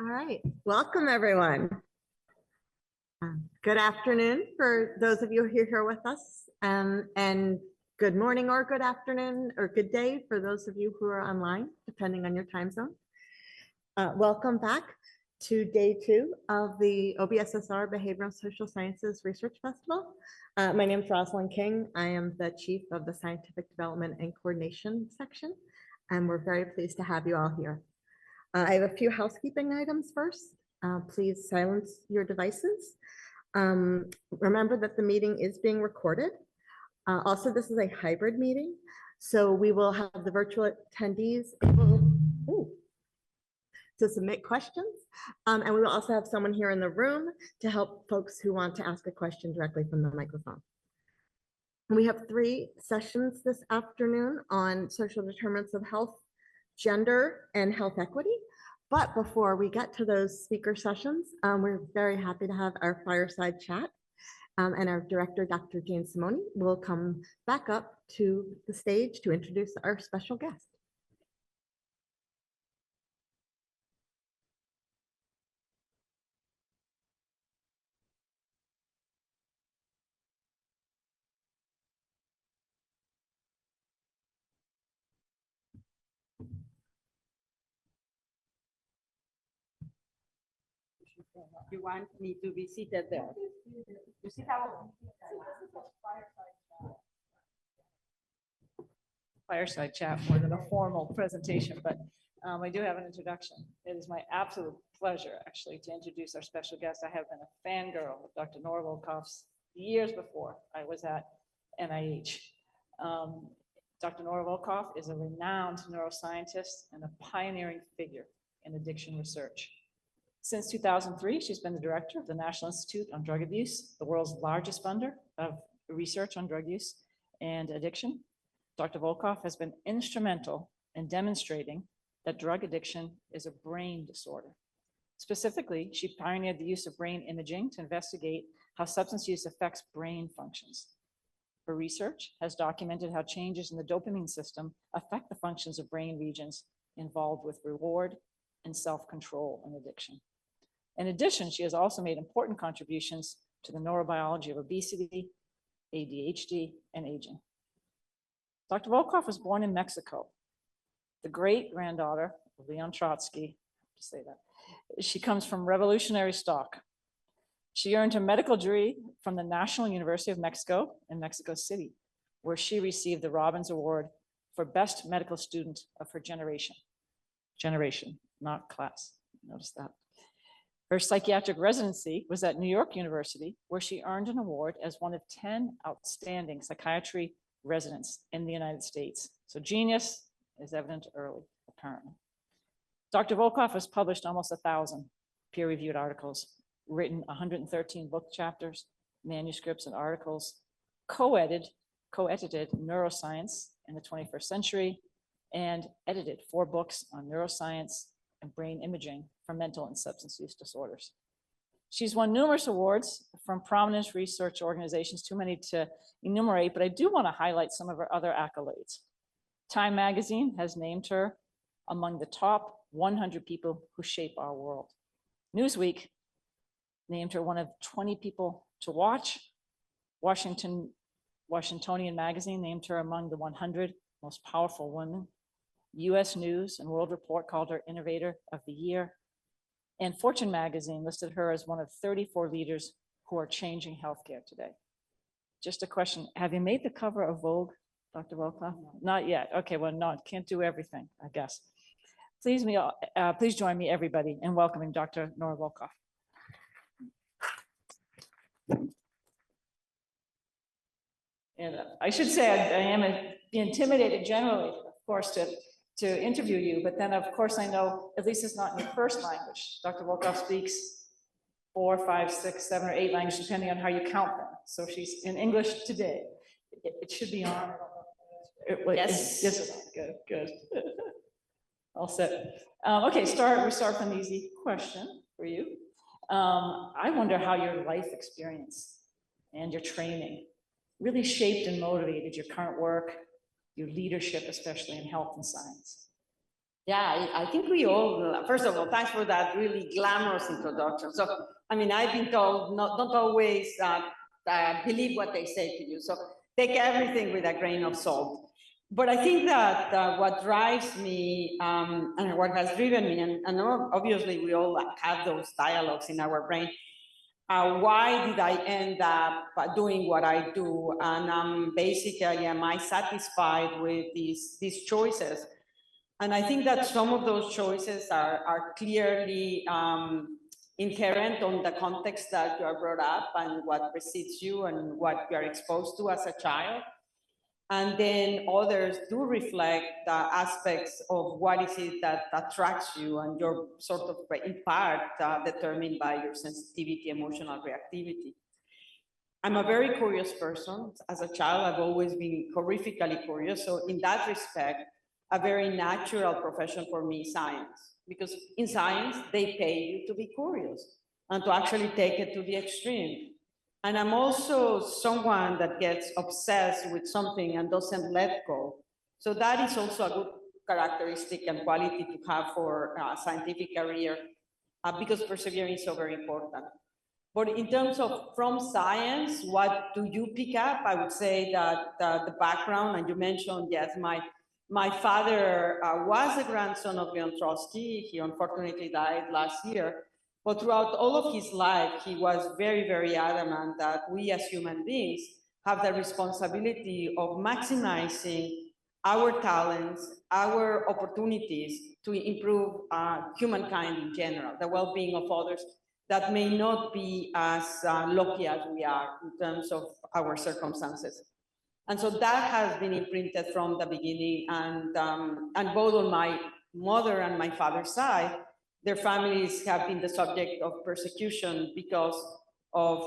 All right, welcome everyone. Good afternoon for those of you who are here with us, and good morning or good afternoon or good day for those of you who are online, depending on your time zone. Welcome back to day 2 of the OBSSR Behavioral Social Sciences Research Festival. My name is Rosalind King. I am the Chief of the Scientific Development and Coordination section, and we're very pleased to have you all here. I have a few housekeeping items first. Please silence your devices. Remember that the meeting is being recorded. Also, this is a hybrid meeting, so we will have the virtual attendees able to submit questions, and we will also have someone here in the room to help folks who want to ask a question directly from the microphone. We have 3 sessions this afternoon on social determinants of health, gender, and health equity. But before we get to those speaker sessions, we're very happy to have our fireside chat. And our director, Dr. Jane Simoni, will come back up to the stage to introduce our special guest. You want me to be seated there? You sit down. Fireside chat more than a formal presentation, but I do have an introduction. It is my absolute pleasure, actually, to introduce our special guest. I have been a fangirl of Dr. Nora Volkoff's years before I was at NIH. Dr. Nora Volkoff is a renowned neuroscientist and a pioneering figure in addiction research. Since 2003, she's been the director of the National Institute on Drug Abuse, the world's largest funder of research on drug use and addiction. Dr. Volkoff has been instrumental in demonstrating that drug addiction is a brain disorder. Specifically, she pioneered the use of brain imaging to investigate how substance use affects brain functions. Her research has documented how changes in the dopamine system affect the functions of brain regions involved with reward and self-control in addiction. In addition, she has also made important contributions to the neurobiology of obesity, ADHD, and aging. Dr. Volkoff was born in Mexico, the great-granddaughter of Leon Trotsky, to say that. She comes from revolutionary stock. She earned her medical degree from the National University of Mexico in Mexico City, where she received the Robbins Award for Best Medical Student of her generation. Generation, not class, notice that. Her psychiatric residency was at New York University, where she earned an award as one of 10 outstanding psychiatry residents in the United States. So genius is evident early, apparently. Dr. Volkoff has published almost 1,000 peer-reviewed articles, written 113 book chapters, manuscripts, and articles, co-edited Neuroscience in the 21st Century, and edited 4 books on neuroscience and brain imaging for mental and substance use disorders. She's won numerous awards from prominent research organizations, too many to enumerate, but I do want to highlight some of her other accolades. Time magazine has named her among the top 100 people who shape our world. Newsweek named her one of 20 people to watch. Washingtonian magazine named her among the 100 most powerful women. US News and World Report called her Innovator of the Year. And Fortune magazine listed her as one of 34 leaders who are changing healthcare today. Just a question, have you made the cover of Vogue, Dr. Volkoff? No. Not yet, okay, well, no, can't do everything, I guess. Please join me, everybody, in welcoming Dr. Nora Volkoff. And I should say I am intimidated generally, of course, to interview you, but then of course I know, at least it's not in your first language. Dr. Volkoff speaks 4, 5, 6, 7, or 8 languages, depending on how you count them. So she's in English today. It should be on. Yes. Yes. Good. All set. Okay, we start with an easy question for you. I wonder how your life experience and your training really shaped and motivated your current work, your leadership, especially in health and science. Yeah, I think we all, first of all, thanks for that really glamorous introduction. So, I mean, I've been told don't always believe what they say to you. So take everything with a grain of salt. But I think that what drives me and what has driven me, and obviously we all have those dialogues in our brain, why did I end up doing what I do? And basically, am I satisfied with these choices? And I think that some of those choices are clearly inherent on the context that you are brought up and what precedes you and what you are exposed to as a child. And then others do reflect the aspects of what is it that attracts you, and you're sort of in part determined by your sensitivity, emotional reactivity. I'm a very curious person. As a child, I've always been horrifically curious. So in that respect, a very natural profession for me is science, because in science, they pay you to be curious and to actually take it to the extreme. And I'm also someone that gets obsessed with something and doesn't let go. So that is also a good characteristic and quality to have for a scientific career, because perseverance is so very important. But in terms of from science, what do you pick up? I would say that the background, and you mentioned, yes, my father was a grandson of Leon Trotsky. He unfortunately died last year. But throughout all of his life, he was very, very adamant that we as human beings have the responsibility of maximizing our talents, our opportunities to improve humankind in general, the well-being of others that may not be as lucky as we are in terms of our circumstances. And so that has been imprinted from the beginning, and both on my mother and my father's side, their families have been the subject of persecution because of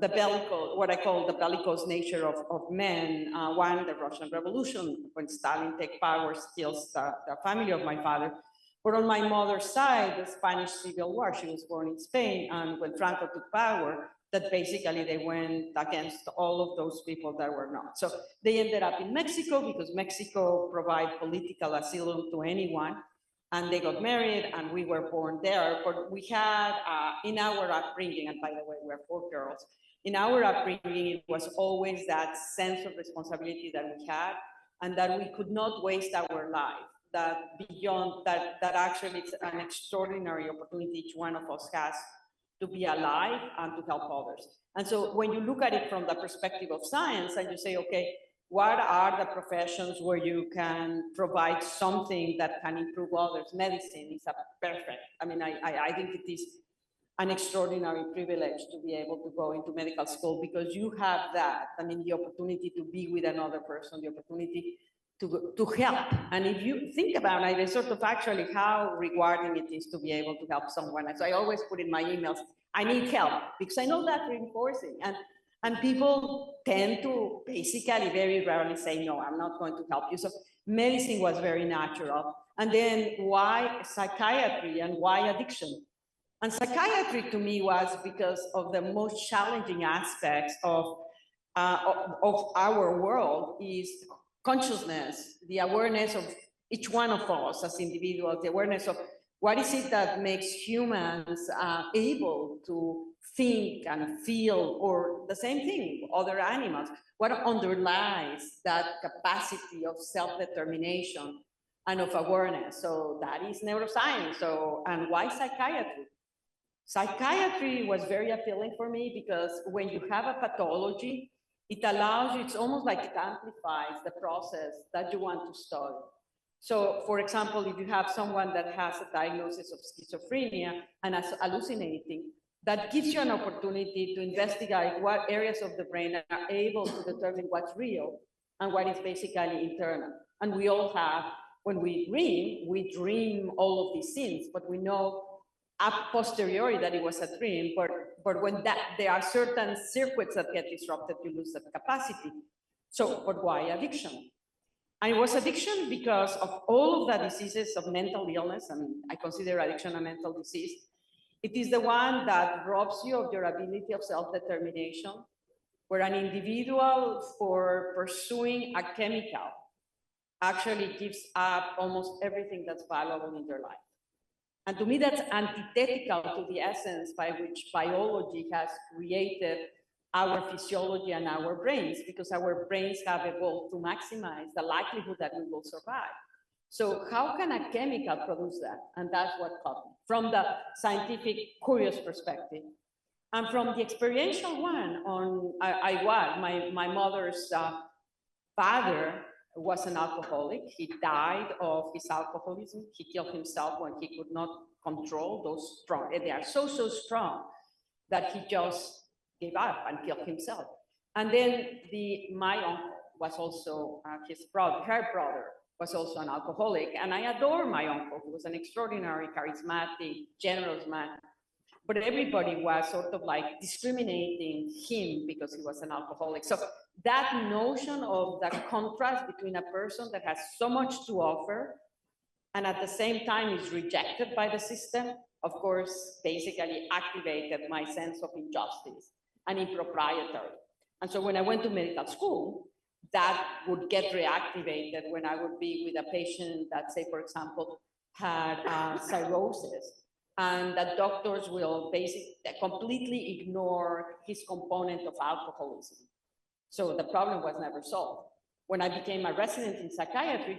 the bellicose, what I call the bellicose nature of men. One, the Russian Revolution, when Stalin takes power, kills the family of my father. But on my mother's side, the Spanish Civil War, she was born in Spain, and when Franco took power, that basically they went against all of those people that were not. So they ended up in Mexico because Mexico provides political asylum to anyone. And they got married, and we were born there. But we had, in our upbringing, and by the way, we're 4 girls, in our upbringing, it was always that sense of responsibility that we had, and that we could not waste our life, that beyond that, that actually it's an extraordinary opportunity each one of us has to be alive and to help others. And so when you look at it from the perspective of science, and you say, okay, what are the professions where you can provide something that can improve others? Medicine is a perfect. I mean, I think it is an extraordinary privilege to be able to go into medical school, because you have that. I mean, the opportunity to be with another person, the opportunity to help. And if you think about it, it's sort of actually how rewarding it is to be able to help someone. And so I always put in my emails, I need help, because I know that's reinforcing. And people tend to basically very rarely say, no, I'm not going to help you. So medicine was very natural. And then why psychiatry and why addiction? And psychiatry to me was because of the most challenging aspects of our world is consciousness, the awareness of each one of us as individuals, the awareness of what is it that makes humans able to think and feel, or the same thing, other animals? What underlies that capacity of self-determination and of awareness? So that is neuroscience. So, and why psychiatry? Psychiatry was very appealing for me because when you have a pathology, it allows you, it's almost like it amplifies the process that you want to study. So, for example, if you have someone that has a diagnosis of schizophrenia and is hallucinating, that gives you an opportunity to investigate what areas of the brain are able to determine what's real and what is basically internal. And we all have, when we dream all of these things, but we know a posteriori that it was a dream, but when there are certain circuits that get disrupted, you lose that capacity. So, but why addiction? And it was addiction because of all of the diseases of mental illness, and I consider addiction a mental disease. It is the one that robs you of your ability of self-determination, where an individual, for pursuing a chemical, actually gives up almost everything that's valuable in their life. And to me, that's antithetical to the essence by which biology has created our physiology and our brains, because our brains have evolved to maximize the likelihood that we will survive. So how can a chemical produce that? And that's what caught me from the scientific, curious perspective. And from the experiential one, my mother's father was an alcoholic. He died of his alcoholism. He killed himself when he could not control those strong. They are so strong that he just gave up and killed himself. And then my uncle was also her brother was also an alcoholic. And I adore my uncle, who was an extraordinary, charismatic, generous man. But everybody was sort of like discriminating him because he was an alcoholic. So that notion of the contrast between a person that has so much to offer and at the same time is rejected by the system, of course, basically activated my sense of injustice and impropriety. And so when I went to medical school, that would get reactivated when I would be with a patient that, say, for example, had cirrhosis, and that doctors will basically completely ignore his component of alcoholism. So the problem was never solved. When I became a resident in psychiatry,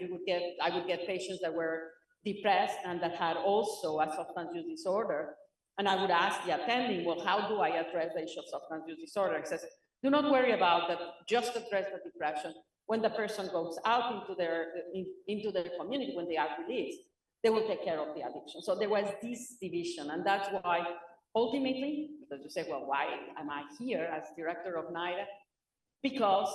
I would get patients that were depressed and that had also a substance use disorder. And I would ask the attending, well, how do I address the issue of substance use disorder? He says, do not worry about that, just address the depression. When the person goes out into their community, when they are released, they will take care of the addiction. So there was this division, and that's why ultimately, because you say, well, why am I here as director of NIDA? Because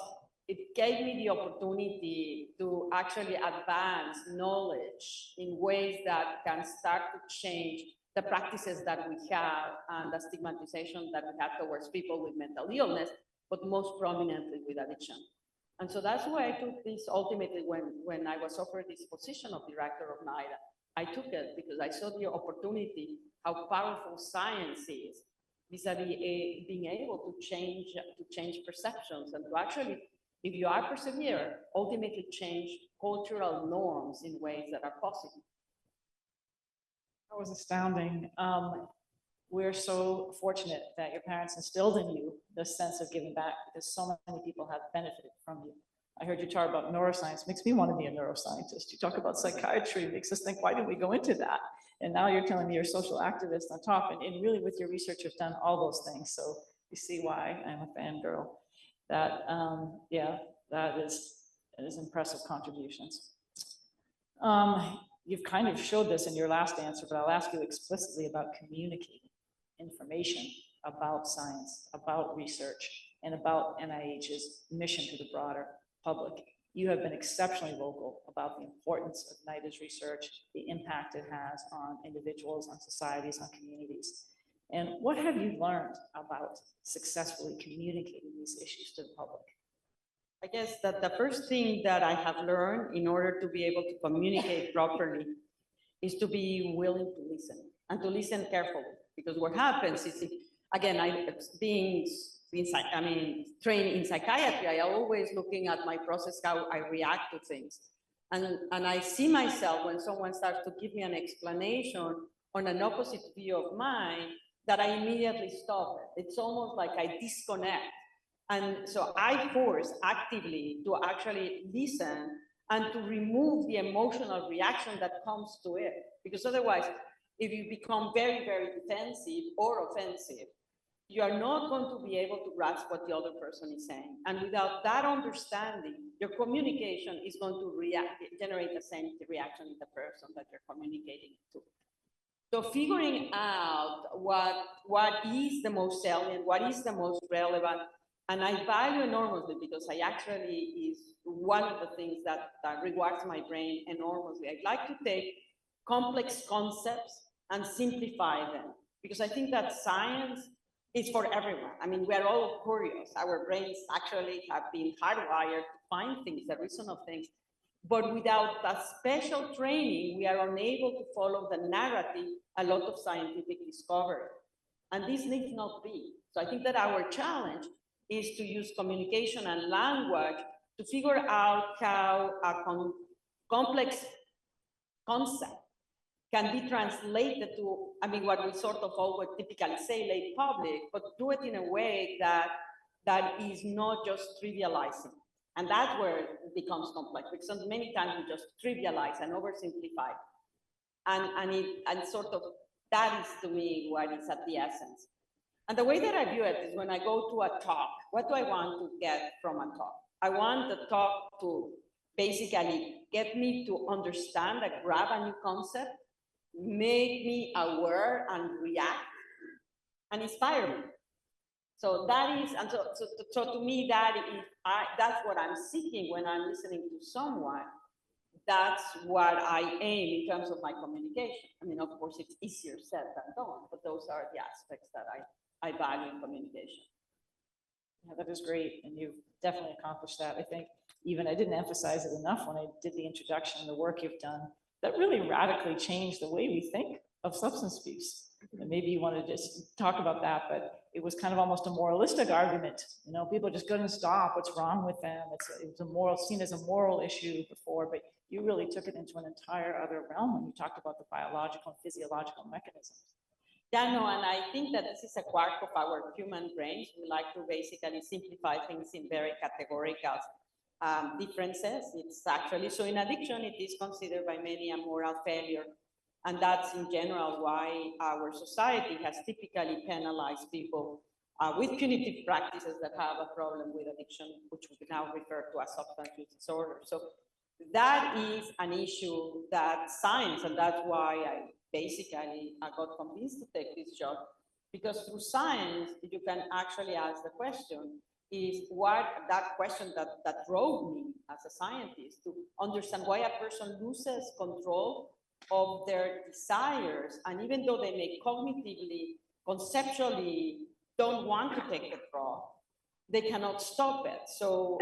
it gave me the opportunity to actually advance knowledge in ways that can start to change the practices that we have and the stigmatization that we have towards people with mental illness, but most prominently with addiction. And so that's why I took this ultimately when I was offered this position of director of NIDA. I took it because I saw the opportunity, how powerful science is, vis-a-vis being able to change perceptions and to actually, if you are persevere, ultimately change cultural norms in ways that are possible. That was astounding. We're so fortunate that your parents instilled in you this sense of giving back, because so many people have benefited from you. I heard you talk about neuroscience, makes me want to be a neuroscientist. You talk about psychiatry, makes us think, why did we go into that? And now you're telling me you're a social activist on top, and really with your research, you've done all those things. So you see why I'm a fangirl. That, yeah, that is impressive contributions. You've kind of showed this in your last answer, but I'll ask you explicitly about communicating information about science, about research, and about NIH's mission to the broader public. You have been exceptionally vocal about the importance of NIDA's research, the impact it has on individuals, on societies, on communities. And what have you learned about successfully communicating these issues to the public? I guess that the first thing that I have learned in order to be able to communicate properly is to be willing to listen and to listen carefully. Because what happens is, again, being trained in psychiatry, I always looking at my process, how I react to things. And I see myself when someone starts to give me an explanation on an opposite view of mine, that I immediately stop it. It's almost like I disconnect. And so I force actively to actually listen and to remove the emotional reaction that comes to it. Because otherwise, if you become very, very defensive or offensive, you are not going to be able to grasp what the other person is saying. And without that understanding, your communication is going to generate the same reaction in the person that you're communicating to. So figuring out what is the most salient, what is the most relevant, and I value enormously, because I actually is one of the things that rewards my brain enormously. I like to take complex concepts and simplify them, because I think that science is for everyone. I mean, we're all curious. Our brains actually have been hardwired to find things, the reason of things. But without that special training, we are unable to follow the narrative, a lot of scientific discovery. And this needs not be. So I think that our challenge is to use communication and language to figure out how complex concept can be translated to, I mean, what we sort of always typically say lay public, but do it in a way that is not just trivializing. And that's where it becomes complex, because many times we just trivialize and oversimplify. And sort of, that is to me what is at the essence. And the way that I view it is when I go to a talk, what do I want to get from a talk? I want the talk to basically get me to understand and grab a new concept, make me aware and react, and inspire me. So that is, and so to me, that's what I'm seeking when I'm listening to someone. That's what I aim in terms of my communication. I mean, of course, it's easier said than done, but those are the aspects that I value in communication. Yeah, that is great, and you've definitely accomplished that. I think even I didn't emphasize it enough when I did the introduction and the work you've done. That really radically changed the way we think of substance abuse. And maybe you want to just talk about that, but it was kind of almost a moralistic argument. You know, people just couldn't stop. What's wrong with them? It was a moral, seen as a moral issue before, but you really took it into an entire other realm when you talked about the biological and physiological mechanisms. Yeah, no, and I think that this is a quirk of our human brains. We like to basically simplify things in very categorical differences. It's actually, so in addiction, it is considered by many a moral failure. And that's in general why our society has typically penalized people with punitive practices that have a problem with addiction, which we now refer to as substance use disorder. So that is an issue that science, and that's why I basically got convinced to take this job, because through science, you can actually ask the question, is what that question that drove me as a scientist to understand why a person loses control of their desires, and even though they may cognitively, conceptually don't want to take the drug, they cannot stop it. So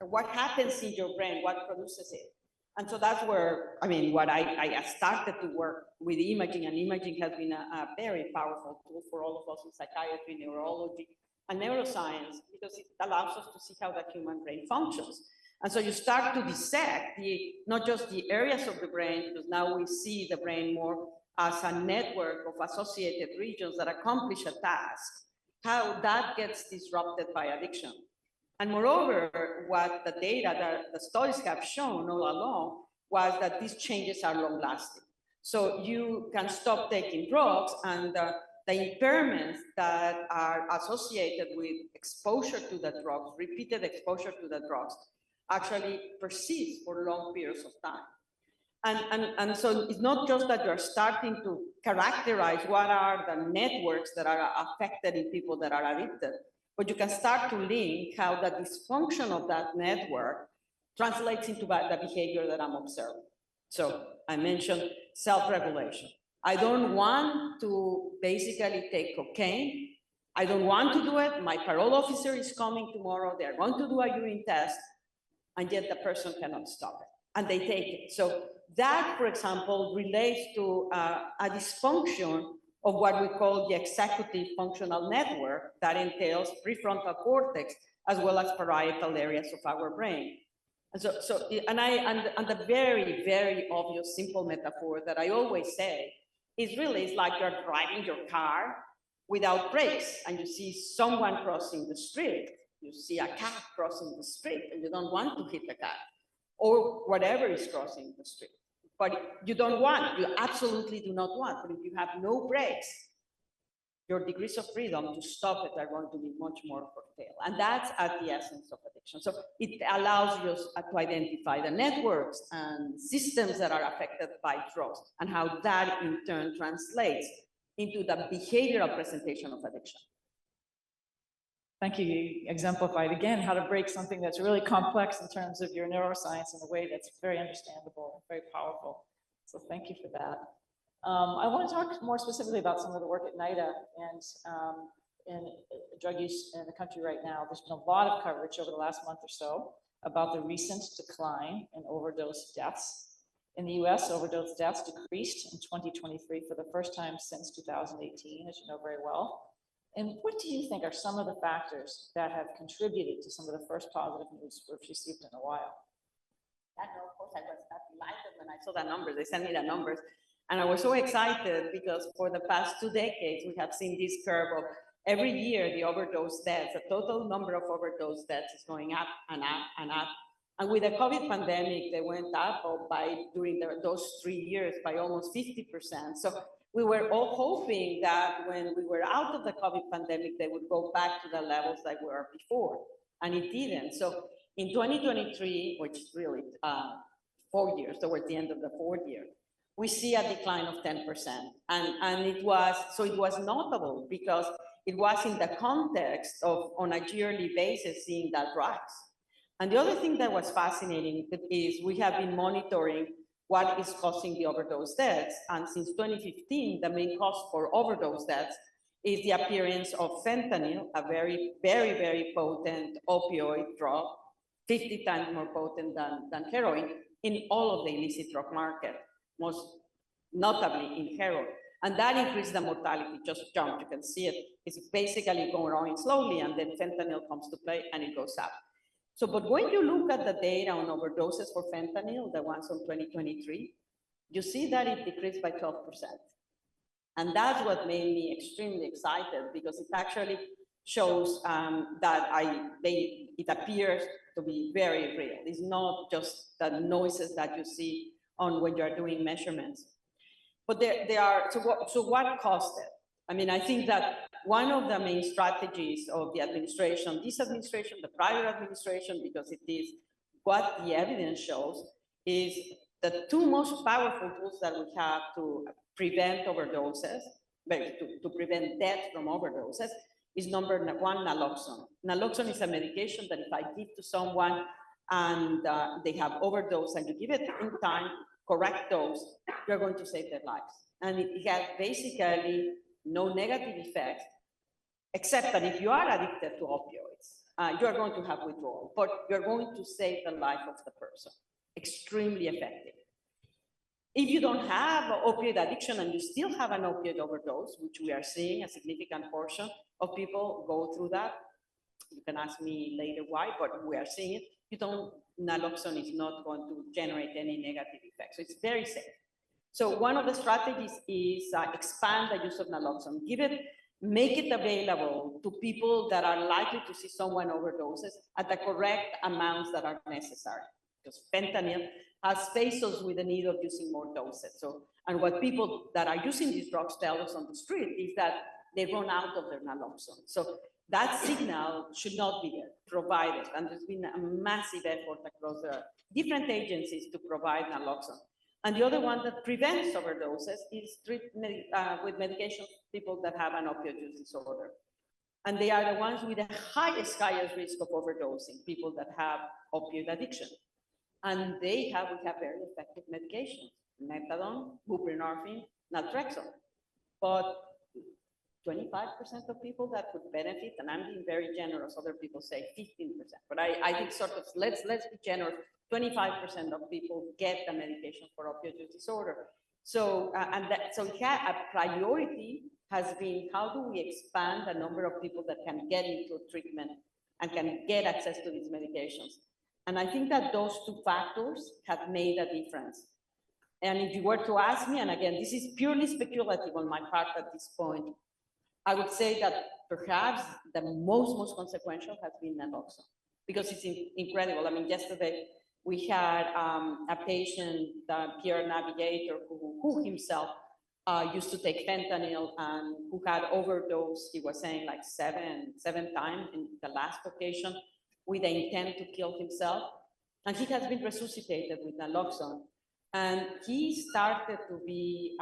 what happens in your brain, what produces it? And so that's where, I mean, what I started to work with imaging, and imaging has been a very powerful tool for all of us in psychiatry, neurology, and neuroscience, because it allows us to see how the human brain functions. And so you start to dissect not just the areas of the brain, because now we see the brain more as a network of associated regions that accomplish a task, how that gets disrupted by addiction. And moreover, what the data that the studies have shown all along was that these changes are long lasting. So you can stop taking drugs, and the impairments that are associated with exposure to the drugs, repeated exposure to the drugs, actually persist for long periods of time. And so it's not just that you're starting to characterize what are the networks that are affected in people that are addicted, but you can start to link how the dysfunction of that network translates into the behavior that I'm observing. So I mentioned self-regulation. I don't want to basically take cocaine. I don't want to do it. My parole officer is coming tomorrow. They're going to do a urine test, and yet the person cannot stop it, and they take it. So that, for example, relates to a dysfunction of what we call the executive functional network that entails prefrontal cortex as well as parietal areas of our brain. And and the very, very obvious simple metaphor that I always say is really, it's like you're driving your car without brakes, and you see someone crossing the street, you see a cat crossing the street, and you don't want to hit the cat, or whatever is crossing the street. But you don't want, you absolutely do not want. But if you have no brakes, your degrees of freedom to stop it are going to be much more curtailed. And that's at the essence of addiction. So it allows you to identify the networks and systems that are affected by drugs, and how that in turn translates into the behavioral presentation of addiction. Thank you. You exemplified again how to break something that's really complex in terms of your neuroscience in a way that's very understandable, very powerful. So thank you for that. I want to talk more specifically about some of the work at NIDA and in drug use in the country right now. There's been a lot of coverage over the last month or so about the recent decline in overdose deaths. In the US, overdose deaths decreased in 2023 for the first time since 2018, as you know very well. And what do you think are some of the factors that have contributed to some of the first positive news we've received in a while? no, of course, I was delighted when I saw the numbers. They sent me the numbers. And I was so excited because for the past 2 decades, we have seen this curve of every year, the overdose deaths, the total number of overdose deaths is going up and up and up. And with the COVID pandemic, they went up during those 3 years by almost 50%. So we were all hoping that when we were out of the COVID pandemic, they would go back to the levels that were before, and it didn't. So in 2023, which is really 4 years, towards the end of the 4th year, we see a decline of 10%. And it was notable because it was in the context of, on a yearly basis, seeing that rise. And the other thing that was fascinating is we have been monitoring what is causing the overdose deaths. And since 2015, the main cause for overdose deaths is the appearance of fentanyl, a very, very, very potent opioid drug, 50 times more potent than heroin, in all of the illicit drug market, most notably in heroin. And that increased the mortality, just jumped. You can see it. It's basically growing slowly, and then fentanyl comes to play and it goes up. So, but when you look at the data on overdoses for fentanyl, the ones from 2023, you see that it decreased by 12%. And that's what made me extremely excited, because it actually shows that it appears to be very real. It's not just the noises that you see on when you're doing measurements. But so what caused it? I mean, I think that one of the main strategies of the administration, this administration, the prior administration, because it is what the evidence shows, is the two most powerful tools that we have to prevent overdoses, to prevent death from overdoses, is number one, naloxone. Naloxone is a medication that if I give to someone and they have overdose and you give it in time, correct dose, you're going to save their lives. And it has basically no negative effects, except that if you are addicted to opioids, you are going to have withdrawal, but you're going to save the life of the person. Extremely effective. If you don't have opioid addiction and you still have an opioid overdose, which we are seeing a significant portion of people go through that, you can ask me later why, but we are seeing it. Naloxone is not going to generate any negative effects. So it's very safe. So one of the strategies is expand the use of naloxone. Make it available to people that are likely to see someone overdoses at the correct amounts that are necessary. Because fentanyl has faced us with the need of using more doses. So, and what people that are using these drugs tell us on the street is that they run out of their naloxone. So that signal should not be provided. And there's been a massive effort across the different agencies to provide naloxone. And the other one that prevents overdoses is with medication people that have an opioid use disorder. And they are the ones with the highest risk of overdosing, people that have opioid addiction. And we have very effective medications, methadone, buprenorphine, naltrexone. But 25% of people that would benefit, and I'm being very generous, other people say 15%, but I think sort of, let's be generous, 25% of people get the medication for opioid use disorder. So, so a priority has been, how do we expand the number of people that can get into treatment and can get access to these medications? And I think that those two factors have made a difference. And if you were to ask me, and again, this is purely speculative on my part at this point, I would say that perhaps the most consequential has been naloxone, because it's incredible. I mean, yesterday we had a patient, Pierre Navigator, who himself used to take fentanyl and who had overdosed, he was saying like seven times in the last occasion, with the intent to kill himself. And he has been resuscitated with naloxone. And he started to be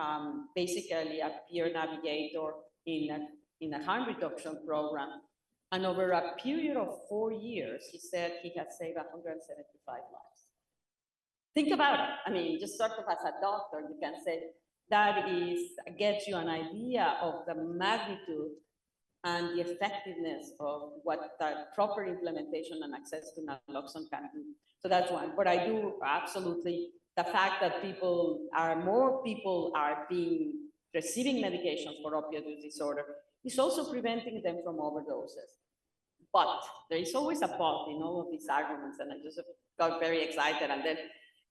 basically a peer navigator in a harm reduction program. And over a period of 4 years, he said he had saved 175 lives. Think about it. I mean, just sort of as a doctor, you can say that gets you an idea of the magnitude and the effectiveness of what the proper implementation and access to naloxone can do. So that's one. But I do absolutely, the fact that more people are receiving medications for opioid use disorder is also preventing them from overdoses. But there is always a but in all of these arguments, and I just got very excited. And then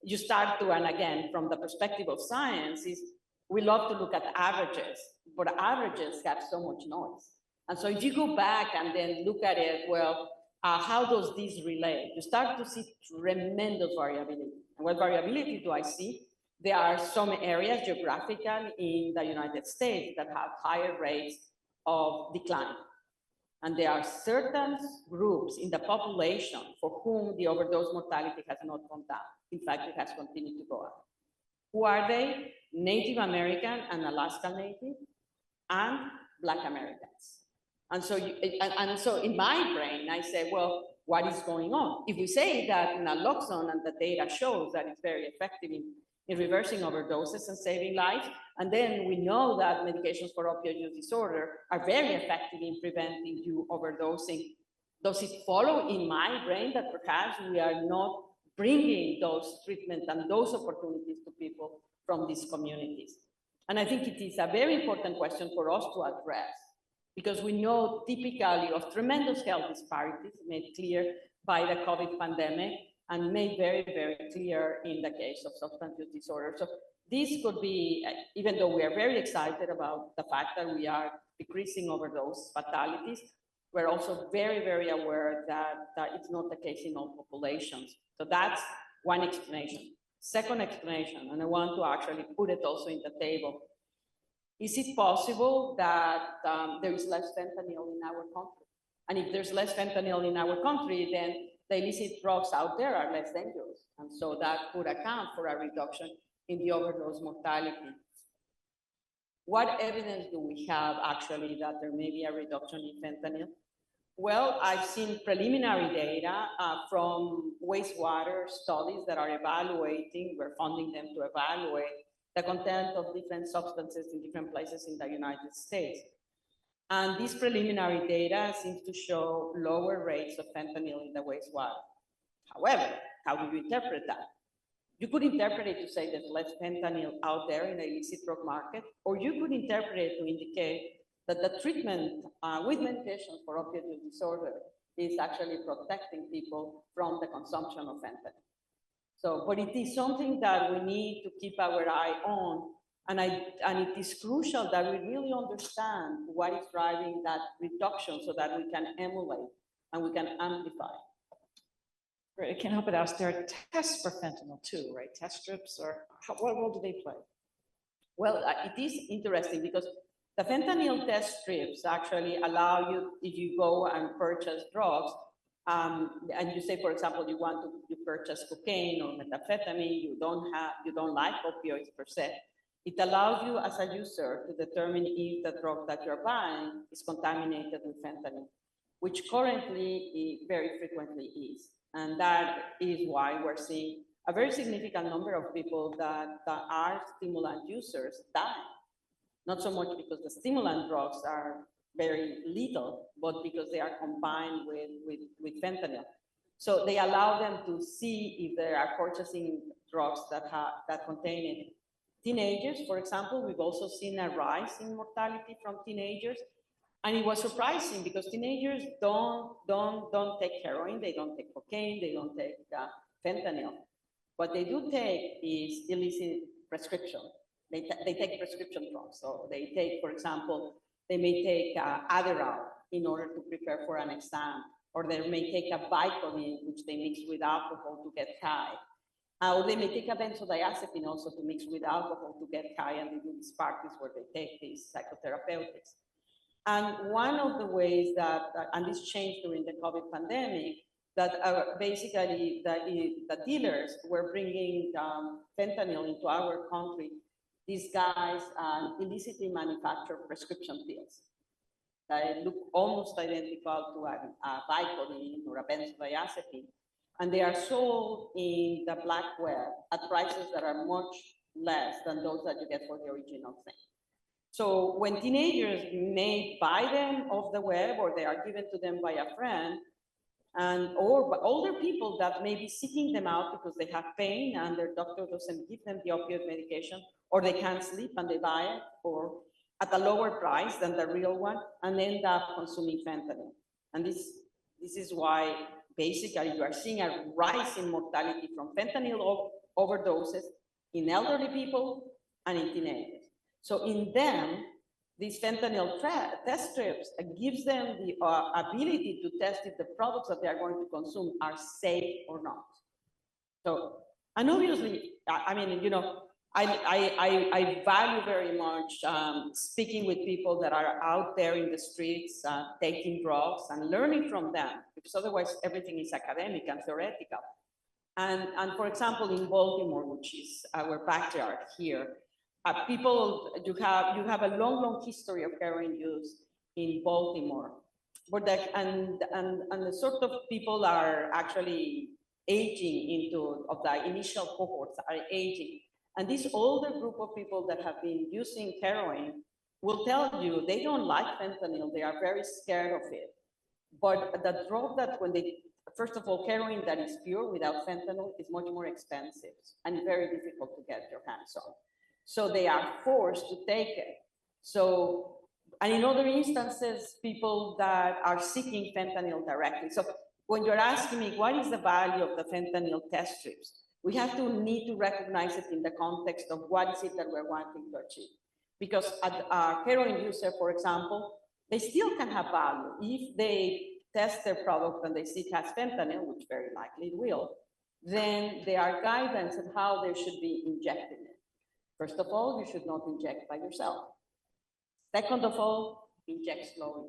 you start to, and again, from the perspective of science, is we love to look at averages, but averages have so much noise. And so if you go back and then look at it, well, how does this relate? You start to see tremendous variability. And what variability do I see? There are some areas geographically in the United States that have higher rates of decline. And there are certain groups in the population for whom the overdose mortality has not gone down. In fact, it has continued to go up. Who are they? Native American and Alaska Native and Black Americans. And so, so in my brain, I say, well, what is going on? If we say that naloxone and the data shows that it's very effective in reversing overdoses and saving lives, and then we know that medications for opioid use disorder are very effective in preventing you overdosing, does it follow in my brain that perhaps we are not bringing those treatments and those opportunities to people from these communities? And I think it is a very important question for us to address, because we know typically of tremendous health disparities made clear by the COVID pandemic and made very, very clear in the case of substance use disorder. So this could be, even though we are very excited about the fact that we are decreasing overdose fatalities, we're also very, very aware that it's not the case in all populations. So that's one explanation. Second explanation, and I want to actually put it also in the table. Is it possible that there is less fentanyl in our country? And if there's less fentanyl in our country, then the illicit drugs out there are less dangerous. And so that could account for a reduction in the overdose mortality. What evidence do we have actually that there may be a reduction in fentanyl? Well, I've seen preliminary data from wastewater studies that are evaluating, we're funding them to evaluate the content of different substances in different places in the United States. And this preliminary data seems to show lower rates of fentanyl in the wastewater. However, how do you interpret that? You could interpret it to say there's less fentanyl out there in the illicit drug market, or you could interpret it to indicate that the treatment with medications for opioid use disorder is actually protecting people from the consumption of fentanyl. So, but it is something that we need to keep our eye on, and it is crucial that we really understand what is driving that reduction so that we can emulate and we can amplify. Right, I can't help but ask, there are tests for fentanyl too, right? Test strips, or what role do they play? Well, it is interesting because the fentanyl test strips actually allow you, if you go and purchase drugs, and you say, for example, you purchase cocaine or methamphetamine, you don't like opioids per se. It allows you as a user to determine if the drug that you're buying is contaminated with fentanyl, which currently very frequently is. And that is why we're seeing a very significant number of people that are stimulant users dying. Not so much because the stimulant drugs are very lethal, but because they are combined with fentanyl. So they allow them to see if they are purchasing drugs that contain it. Teenagers, for example, we've also seen a rise in mortality from teenagers. And it was surprising because teenagers don't take heroin, they don't take cocaine, they don't take fentanyl. What they do take is illicit prescription. They take prescription drugs. So they take, for example, they may take Adderall in order to prepare for an exam, or they may take a Vicodin, which they mix with alcohol to get high. Or they may take a benzodiazepine also to mix with alcohol to get high, and they do these parties where they take these psychotherapeutics. And one of the ways that, and this changed during the COVID pandemic, that basically the dealers were bringing fentanyl into our country. These guys illicitly manufacture prescription pills that look almost identical to a Vicodin or a benzodiazepine. And they are sold in the black web at prices that are much less than those that you get for the original thing. So when teenagers may buy them off the web, or they are given to them by a friend, or older people that may be seeking them out because they have pain and their doctor doesn't give them the opioid medication, or they can't sleep and they buy it or at a lower price than the real one, and end up consuming fentanyl. And this is why basically you are seeing a rise in mortality from fentanyl overdoses in elderly people and in teenagers. So in them, these fentanyl test strips gives them the ability to test if the products that they are going to consume are safe or not. So, and obviously, I mean, you know, I value very much speaking with people that are out there in the streets taking drugs and learning from them, because otherwise everything is academic and theoretical. And for example, in Baltimore, which is our backyard here, people, you have a long history of heroin use in Baltimore, but and the sort of people are actually aging into, of the initial cohorts are aging. And this older group of people that have been using heroin will tell you they don't like fentanyl, they are very scared of it. But the drug that when they, first of all, heroin that is pure without fentanyl is much more expensive and very difficult to get your hands on. So they are forced to take it. So, and in other instances, people that are seeking fentanyl directly. So when you're asking me, what is the value of the fentanyl test strips? We have to need to recognize it in the context of what is it that we're wanting to achieve. Because a heroin user, for example, they still can have value. If they test their product and they see it has fentanyl, which very likely it will, then there are guidelines on how they should be injecting it. First of all, you should not inject by yourself. Second of all, inject slowly,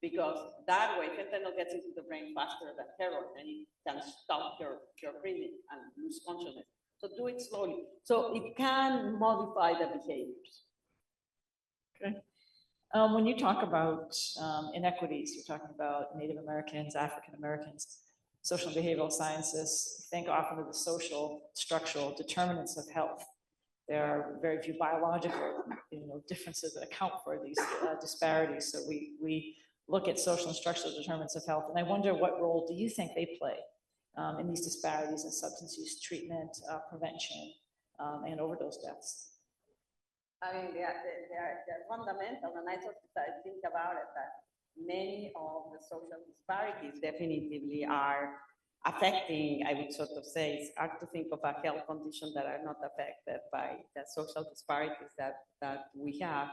because that way fentanyl gets into the brain faster than heroin and it can stop your breathing and lose consciousness. So do it slowly. So it can modify the behaviors. Okay. When you talk about inequities, you're talking about Native Americans, African Americans, social and behavioral sciences think often of the social structural determinants of health. There are very few biological, differences that account for these disparities. So we look at social and structural determinants of health, and I wonder what role do you think they play in these disparities in substance use treatment, prevention, and overdose deaths? I mean, they're fundamental, and I think about it that many of the social disparities definitely are affecting, I would sort of say, it's hard to think of a health condition that are not affected by the social disparities that we have.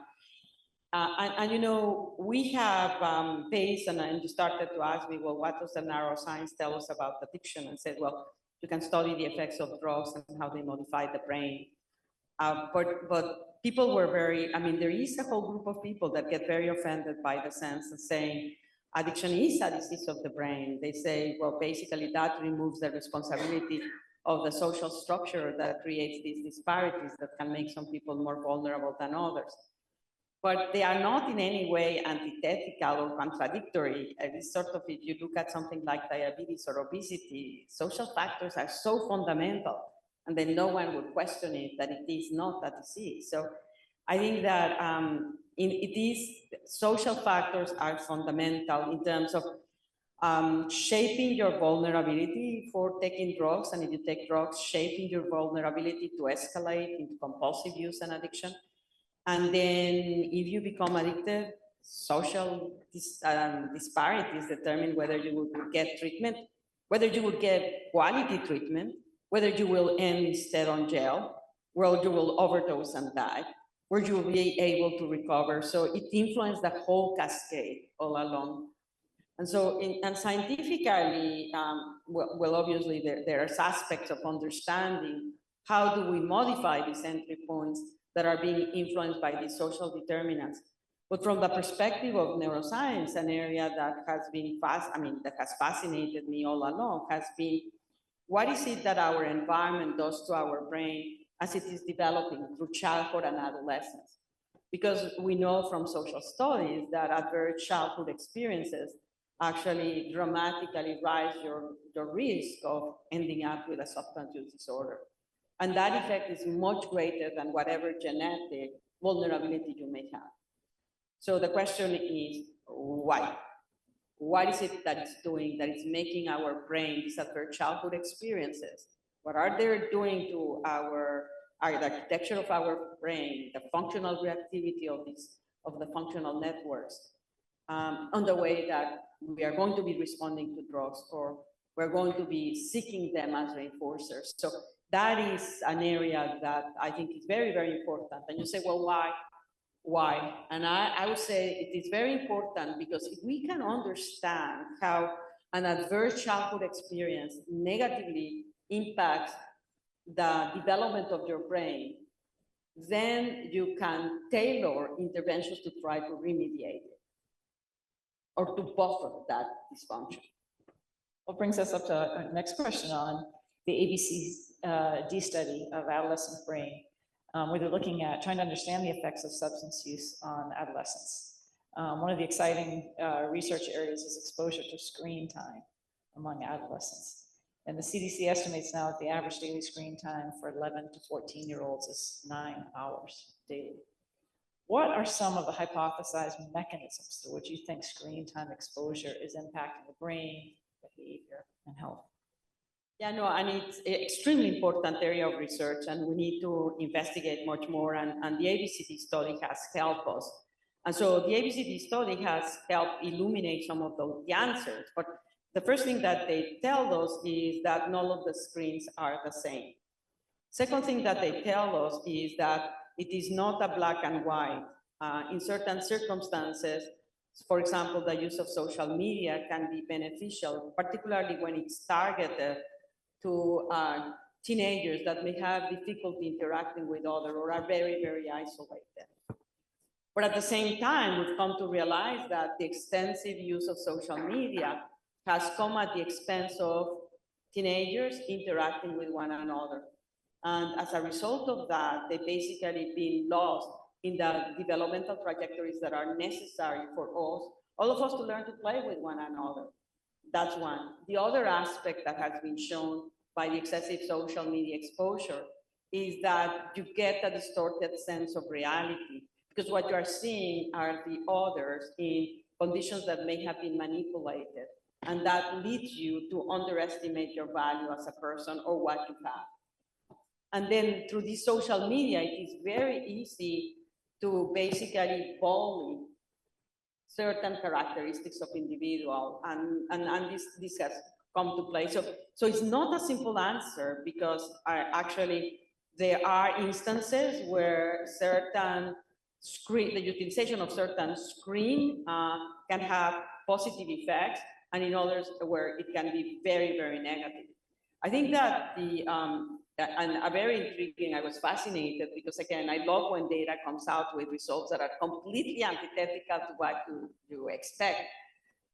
We have based, and you started to ask me, well, what does the neuroscience tell us about addiction? And said, well, you can study the effects of drugs and how they modify the brain. But people were there is a whole group of people that get very offended by the sense of saying addiction is a disease of the brain. They say, well, basically that removes the responsibility of the social structure that creates these disparities that can make some people more vulnerable than others. But they are not in any way antithetical or contradictory. It's sort of, if you look at something like diabetes or obesity, social factors are so fundamental, and then no one would question it, that it is not a disease. So I think that social factors are fundamental in terms of shaping your vulnerability for taking drugs, and if you take drugs, shaping your vulnerability to escalate into compulsive use and addiction. And then if you become addicted, social disparities determine whether you will get treatment, whether you will get quality treatment, whether you will end instead on jail, where you will overdose and die, where you will be able to recover. So it influences the whole cascade all along. And so, and scientifically, well, obviously there are aspects of understanding how do we modify these entry points that are being influenced by these social determinants. But from the perspective of neuroscience, an area that has been that has fascinated me all along has been, what is it that our environment does to our brain as it is developing through childhood and adolescence? Because we know from social studies that adverse childhood experiences actually dramatically rise your risk of ending up with a substance use disorder. And that effect is much greater than whatever genetic vulnerability you may have. So the question is, why? What is it that it's doing that is making our brain, these adverse childhood experiences? What are they doing to the architecture of our brain, the functional reactivity of the functional networks, on the way that we are going to be responding to drugs, or we're going to be seeking them as reinforcers? So that is an area that I think is very, very important. And you say, well, why? Why? And I would say it is very important because if we can understand how an adverse childhood experience negatively impacts the development of your brain, then you can tailor interventions to try to remediate it or to buffer that dysfunction. What brings us up to our next question on the ABCD study of adolescent brain, where they're looking at trying to understand the effects of substance use on adolescents. One of the exciting research areas is exposure to screen time among adolescents. And the CDC estimates now that the average daily screen time for 11 to 14-year-olds is 9 hours daily. What are some of the hypothesized mechanisms through which you think screen time exposure is impacting the brain, behavior, and health? Yeah, no, and it's an extremely important area of research, and we need to investigate much more, and the ABCD study has helped us. And so the ABCD study has helped illuminate some of the answers, but the first thing that they tell us is that none of the screens are the same. Second thing that they tell us is that it is not a black and white. In certain circumstances, for example, the use of social media can be beneficial, particularly when it's targeted to teenagers that may have difficulty interacting with others or are very, very isolated. But at the same time, we've come to realize that the extensive use of social media has come at the expense of teenagers interacting with one another. And as a result of that, they basically been lost in the developmental trajectories that are necessary for us, all of us to learn to play with one another. That's one. The other aspect that has been shown by the excessive social media exposure is that you get a distorted sense of reality, because what you are seeing are the others in conditions that may have been manipulated. And that leads you to underestimate your value as a person or what you have. And then through this social media, it is very easy to basically bully certain characteristics of individual, and this has come to play. So it's not a simple answer, because actually there are instances where the utilization of certain screen can have positive effects, and in others where it can be very, very negative. I think that and a very intriguing, I was fascinated because, again, I love when data comes out with results that are completely antithetical to what you expect.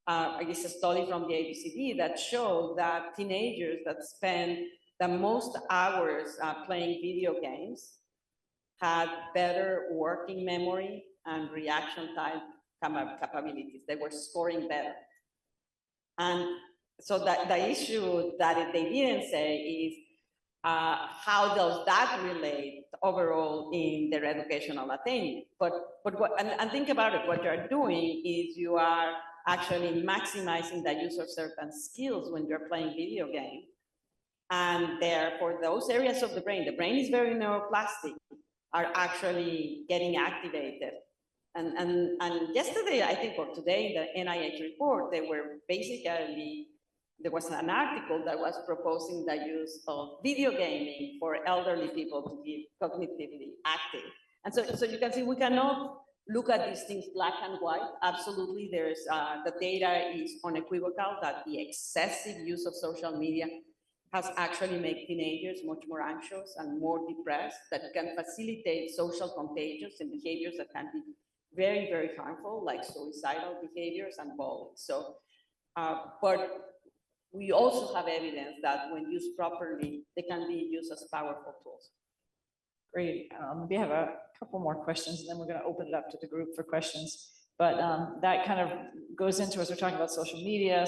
I guess a study from the ABCD that showed that teenagers that spend the most hours playing video games had better working memory and reaction time capabilities. They were scoring better. And so the issue that they didn't say is, how does that relate overall in their educational attainment? But think about it, what you're doing is you are actually maximizing the use of certain skills when you're playing video games. And therefore, those areas of the brain is very neuroplastic, are actually getting activated. And yesterday, I think, or today, in the NIH report, there was an article that was proposing the use of video gaming for elderly people to be cognitively active. And so you can see, we cannot look at these things black and white. Absolutely, the data is unequivocal that the excessive use of social media has actually made teenagers much more anxious and more depressed, that can facilitate social contagions and behaviors that can be very, very harmful, like suicidal behaviors and bullying. So, but we also have evidence that when used properly, they can be used as powerful tools. Great. We have a couple more questions, and then we're going to open it up to the group for questions. But that kind of goes into, as we're talking about social media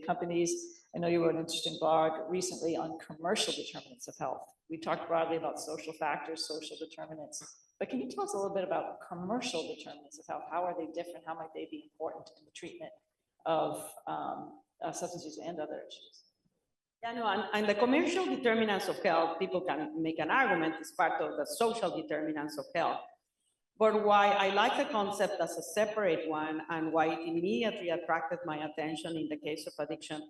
companies. I know you wrote an interesting blog recently on commercial determinants of health. We talked broadly about social factors, social determinants. But can you tell us a little bit about commercial determinants of health? How are they different? How might they be important in the treatment of substance use and other issues? Yeah, no, and the commercial determinants of health, people can make an argument, is part of the social determinants of health. But why I like the concept as a separate one, and why it immediately attracted my attention in the case of addiction,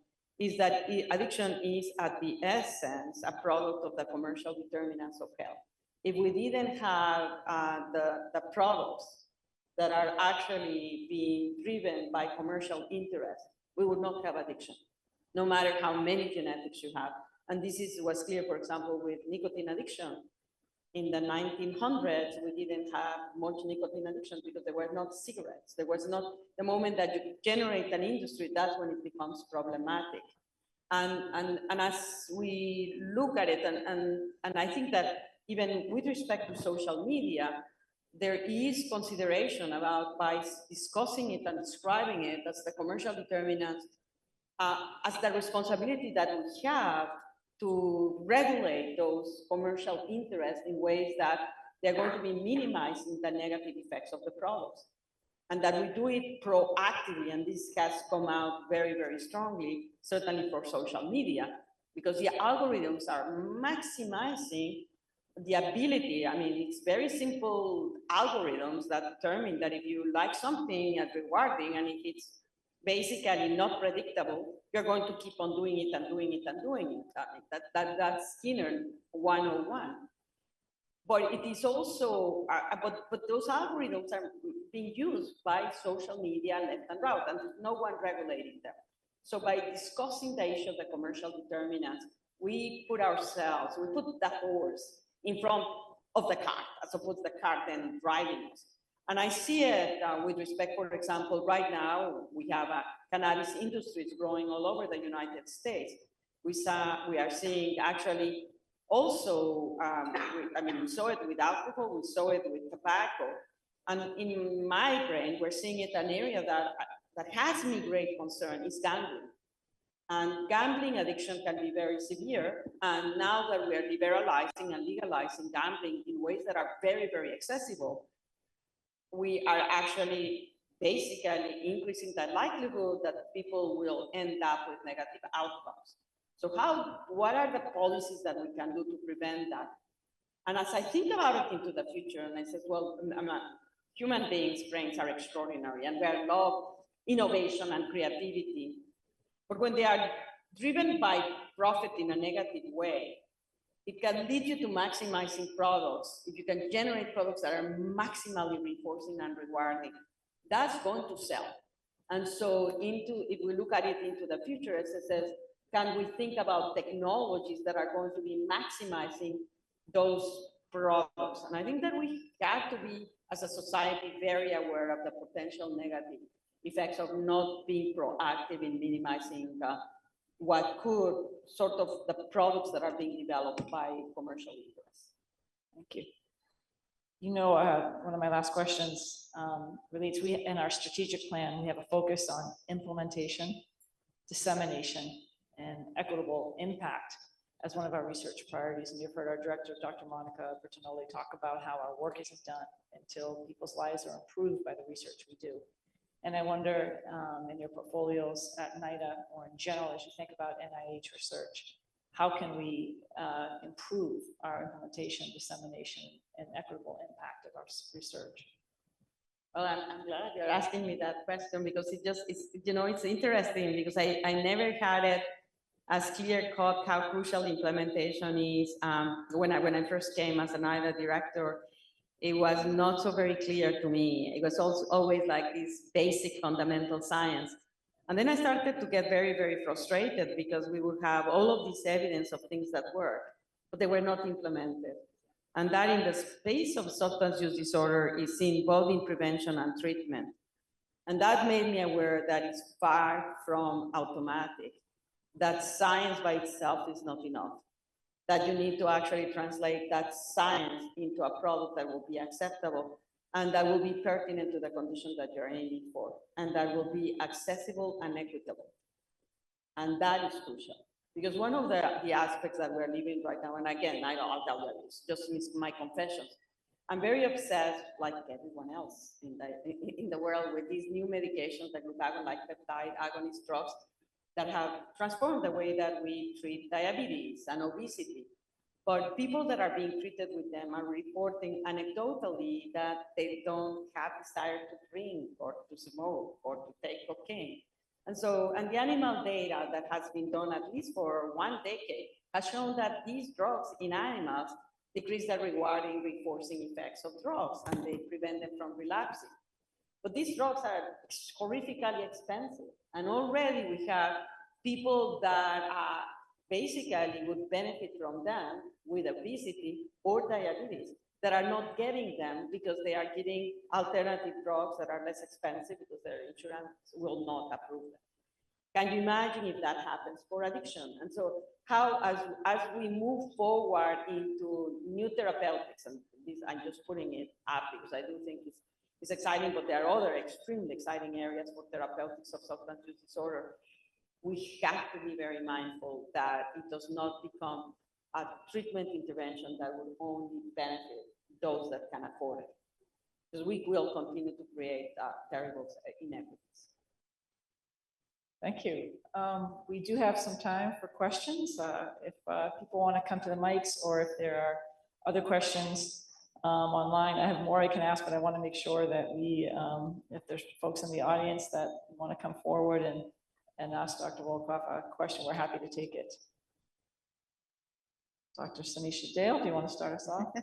is that addiction is at the essence a product of the commercial determinants of health. If we didn't have the products that are actually being driven by commercial interest, we would not have addiction, no matter how many genetics you have. And this was clear, for example, with nicotine addiction. In the 1900s, we didn't have much nicotine addiction because there were not cigarettes. There was not, the moment that you generate an industry, that's when it becomes problematic. And as we look at it, and I think that even with respect to social media, there is consideration about, by discussing it and describing it as the commercial determinants, as the responsibility that we have to regulate those commercial interests in ways that they're going to be minimizing the negative effects of the products. And that we do it proactively, and this has come out very, very strongly, certainly for social media, because the algorithms are maximizing the ability. I mean, it's very simple algorithms that determine that if you like something as rewarding, and if it's basically not predictable, you're going to keep on doing it and doing it and doing it. I mean, that's Skinner 101. But it is also, but those algorithms are being used by social media left and right, and there's no one regulating them. So by discussing the issue of the commercial determinants, we put the horse in front of the cart, as opposed to the cart then driving us. And I see it with respect, for example, right now, we have a cannabis industries growing all over the United States. We are seeing actually also, we saw it with alcohol, we saw it with tobacco. And in my brain, we're seeing it an area that has me great concern is gambling. And gambling addiction can be very severe. And now that we are liberalizing and legalizing gambling in ways that are very, very accessible, we are actually basically increasing the likelihood that people will end up with negative outcomes. So what are the policies that we can do to prevent that? And as I think about it into the future, and I said, well, human beings' brains are extraordinary, and we love innovation and creativity. But when they are driven by profit in a negative way, it can lead you to maximizing products. If you can generate products that are maximally reinforcing and rewarding, that's going to sell. And so if we look at it into the future, as it says, can we think about technologies that are going to be maximizing those products? And I think that we have to be, as a society, very aware of the potential negative effects of not being proactive in minimizing what could sort of the products that are being developed by commercial interests. Thank you. You know, one of my last questions relates, in our strategic plan, we have a focus on implementation, dissemination, and equitable impact as one of our research priorities. And you've heard our director, Dr. Monica Bertinelli, talk about how our work isn't done until people's lives are improved by the research we do. And I wonder, in your portfolios at NIDA or in general, as you think about NIH research, how can we improve our implementation, dissemination, and equitable impact of our research? Well, I'm glad you're asking me that question, because it's interesting, because I never had it as clear cut how crucial implementation is. When I first came as an NIDA director, it was not so very clear to me. It was also always like this basic fundamental science. And then I started to get very, very frustrated, because we would have all of this evidence of things that work, but they were not implemented. And that in the space of substance use disorder is seen both in prevention and treatment. And that made me aware that it's far from automatic, that science by itself is not enough, that you need to actually translate that science into a product that will be acceptable and that will be pertinent to the condition that you're aiming for, and that will be accessible and equitable. And that is crucial, because one of the aspects that we're living right now, and again, I'll tell you, it's just my confessions. I'm very obsessed, like everyone else in the world, with these new medications, like glucagon-like peptide agonist drugs, that have transformed the way that we treat diabetes and obesity. But people that are being treated with them are reporting anecdotally that they don't have desire to drink or to smoke or to take cocaine. And so, and the animal data that has been done at least for 1 decade has shown that these drugs in animals decrease the rewarding, reinforcing effects of drugs, and they prevent them from relapsing. But these drugs are horrifically expensive. And already we have people that basically would benefit from them with obesity or diabetes that are not getting them because they are getting alternative drugs that are less expensive because their insurance will not approve them. Can you imagine if that happens for addiction? And so how, as we move forward into new therapeutics, and this, I'm just putting it up because I do think it's exciting, but there are other extremely exciting areas for therapeutics of substance use disorder. We have to be very mindful that it does not become a treatment intervention that will only benefit those that can afford it. Because we will continue to create terrible inequities. Thank you. We do have some time for questions. If people want to come to the mics, or if there are other questions online, I have more I can ask, but I want to make sure that we, if there's folks in the audience that want to come forward and ask Dr. Wolkoff a question, we're happy to take it. Dr. Sanisha Dale, do you want to start us off?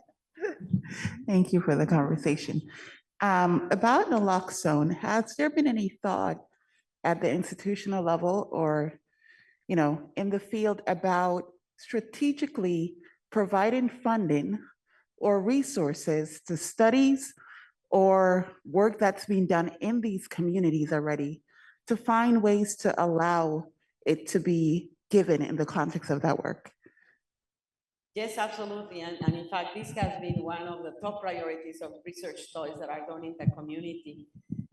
Thank you for the conversation. About naloxone, has there been any thought at the institutional level or, in the field about strategically providing funding or resources to studies or work that's being done in these communities already to find ways to allow it to be given in the context of that work? Yes, absolutely. And in fact, this has been one of the top priorities of research studies that are done in the community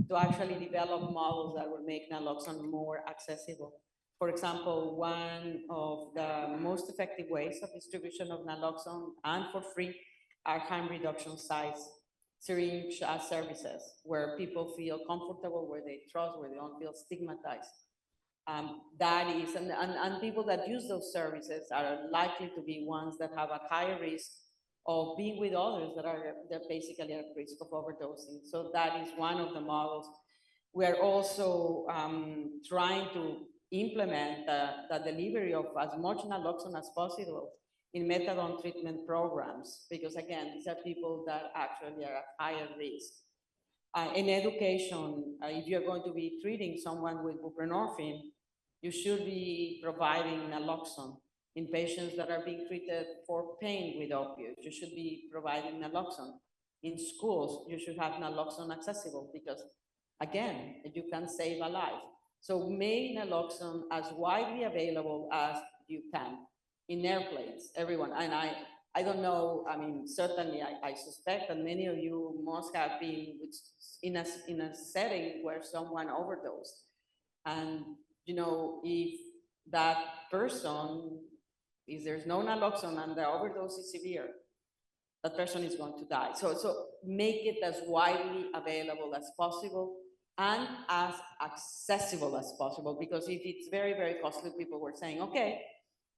to actually develop models that will make naloxone more accessible. For example, one of the most effective ways of distribution of naloxone and for free are harm reduction sites, syringe services, where people feel comfortable, where they trust, where they don't feel stigmatized. That is, and people that use those services are likely to be ones that have a higher risk of being with others that basically at risk of overdosing. So that is one of the models. We are also trying to implement the delivery of as much naloxone as possible in methadone treatment programs, because again, these are people that actually are at higher risk. In education, if you're going to be treating someone with buprenorphine, you should be providing naloxone. In patients that are being treated for pain with opioids, you should be providing naloxone. In schools, you should have naloxone accessible because, again, you can save a life. So make naloxone as widely available as you can. In airplanes, everyone, and I don't know, I mean, certainly I suspect that many of you must have been in a setting where someone overdosed. And, if that person, if there's no naloxone and the overdose is severe, that person is going to die. So make it as widely available as possible and as accessible as possible, because if it's very, very costly, people were saying, okay,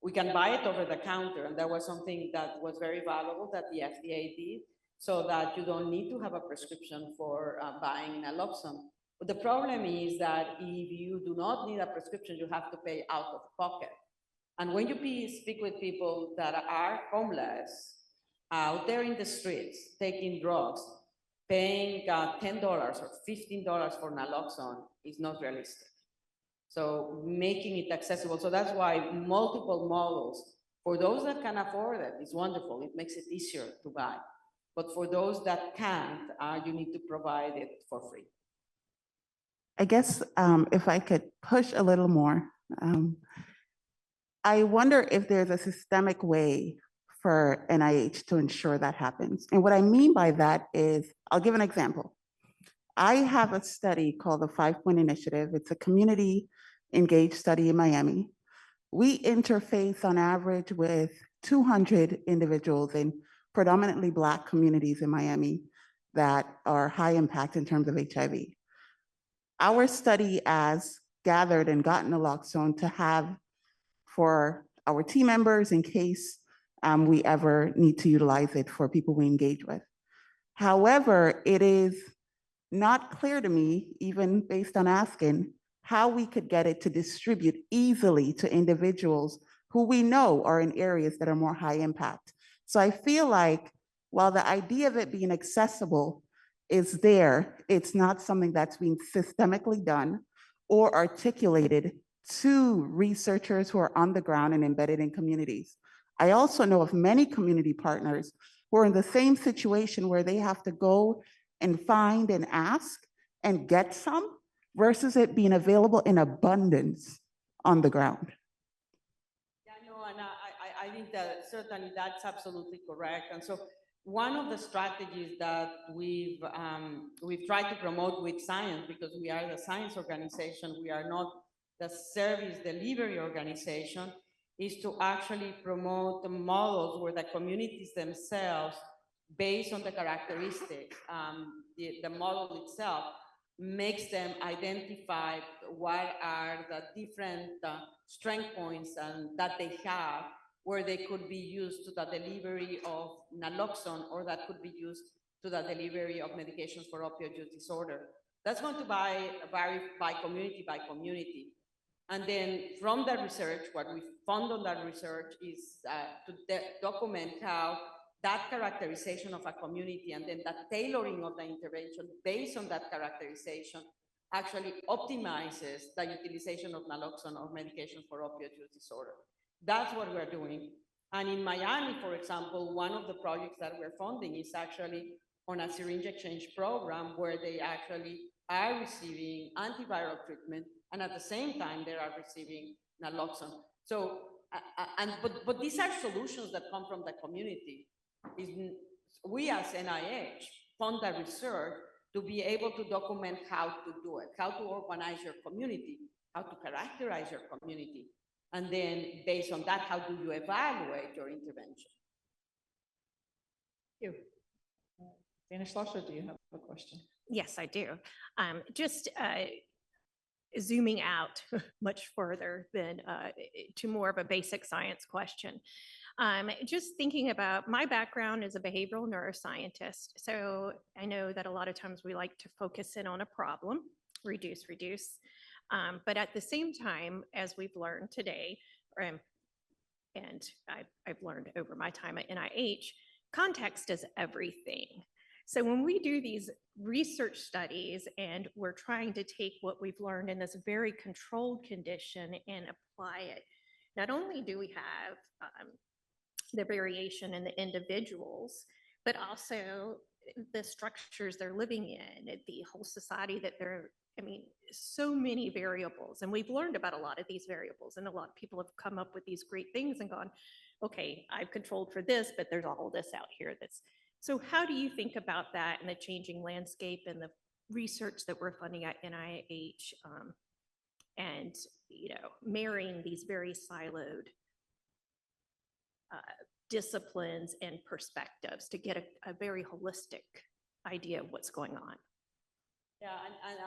we can buy it over the counter. And that was something that was very valuable that the FDA did, so that you don't need to have a prescription for buying naloxone. But the problem is that if you do not need a prescription, you have to pay out of pocket. And when you speak with people that are homeless, out there in the streets, taking drugs, paying $10 or $15 for naloxone is not realistic. So making it accessible. So that's why multiple models, for those that can afford it, is wonderful. It makes it easier to buy. But for those that can't, you need to provide it for free. I guess if I could push a little more, I wonder if there's a systemic way for NIH to ensure that happens. And what I mean by that is, I'll give an example. I have a study called the 5-Point Initiative. It's a community engaged study in Miami. We interface on average with 200 individuals in predominantly Black communities in Miami that are high impact in terms of HIV. Our study has gathered and gotten naloxone to have for our team members in case we ever need to utilize it for people we engage with. However, it is not clear to me, even based on asking, how we could get it to distribute easily to individuals who we know are in areas that are more high impact. So I feel like while the idea of it being accessible is there, it's not something that's being systemically done or articulated to researchers who are on the ground and embedded in communities. I also know of many community partners who are in the same situation where they have to go and find and ask and get some versus it being available in abundance on the ground. Yeah, no, and I think that certainly that's absolutely correct. And so one of the strategies that we've tried to promote with science, because we are the science organization, we are not the service delivery organization, is to actually promote the models where the communities themselves, based on the characteristics, the model itself makes them identify what are the different strength points that they have, where they could be used to the delivery of naloxone, or that could be used to the delivery of medications for opioid use disorder. That's going to vary by community. And then from that research, what we found on that research is to document how that characterization of a community and then that tailoring of the intervention based on that characterization actually optimizes the utilization of naloxone or medication for opioid use disorder. That's what we're doing. And in Miami, for example, one of the projects that we're funding is actually on a syringe exchange program where they actually are receiving antiviral treatment, and at the same time, they are receiving naloxone. So, but these are solutions that come from the community. We as NIH fund the research to be able to document how to do it, how to organize your community, how to characterize your community. And then based on that, how do you evaluate your intervention? You. Dana Schlosser, do you have a question? Yes, I do. Just zooming out much further than to more of a basic science question. Just thinking about my background as a behavioral neuroscientist. So I know that a lot of times we like to focus in on a problem, reduce. But at the same time, as we've learned today, and I've learned over my time at NIH, context is everything. So when we do these research studies and we're trying to take what we've learned in this very controlled condition and apply it, not only do we have the variation in the individuals, but also the structures they're living in, the whole society that they're, I mean, so many variables. And we've learned about a lot of these variables, and a lot of people have come up with these great things and gone, okay, I've controlled for this, but there's all this out here that's. So how do you think about that and the changing landscape and the research that we're funding at NIH, and, you know, marrying these very siloed disciplines and perspectives to get a very holistic idea of what's going on? Yeah,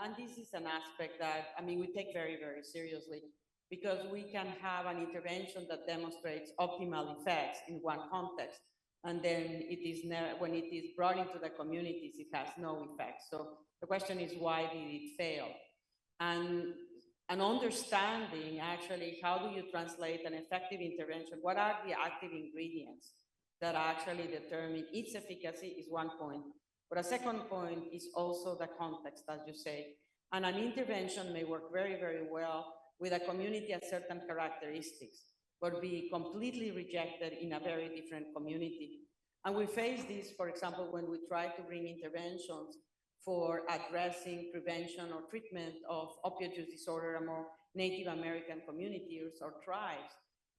and this is an aspect that, I mean, we take very, very seriously, because we can have an intervention that demonstrates optimal effects in one context, and then it is when it is brought into the communities, it has no effect. So the question is, why did it fail? And understanding actually, how do you translate an effective intervention? What are the active ingredients that actually determine its efficacy is one point. But a second point is also the context, as you say. And an intervention may work very, very well with a community at certain characteristics, but be completely rejected in a very different community. And we face this, for example, when we try to bring interventions for addressing prevention or treatment of opioid use disorder among Native American communities or tribes,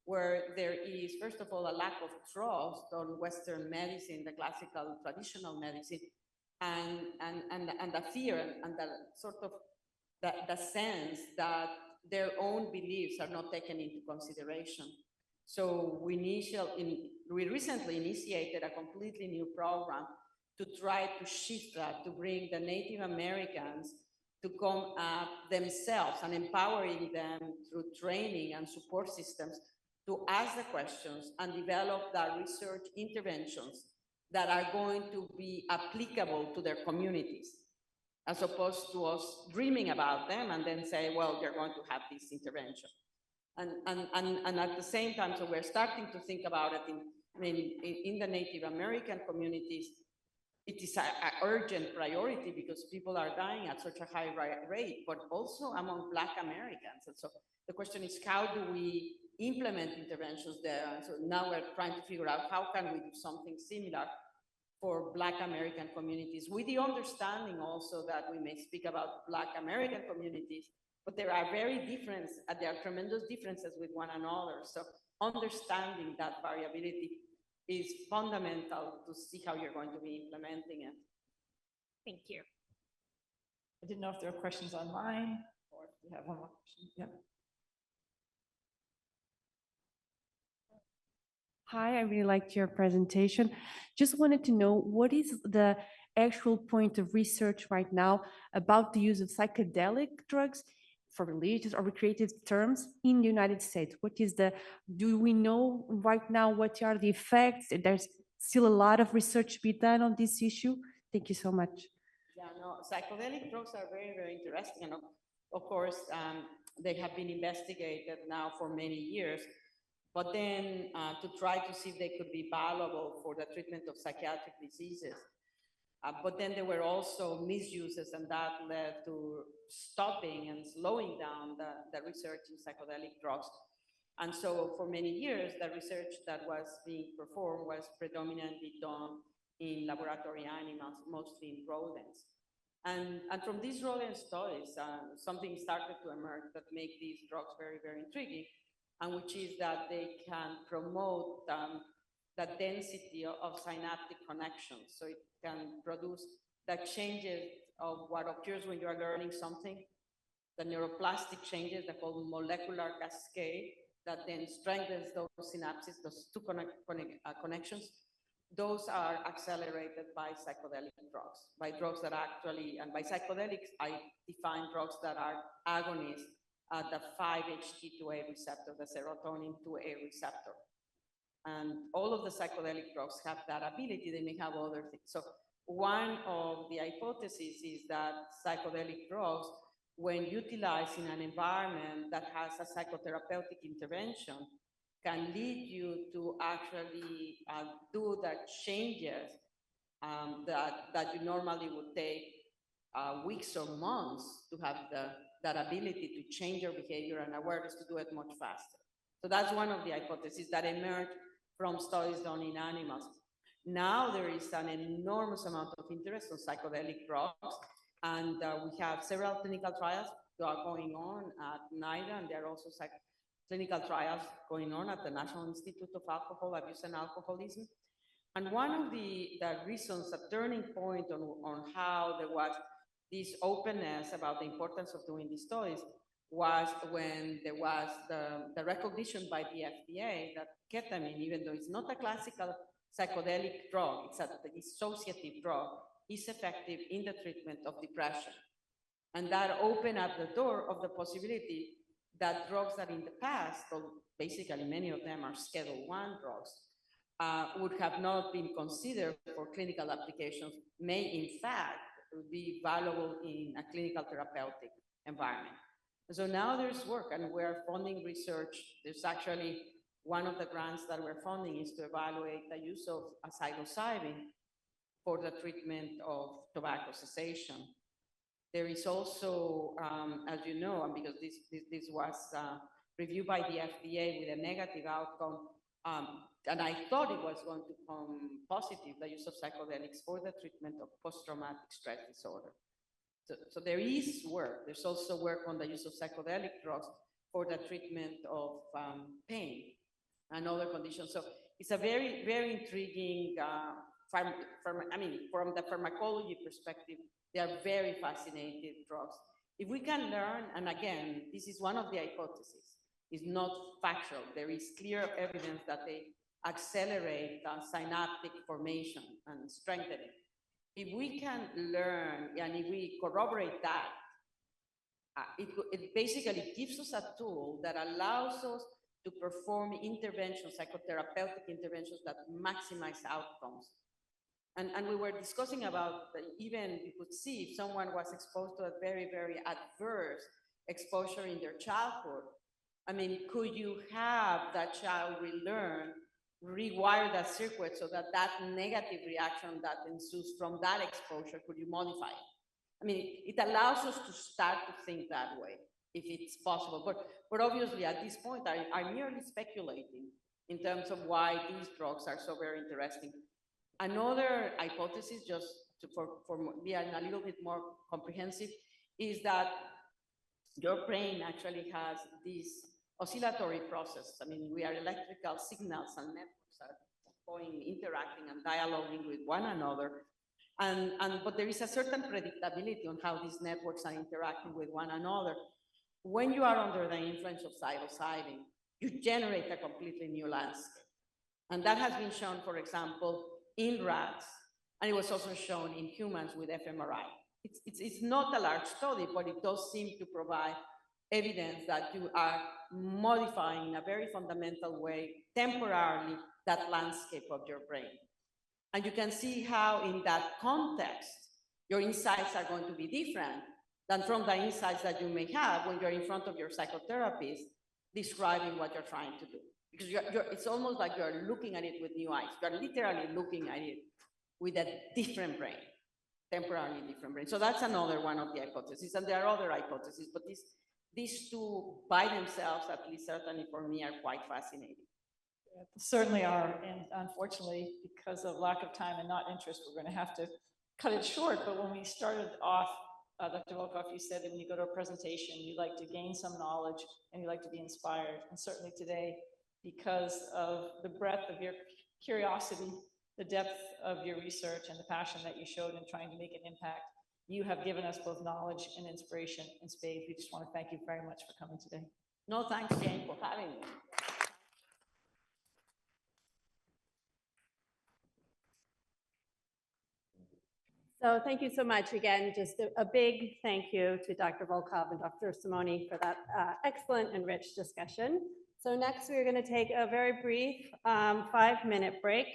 where there is, first of all, a lack of trust on Western medicine, the classical traditional medicine, and the fear and the sort of the sense that their own beliefs are not taken into consideration. So we recently initiated a completely new program to try to shift that, to bring the Native Americans to come up themselves and empowering them through training and support systems to ask the questions and develop the research interventions that are going to be applicable to their communities. as opposed to us dreaming about them and then say, well, you're going to have this intervention. And at the same time, so we're starting to think about it in the Native American communities. It is an urgent priority because people are dying at such a high rate, but also among Black Americans. And so the question is, how do we implement interventions there? And so now we're trying to figure out how can we do something similar for Black American communities, with the understanding also that we may speak about Black American communities, but there are there are tremendous differences with one another. So understanding that variability is fundamental to see how you're going to be implementing it. Thank you. I didn't know if there were questions online or if we have one more question. Yep. Hi, I really liked your presentation. Just wanted to know, what is the actual point of research right now about the use of psychedelic drugs for religious or recreative terms in the United States? Do we know right now what are the effects? There's still a lot of research to be done on this issue. Thank you so much. Yeah, no, psychedelic drugs are very, very interesting. And of course, they have been investigated now for many years. But then to try to see if they could be valuable for the treatment of psychiatric diseases. But then there were also misuses, and that led to stopping and slowing down the research in psychedelic drugs. And so for many years, the research that was being performed was predominantly done in laboratory animals, mostly in rodents. And from these rodent studies, something started to emerge that make these drugs very, very intriguing, and which is that they can promote the density of synaptic connections. So it can produce the changes of what occurs when you are learning something, the neuroplastic changes, the called molecular cascade, that then strengthens those synapses, those two connections. Those are accelerated by psychedelic drugs, by drugs that actually, and by psychedelics, I define drugs that are agonists at the 5-HT2A receptor, the serotonin 2A receptor. And all of the psychedelic drugs have that ability. They may have other things. So one of the hypotheses is that psychedelic drugs, when utilized in an environment that has a psychotherapeutic intervention, can lead you to actually do the changes that you normally would take weeks or months to have that ability to change your behavior and awareness to do it much faster. So that's one of the hypotheses that emerged from studies done in animals. Now there is an enormous amount of interest on psychedelic drugs, and we have several clinical trials that are going on at NIDA, and there are also clinical trials going on at the National Institute of Alcohol Abuse and Alcoholism. And one of the reasons, a turning point on how there was this openness about the importance of doing these studies was when there was the recognition by the FDA that ketamine, even though it's not a classical psychedelic drug, it's a dissociative drug, is effective in the treatment of depression. And that opened up the door of the possibility that drugs that in the past, so basically many of them are Schedule I drugs, would have not been considered for clinical applications, may in fact be valuable in a clinical therapeutic environment. So now there's work, and we're funding research. There's actually one of the grants that we're funding is to evaluate the use of psilocybin for the treatment of tobacco cessation. There is also, as you know, and because this was reviewed by the FDA with a negative outcome, and I thought it was going to come positive, the use of psychedelics for the treatment of post-traumatic stress disorder. So there is work. There's also work on the use of psychedelic drugs for the treatment of pain and other conditions. So it's a very, very intriguing, from the pharmacology perspective, they are very fascinating drugs. If we can learn, and again, this is one of the hypotheses, it's not factual. There is clear evidence that they accelerate synaptic formation and strengthening. If we can learn, and if we corroborate that, it basically gives us a tool that allows us to perform interventions, psychotherapeutic interventions that maximize outcomes. And we were discussing about even you could see if someone was exposed to a very, very adverse exposure in their childhood. I mean, could you have that child relearn, rewire that circuit so that that negative reaction that ensues from that exposure, could you modify it? I mean, it allows us to start to think that way, if it's possible. But obviously, at this point, I'm merely speculating in terms of why these drugs are so very interesting. Another hypothesis, just for being a little bit more comprehensive, is that your brain actually has these oscillatory processes. I mean, we are electrical signals and networks are going, interacting and dialoguing with one another. But there is a certain predictability on how these networks are interacting with one another. When you are under the influence of psilocybin, you generate a completely new landscape. And that has been shown, for example, in rats, and it was also shown in humans with fMRI. It's not a large study, but it does seem to provide evidence that you are modifying in a very fundamental way, temporarily, that landscape of your brain. And you can see how in that context, your insights are going to be different than from the insights that you may have when you're in front of your psychotherapist describing what you're trying to do. Because it's almost like you're looking at it with new eyes. You're literally looking at it with a different brain, temporarily different brain. So that's another one of the hypotheses. And there are other hypotheses, but these two by themselves, at least certainly for me, are quite fascinating. Certainly are, and unfortunately, because of lack of time and not interest, we're going to have to cut it short. But when we started off, Dr. Volkoff, you said that when you go to a presentation, you like to gain some knowledge and you like to be inspired. And certainly today, because of the breadth of your curiosity, the depth of your research, and the passion that you showed in trying to make an impact, you have given us both knowledge and inspiration in spades. We just want to thank you very much for coming today. No, thanks, Jane, for having me. So thank you so much. Again, just a big thank you to Dr. Volkoff and Dr. Simoni for that excellent and rich discussion. So next, we're going to take a very brief 5-minute break.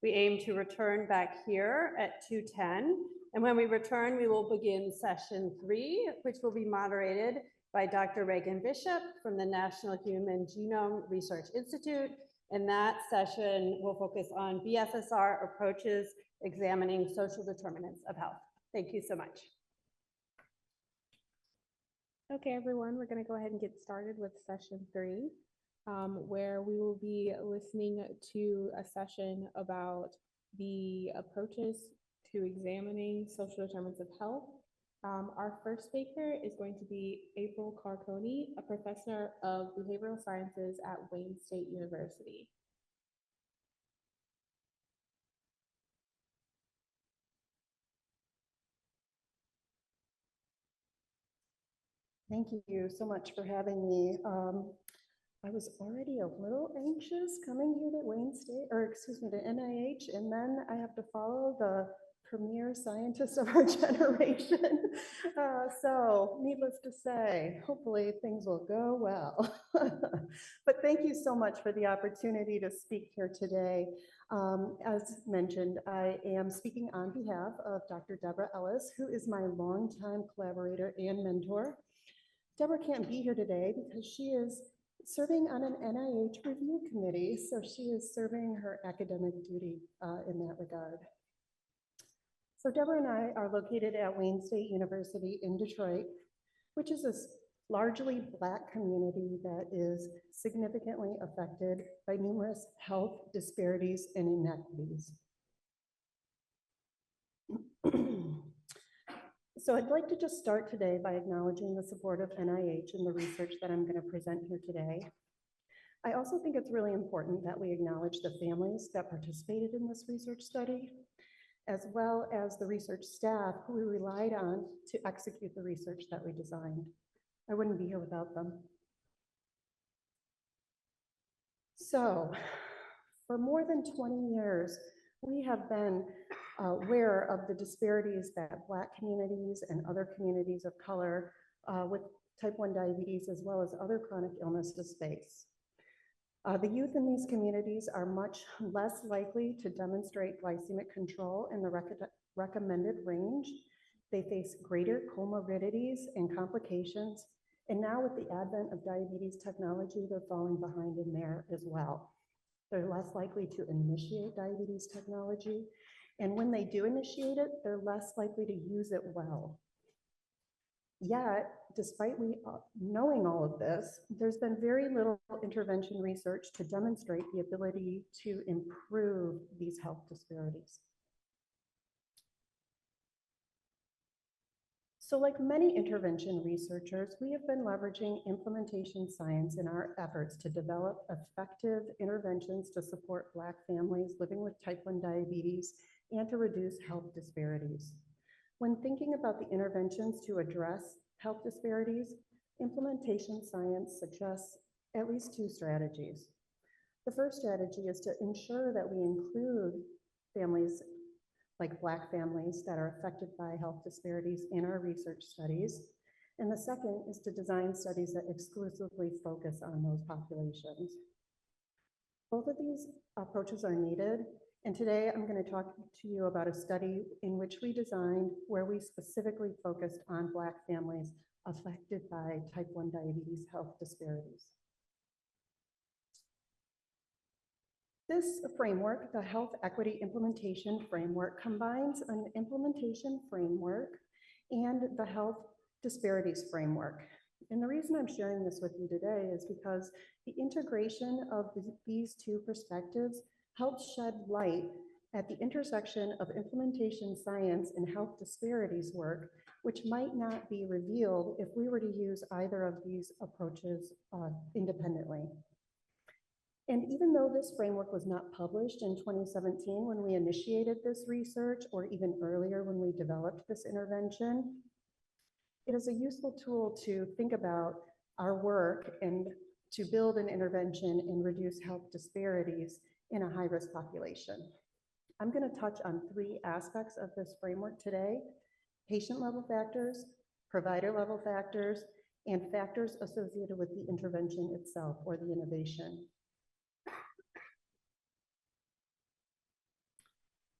We aim to return back here at 2:10. And when we return, we will begin session 3, which will be moderated by Dr. Reagan Bishop from the National Human Genome Research Institute. And that session will focus on BSSR approaches examining social determinants of health. Thank you so much. Okay, everyone, we're going to go ahead and get started with session 3, where we will be listening to a session about the approaches to examining social determinants of health. Our first speaker is going to be April Carconi, a professor of behavioral sciences at Wayne State University. Thank you so much for having me. I was already a little anxious coming here to Wayne State, or excuse me, to NIH, and then I have to follow the premier scientists of our generation. So needless to say, hopefully things will go well. But thank you so much for the opportunity to speak here today. As mentioned, I am speaking on behalf of Dr. Deborah Ellis, who is my longtime collaborator and mentor. Deborah can't be here today because she is serving on an NIH review committee, so she is serving her academic duty in that regard. So Deborah and I are located at Wayne State University in Detroit, which is a largely Black community that is significantly affected by numerous health disparities and inequities. So I'd like to just start today by acknowledging the support of NIH and the research that I'm going to present here today. I also think it's really important that we acknowledge the families that participated in this research study, as well as the research staff who we relied on to execute the research that we designed. I wouldn't be here without them. So, for more than 20 years, we have been aware of the disparities that Black communities and other communities of color with type 1 diabetes, as well as other chronic illnesses face. The youth in these communities are much less likely to demonstrate glycemic control in the recommended range. They face greater comorbidities and complications. And now with the advent of diabetes technology, they're falling behind in there as well. They're less likely to initiate diabetes technology. And when they do initiate it, they're less likely to use it well. Yet, despite knowing all of this, there's been very little intervention research to demonstrate the ability to improve these health disparities. So like many intervention researchers, we have been leveraging implementation science in our efforts to develop effective interventions to support Black families living with type 1 diabetes and to reduce health disparities. When thinking about the interventions to address health disparities, implementation science suggests at least two strategies. The first strategy is to ensure that we include families like Black families that are affected by health disparities in our research studies. And the second is to design studies that exclusively focus on those populations. Both of these approaches are needed. And today I'm going to talk to you about a study in which we designed where we specifically focused on Black families affected by type 1 diabetes health disparities. This framework, the Health Equity Implementation Framework, combines an implementation framework and the Health Disparities Framework. And the reason I'm sharing this with you today is because the integration of these two perspectives helps shed light at the intersection of implementation science and health disparities work, which might not be revealed if we were to use either of these approaches independently. And even though this framework was not published in 2017 when we initiated this research, or even earlier when we developed this intervention, it is a useful tool to think about our work and to build an intervention and reduce health disparities in a high-risk population. I'm going to touch on three aspects of this framework today: patient-level factors, provider-level factors, and factors associated with the intervention itself or the innovation.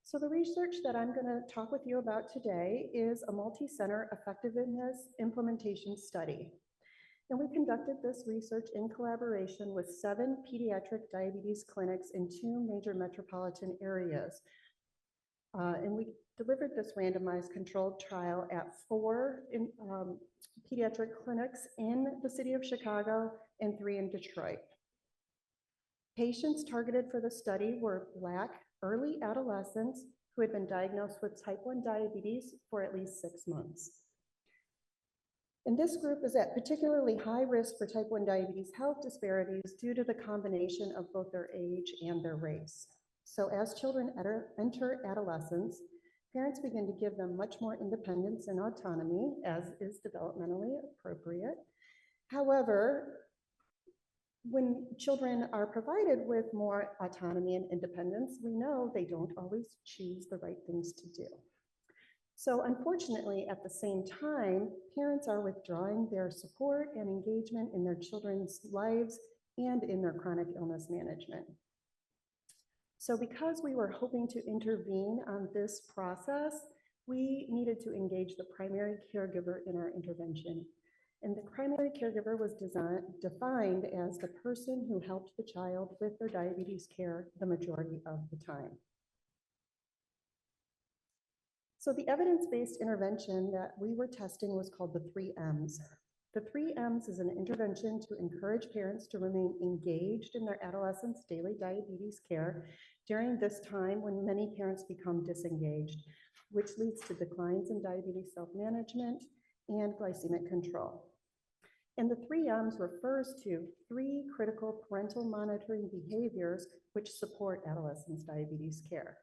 So the research that I'm going to talk with you about today is a multi-center effectiveness implementation study. And we conducted this research in collaboration with 7 pediatric diabetes clinics in 2 major metropolitan areas. And we delivered this randomized controlled trial at 4 pediatric clinics in the city of Chicago and 3 in Detroit. Patients targeted for the study were Black early adolescents who had been diagnosed with type 1 diabetes for at least 6 months. And this group is at particularly high risk for type 1 diabetes health disparities due to the combination of both their age and their race. So as children enter adolescence, parents begin to give them much more independence and autonomy, as is developmentally appropriate. However, when children are provided with more autonomy and independence, we know they don't always choose the right things to do. So unfortunately, at the same time, parents are withdrawing their support and engagement in their children's lives and in their chronic illness management. So because we were hoping to intervene on this process, we needed to engage the primary caregiver in our intervention. And the primary caregiver was defined as the person who helped the child with their diabetes care the majority of the time. So the evidence-based intervention that we were testing was called the 3 M's. The 3 M's is an intervention to encourage parents to remain engaged in their adolescents' daily diabetes care during this time when many parents become disengaged, which leads to declines in diabetes self-management and glycemic control. And the 3 M's refers to 3 critical parental monitoring behaviors which support adolescents' diabetes care.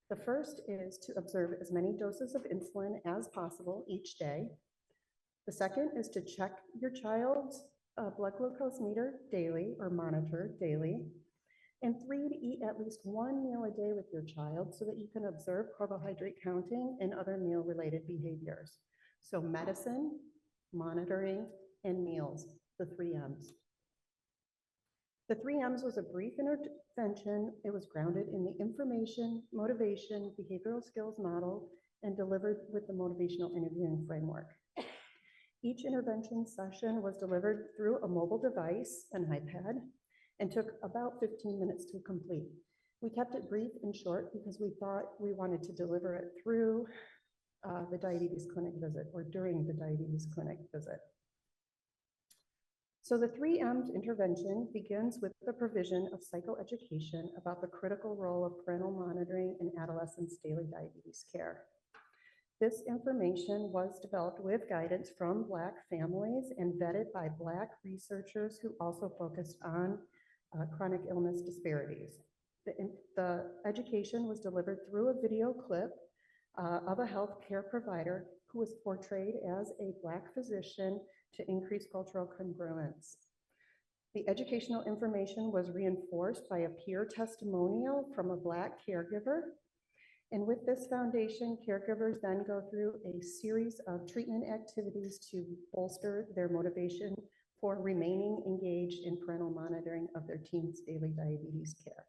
The first is to observe as many doses of insulin as possible each day. The second is to check your child's blood glucose meter daily or monitor daily. And 3, to eat at least 1 meal a day with your child so that you can observe carbohydrate counting and other meal-related behaviors. So medicine, monitoring, and meals, the 3 M's. The 3Ms was a brief intervention. It was grounded in the information, motivation, behavioral skills model, and delivered with the motivational interviewing framework. Each intervention session was delivered through a mobile device, an iPad, and took about 15 minutes to complete. We kept it brief and short because we thought we wanted to deliver it through the diabetes clinic visit or during the diabetes clinic visit. So the 3Ms intervention begins with the provision of psychoeducation about the critical role of parental monitoring in adolescents' daily diabetes care. This information was developed with guidance from Black families and vetted by Black researchers who also focused on chronic illness disparities. The education was delivered through a video clip of a healthcare provider who was portrayed as a Black physician to increase cultural congruence. The educational information was reinforced by a peer testimonial from a Black caregiver. And with this foundation, caregivers then go through a series of treatment activities to bolster their motivation for remaining engaged in parental monitoring of their teens' daily diabetes care.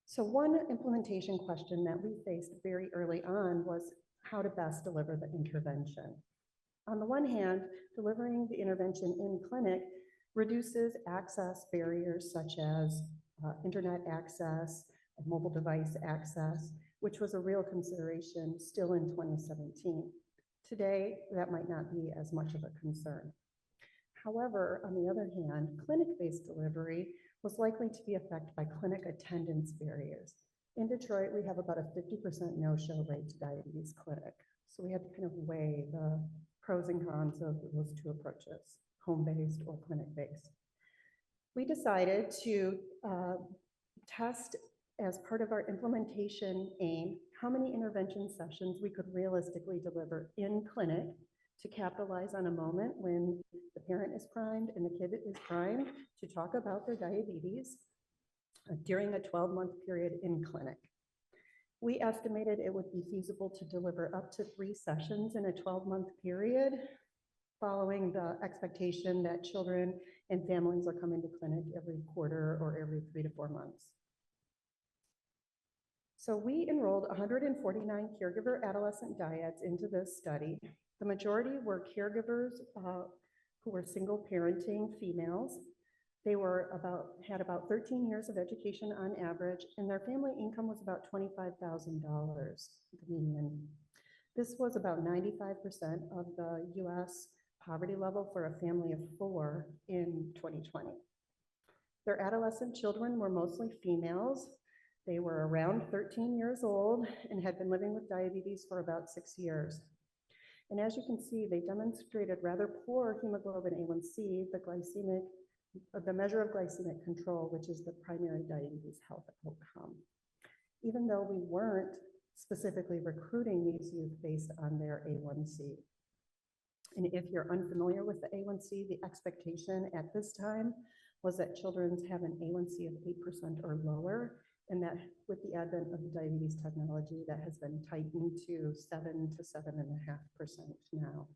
So one implementation question that we faced very early on was how to best deliver the intervention. On the one hand, delivering the intervention in clinic reduces access barriers such as internet access, mobile device access, which was a real consideration still in 2017. Today, that might not be as much of a concern. However, on the other hand, clinic-based delivery was likely to be affected by clinic attendance barriers. In Detroit, we have about a 50% no-show rate to diabetes clinic. So we had to kind of weigh the pros and cons of those two approaches, home-based or clinic-based. We decided to test as part of our implementation aim, how many intervention sessions we could realistically deliver in clinic to capitalize on a moment when the parent is primed and the kid is primed to talk about their diabetes during a 12-month period in clinic. We estimated it would be feasible to deliver up to 3 sessions in a 12-month period, following the expectation that children and families will come into clinic every quarter or every 3 to 4 months. So we enrolled 149 caregiver adolescent dyads into this study. The majority were caregivers who were single parenting females. They had about 13 years of education on average, and their family income was about $25,000, the median. This was about 95% of the US poverty level for a family of 4 in 2020. Their adolescent children were mostly females. They were around 13 years old and had been living with diabetes for about 6 years. And as you can see, they demonstrated rather poor hemoglobin A1C, the measure of glycemic control, which is the primary diabetes health outcome, even though we weren't specifically recruiting these youth based on their A1C. And if you're unfamiliar with the A1C, the expectation at this time was that children have an A1C of 8% or lower, and that with the advent of the diabetes technology, that has been tightened to 7 to 7.5% now.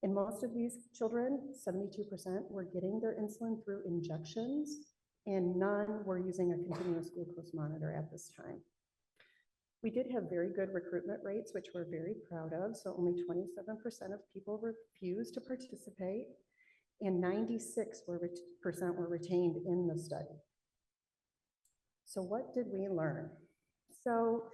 In most of these children, 72% were getting their insulin through injections, and none were using a continuous glucose monitor at this time. We did have very good recruitment rates, which we're very proud of. So only 27% of people refused to participate, and 96% were retained in the study. So what did we learn? So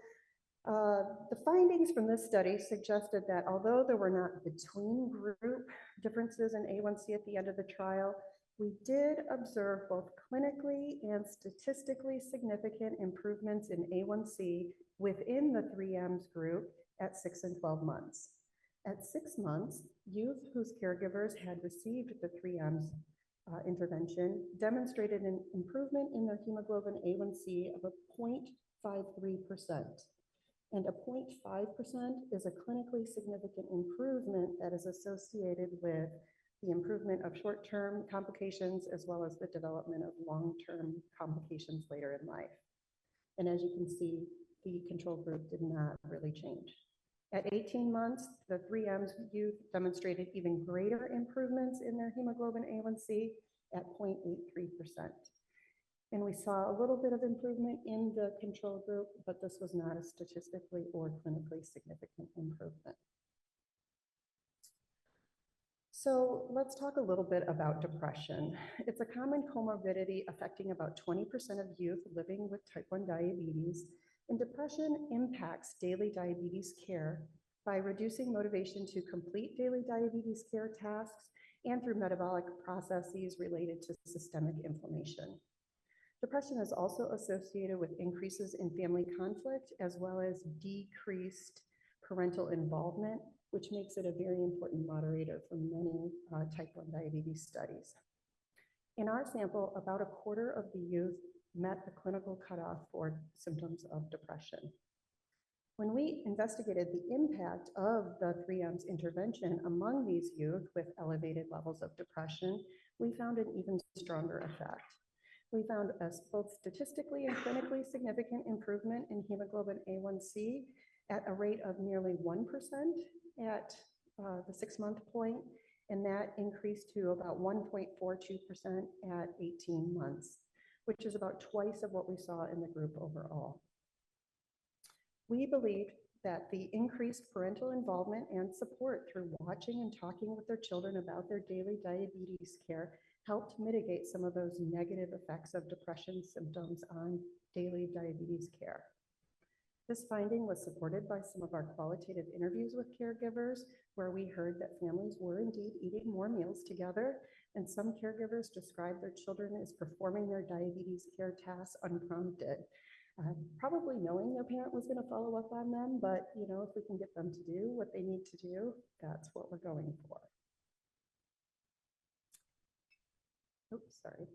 the findings from this study suggested that although there were not between group differences in A1C at the end of the trial, we did observe both clinically and statistically significant improvements in A1C within the 3Ms group at 6 and 12 months. At 6 months, youth whose caregivers had received the 3Ms intervention demonstrated an improvement in their hemoglobin A1C of a 0.53%. And a 0.5% is a clinically significant improvement that is associated with the improvement of short-term complications as well as the development of long-term complications later in life. And as you can see, the control group did not really change. At 18 months, the 3Ms youth demonstrated even greater improvements in their hemoglobin A1C at 0.83%. And we saw a little bit of improvement in the control group, but this was not a statistically or clinically significant improvement. So let's talk a little bit about depression. It's a common comorbidity affecting about 20% of youth living with type 1 diabetes, and depression impacts daily diabetes care by reducing motivation to complete daily diabetes care tasks and through metabolic processes related to systemic inflammation. Depression is also associated with increases in family conflict as well as decreased parental involvement, which makes it a very important moderator for many type 1 diabetes studies. In our sample, about a quarter of the youth met the clinical cutoff for symptoms of depression. When we investigated the impact of the 3Ms intervention among these youth with elevated levels of depression, we found an even stronger effect. We found a both statistically and clinically significant improvement in hemoglobin A1C at a rate of nearly 1% at the 6-month point, and that increased to about 1.42% at 18 months, which is about twice of what we saw in the group overall. We believe that the increased parental involvement and support through watching and talking with their children about their daily diabetes care helped mitigate some of those negative effects of depression symptoms on daily diabetes care. This finding was supported by some of our qualitative interviews with caregivers, where we heard that families were indeed eating more meals together, and some caregivers described their children as performing their diabetes care tasks unprompted, probably knowing their parent was going to follow up on them, but you know, if we can get them to do what they need to do, that's what we're going for. Oops, sorry.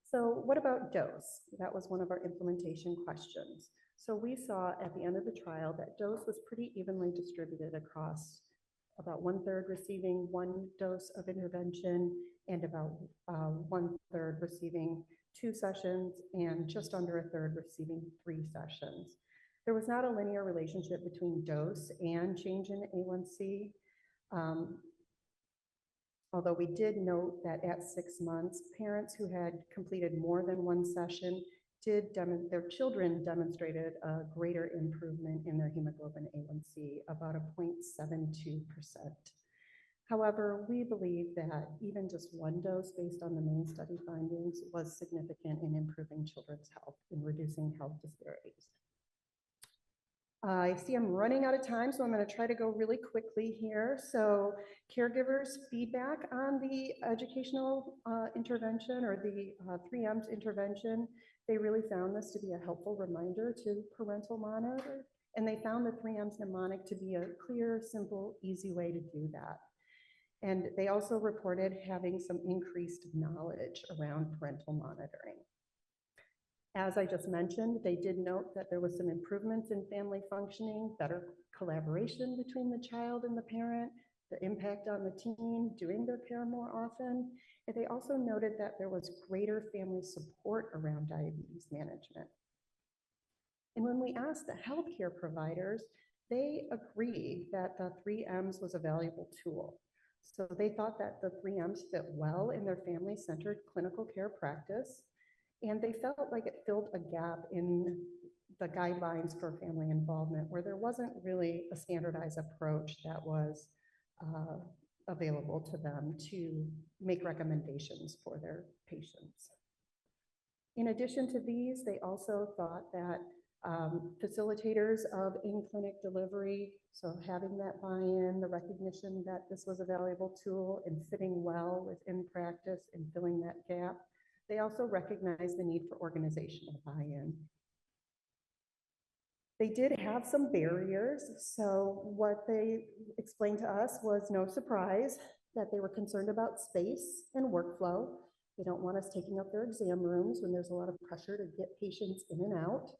So what about dose? That was one of our implementation questions. So we saw at the end of the trial that dose was pretty evenly distributed across about 1/3 receiving 1 dose of intervention and about 1/3 receiving 2 sessions and just under 1/3 receiving 3 sessions. There was not a linear relationship between dose and change in A1C. Although we did note that at 6 months, parents who had completed more than 1 session their children demonstrated a greater improvement in their hemoglobin A1C, about a 0.72%. However, we believe that even just 1 dose based on the main study findings was significant in improving children's health and reducing health disparities. I see I'm running out of time, so I'm going to try to go really quickly here. So caregivers' feedback on the educational intervention or the 3Ms intervention, they really found this to be a helpful reminder to parental monitor, and they found the 3Ms mnemonic to be a clear, simple, easy way to do that. And they also reported having some increased knowledge around parental monitoring. As I just mentioned, they did note that there was some improvements in family functioning, better collaboration between the child and the parent, the impact on the teen doing their care more often. And they also noted that there was greater family support around diabetes management. And when we asked the healthcare providers, they agreed that the 3Ms was a valuable tool. So they thought that the 3Ms fit well in their family-centered clinical care practice, and they felt like it filled a gap in the guidelines for family involvement where there wasn't really a standardized approach that was available to them to make recommendations for their patients. In addition to these, they also thought that facilitators of in-clinic delivery, so having that buy-in, the recognition that this was a valuable tool and fitting well within practice and filling that gap, they also recognize the need for organizational buy-in. They did have some barriers, so what they explained to us was no surprise that they were concerned about space and workflow. They don't want us taking up their exam rooms when there's a lot of pressure to get patients in and out.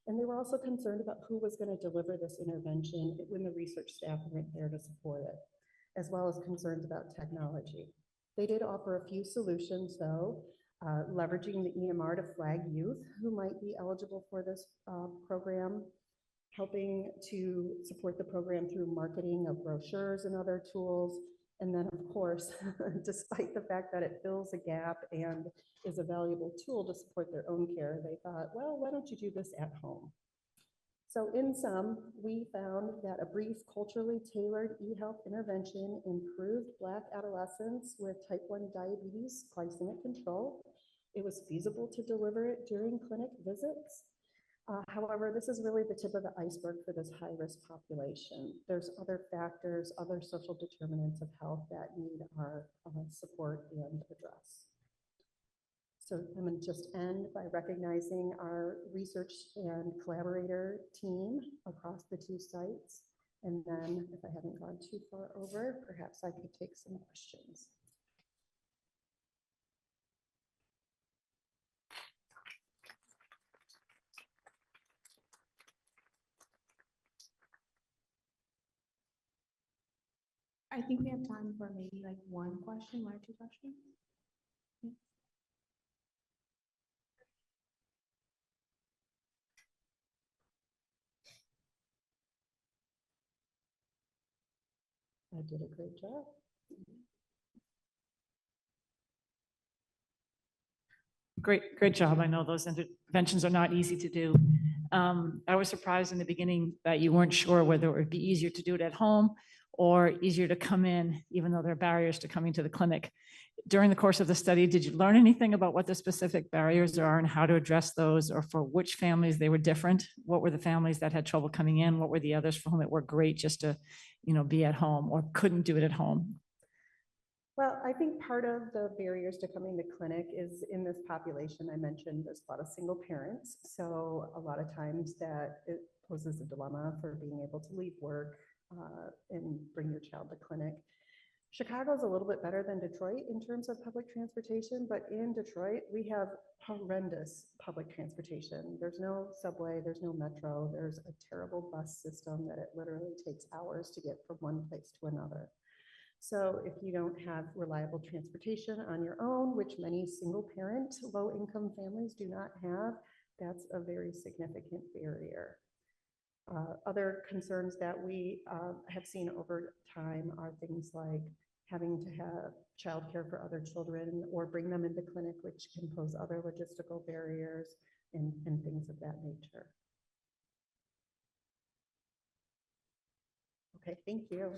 And they were also concerned about who was going to deliver this intervention when the research staff weren't there to support it, as well as concerns about technology. They did offer a few solutions though, leveraging the EMR to flag youth who might be eligible for this program, helping to support the program through marketing of brochures and other tools. And then, of course, despite the fact that it fills a gap and is a valuable tool to support their own care, they thought, well, why don't you do this at home? So in sum, we found that a brief culturally tailored e-health intervention improved Black adolescents with type 1 diabetes glycemic control. It was feasible to deliver it during clinic visits. However, this is really the tip of the iceberg for this high-risk population. There's other factors, other social determinants of health that need our support and address. So I'm going to just end by recognizing our research and collaborator team across the 2 sites. And then if I haven't gone too far over, perhaps I could take some questions. I think we have time for maybe like 1 question, 1 or 2 questions. I did a great job. Great job. I know those interventions are not easy to do. I was surprised in the beginning that you weren't sure whether it would be easier to do it at home or easier to come in, even though there are barriers to coming to the clinic. During the course of the study, did you learn anything about what the specific barriers are and how to address those, or for which families they were different? What were the families that had trouble coming in? What were the others for whom it worked great just to, be at home or couldn't do it at home? Well, I think part of the barriers to coming to clinic is in this population I mentioned, there's a lot of single parents. So a lot of times that it poses a dilemma for being able to leave work and bring your child to clinic. Chicago is a little bit better than Detroit in terms of public transportation, but in Detroit, we have horrendous public transportation. There's no subway, there's no metro, there's a terrible bus system that it literally takes hours to get from one place to another. So if you don't have reliable transportation on your own, which many single parent, low income families do not have, that's a very significant barrier. Other concerns that we have seen over time are things like having to have childcare for other children or bring them into clinic, which can pose other logistical barriers and things of that nature. Okay, thank you.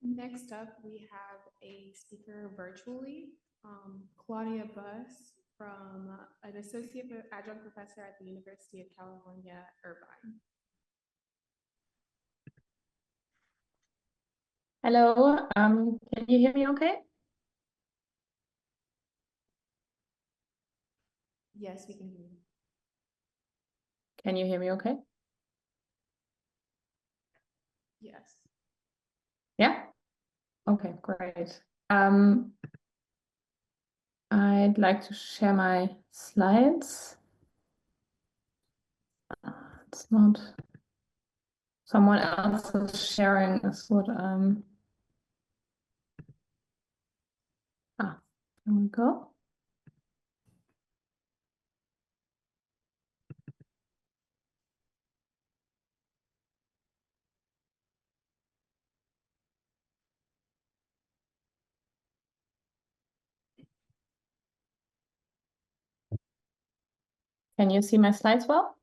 Next up, we have a speaker virtually, Claudia Buss, from an associate adjunct professor at the University of California, Irvine. Hello, can you hear me okay? Yes, we can hear you. Can you hear me okay? Yes. Yeah? Okay, great. I'd like to share my slides. It's not, someone else is sharing is what I'm. Here we go. Can you see my slides well?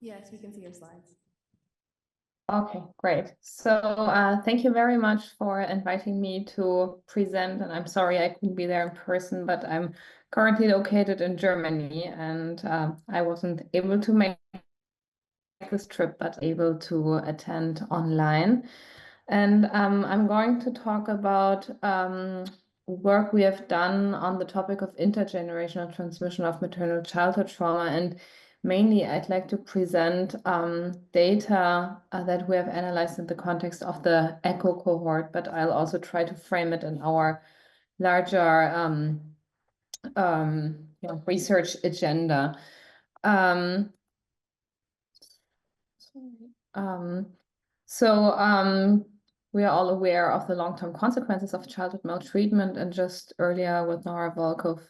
Yes, we can see your slides. Okay, great. So thank you very much for inviting me to present. And I'm sorry I couldn't be there in person, but I'm currently located in Germany and I wasn't able to make this trip, but able to attend online. And I'm going to talk about work we have done on the topic of intergenerational transmission of maternal childhood trauma. And mainly, I'd like to present data that we have analyzed in the context of the ECHO cohort, but I'll also try to frame it in our larger research agenda. we are all aware of the long-term consequences of childhood maltreatment. And just earlier with Nora Volkov,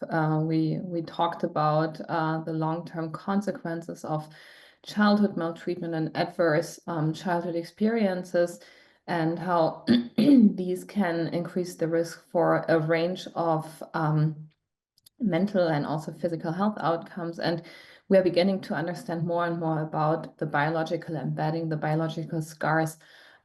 we talked about the long-term consequences of childhood maltreatment and adverse childhood experiences, and how these can increase the risk for a range of mental and also physical health outcomes. And we are beginning to understand more and more about the biological embedding, the biological scars,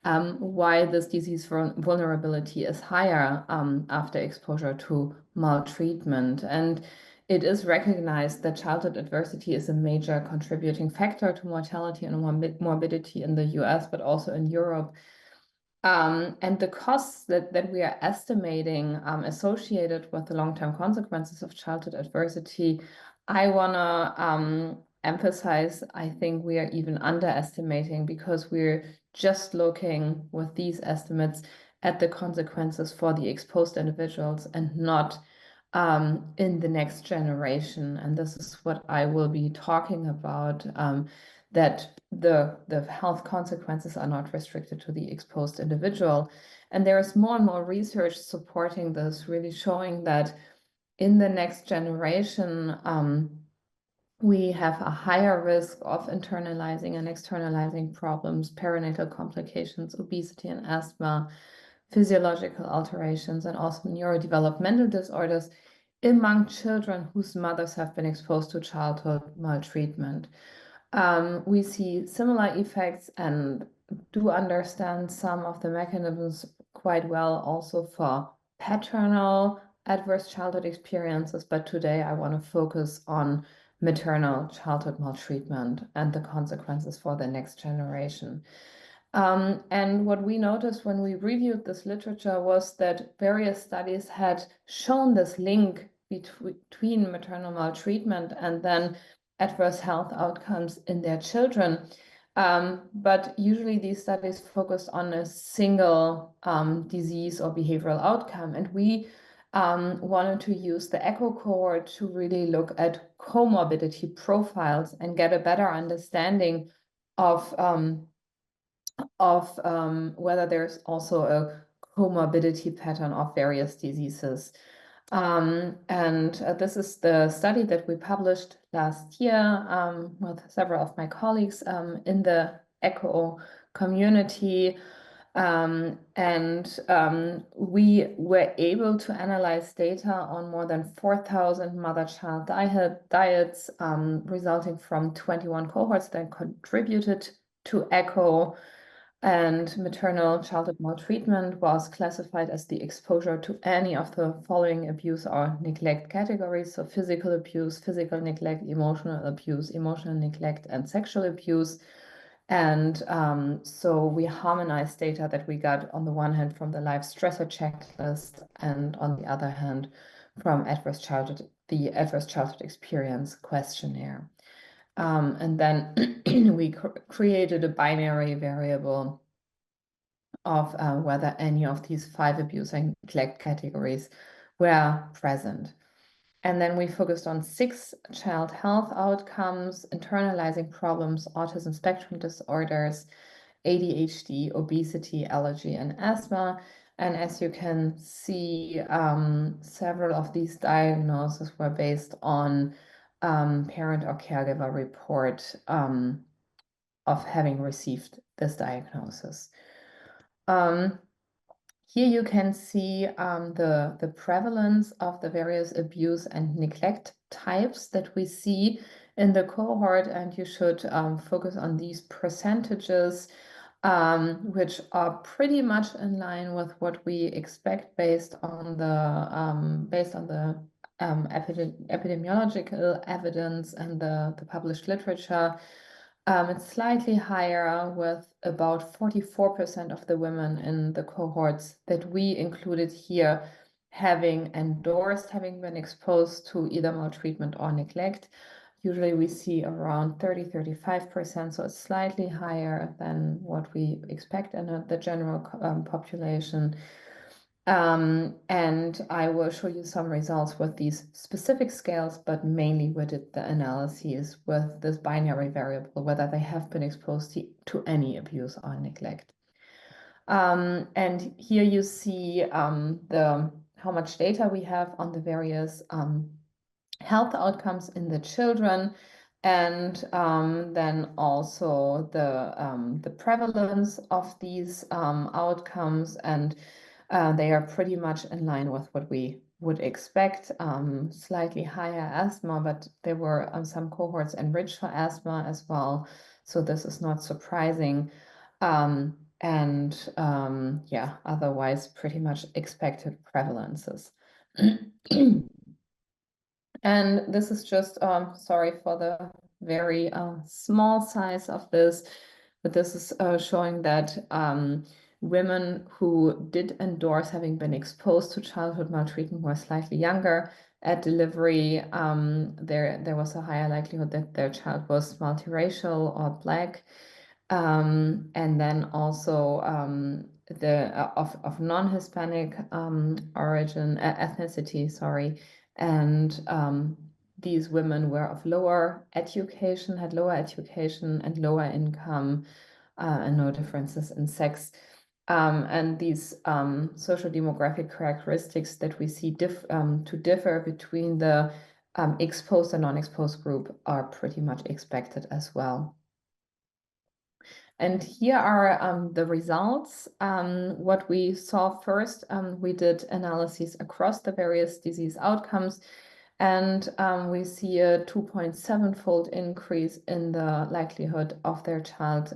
why this disease vulnerability is higher after exposure to maltreatment. And it is recognized that childhood adversity is a major contributing factor to mortality and morbidity in the US, but also in Europe. And the costs that we are estimating associated with the long-term consequences of childhood adversity, I want to emphasize, I think we are even underestimating, because we're just looking with these estimates at the consequences for the exposed individuals and not in the next generation. And this is what I will be talking about, that the health consequences are not restricted to the exposed individual. And there is more and more research supporting this, really showing that in the next generation, we have a higher risk of internalizing and externalizing problems, perinatal complications, obesity and asthma, physiological alterations, and also neurodevelopmental disorders among children whose mothers have been exposed to childhood maltreatment. We see similar effects and do understand some of the mechanisms quite well also for paternal adverse childhood experiences, but today I want to focus on maternal childhood maltreatment and the consequences for the next generation. And what we noticed when we reviewed this literature was that various studies had shown this link between maternal maltreatment and then adverse health outcomes in their children. But usually these studies focused on a single disease or behavioral outcome. And we wanted to use the ECHO cohort to really look at comorbidity profiles and get a better understanding of whether there's also a comorbidity pattern of various diseases. This is the study that we published last year with several of my colleagues in the ECHO community. We were able to analyze data on more than 4,000 mother-child diets resulting from 21 cohorts that contributed to ECHO. And maternal childhood maltreatment was classified as the exposure to any of the following abuse or neglect categories: so physical abuse, physical neglect, emotional abuse, emotional neglect, and sexual abuse. And so we harmonized data that we got on the one hand from the life stressor checklist, and on the other hand from the adverse childhood experience questionnaire. And then we created a binary variable of whether any of these 5 abuse and neglect categories were present. And then we focused on 6 child health outcomes: internalizing problems, autism spectrum disorders, ADHD, obesity, allergy, and asthma. And as you can see, several of these diagnoses were based on parent or caregiver report of having received this diagnosis. Here you can see the prevalence of the various abuse and neglect types that we see in the cohort, and you should focus on these percentages, which are pretty much in line with what we expect based on the epidemiological evidence and the published literature. It's slightly higher, with about 44% of the women in the cohorts that we included here having endorsed having been exposed to either maltreatment or neglect. Usually we see around 30-35%, so it's slightly higher than what we expect in the general population. And I will show you some results with these specific scales, but mainly we did the analyses with this binary variable, whether they have been exposed to any abuse or neglect. And here you see how much data we have on the various health outcomes in the children, and then also the prevalence of these outcomes, and they are pretty much in line with what we would expect. Slightly higher asthma, but there were some cohorts enriched for asthma as well, so this is not surprising. Yeah, otherwise pretty much expected prevalences. And this is just, sorry for the very small size of this, but this is showing that women who did endorse having been exposed to childhood maltreatment were slightly younger. At delivery, there was a higher likelihood that their child was multiracial or Black. And then also of non-Hispanic origin, ethnicity, sorry. And these women were of lower education, had lower education and lower income, and no differences in sex. And these social demographic characteristics that we see to differ between the exposed and non-exposed group are pretty much expected as well. And here are the results. What we saw first, we did analyses across the various disease outcomes, and we see a 2.7-fold increase in the likelihood of their child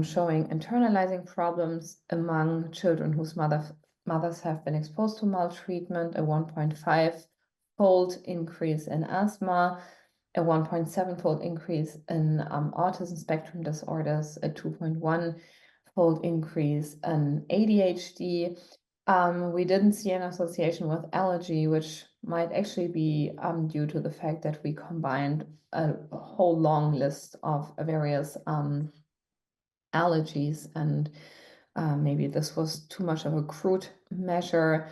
showing internalizing problems among children whose mothers have been exposed to maltreatment, a 1.5-fold increase in asthma, a 1.7-fold increase in autism spectrum disorders, a 2.1-fold increase in ADHD. We didn't see an association with allergy, which might actually be due to the fact that we combined a whole long list of various allergies, and maybe this was too much of a crude measure.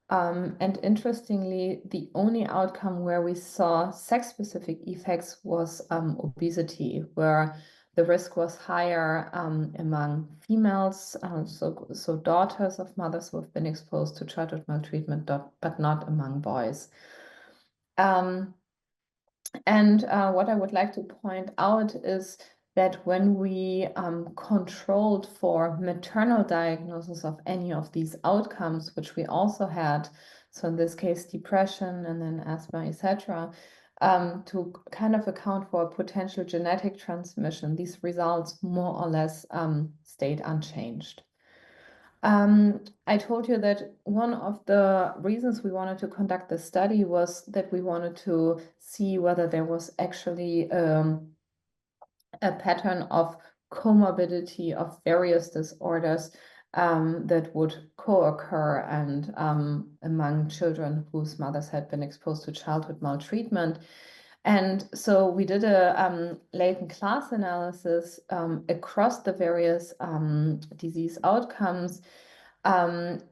And interestingly, the only outcome where we saw sex-specific effects was obesity, where the risk was higher among females, so daughters of mothers who have been exposed to childhood maltreatment, but not among boys. And what I would like to point out is that when we controlled for maternal diagnosis of any of these outcomes, which we also had, so in this case, depression and then asthma, etc., to kind of account for potential genetic transmission, these results more or less stayed unchanged. I told you that one of the reasons we wanted to conduct this study was that we wanted to see whether there was actually a pattern of comorbidity of various disorders that would co-occur and among children whose mothers had been exposed to childhood maltreatment. And so we did a latent class analysis across the various disease outcomes, and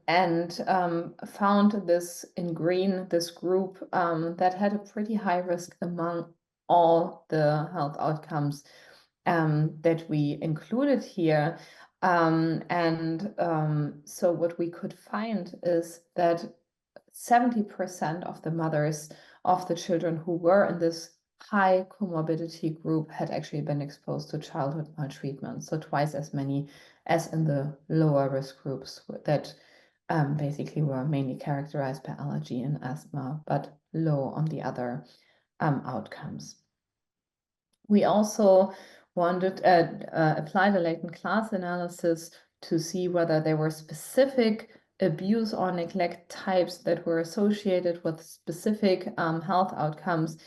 found this in green, this group that had a pretty high risk among all the health outcomes that we included here. So what we could find is that 70% of the mothers of the children who were in this high comorbidity group had actually been exposed to childhood maltreatment, so twice as many as in the lower risk groups that basically were mainly characterized by allergy and asthma, but low on the other outcomes. We also wanted applied a latent class analysis to see whether there were specific abuse or neglect types that were associated with specific health outcomes,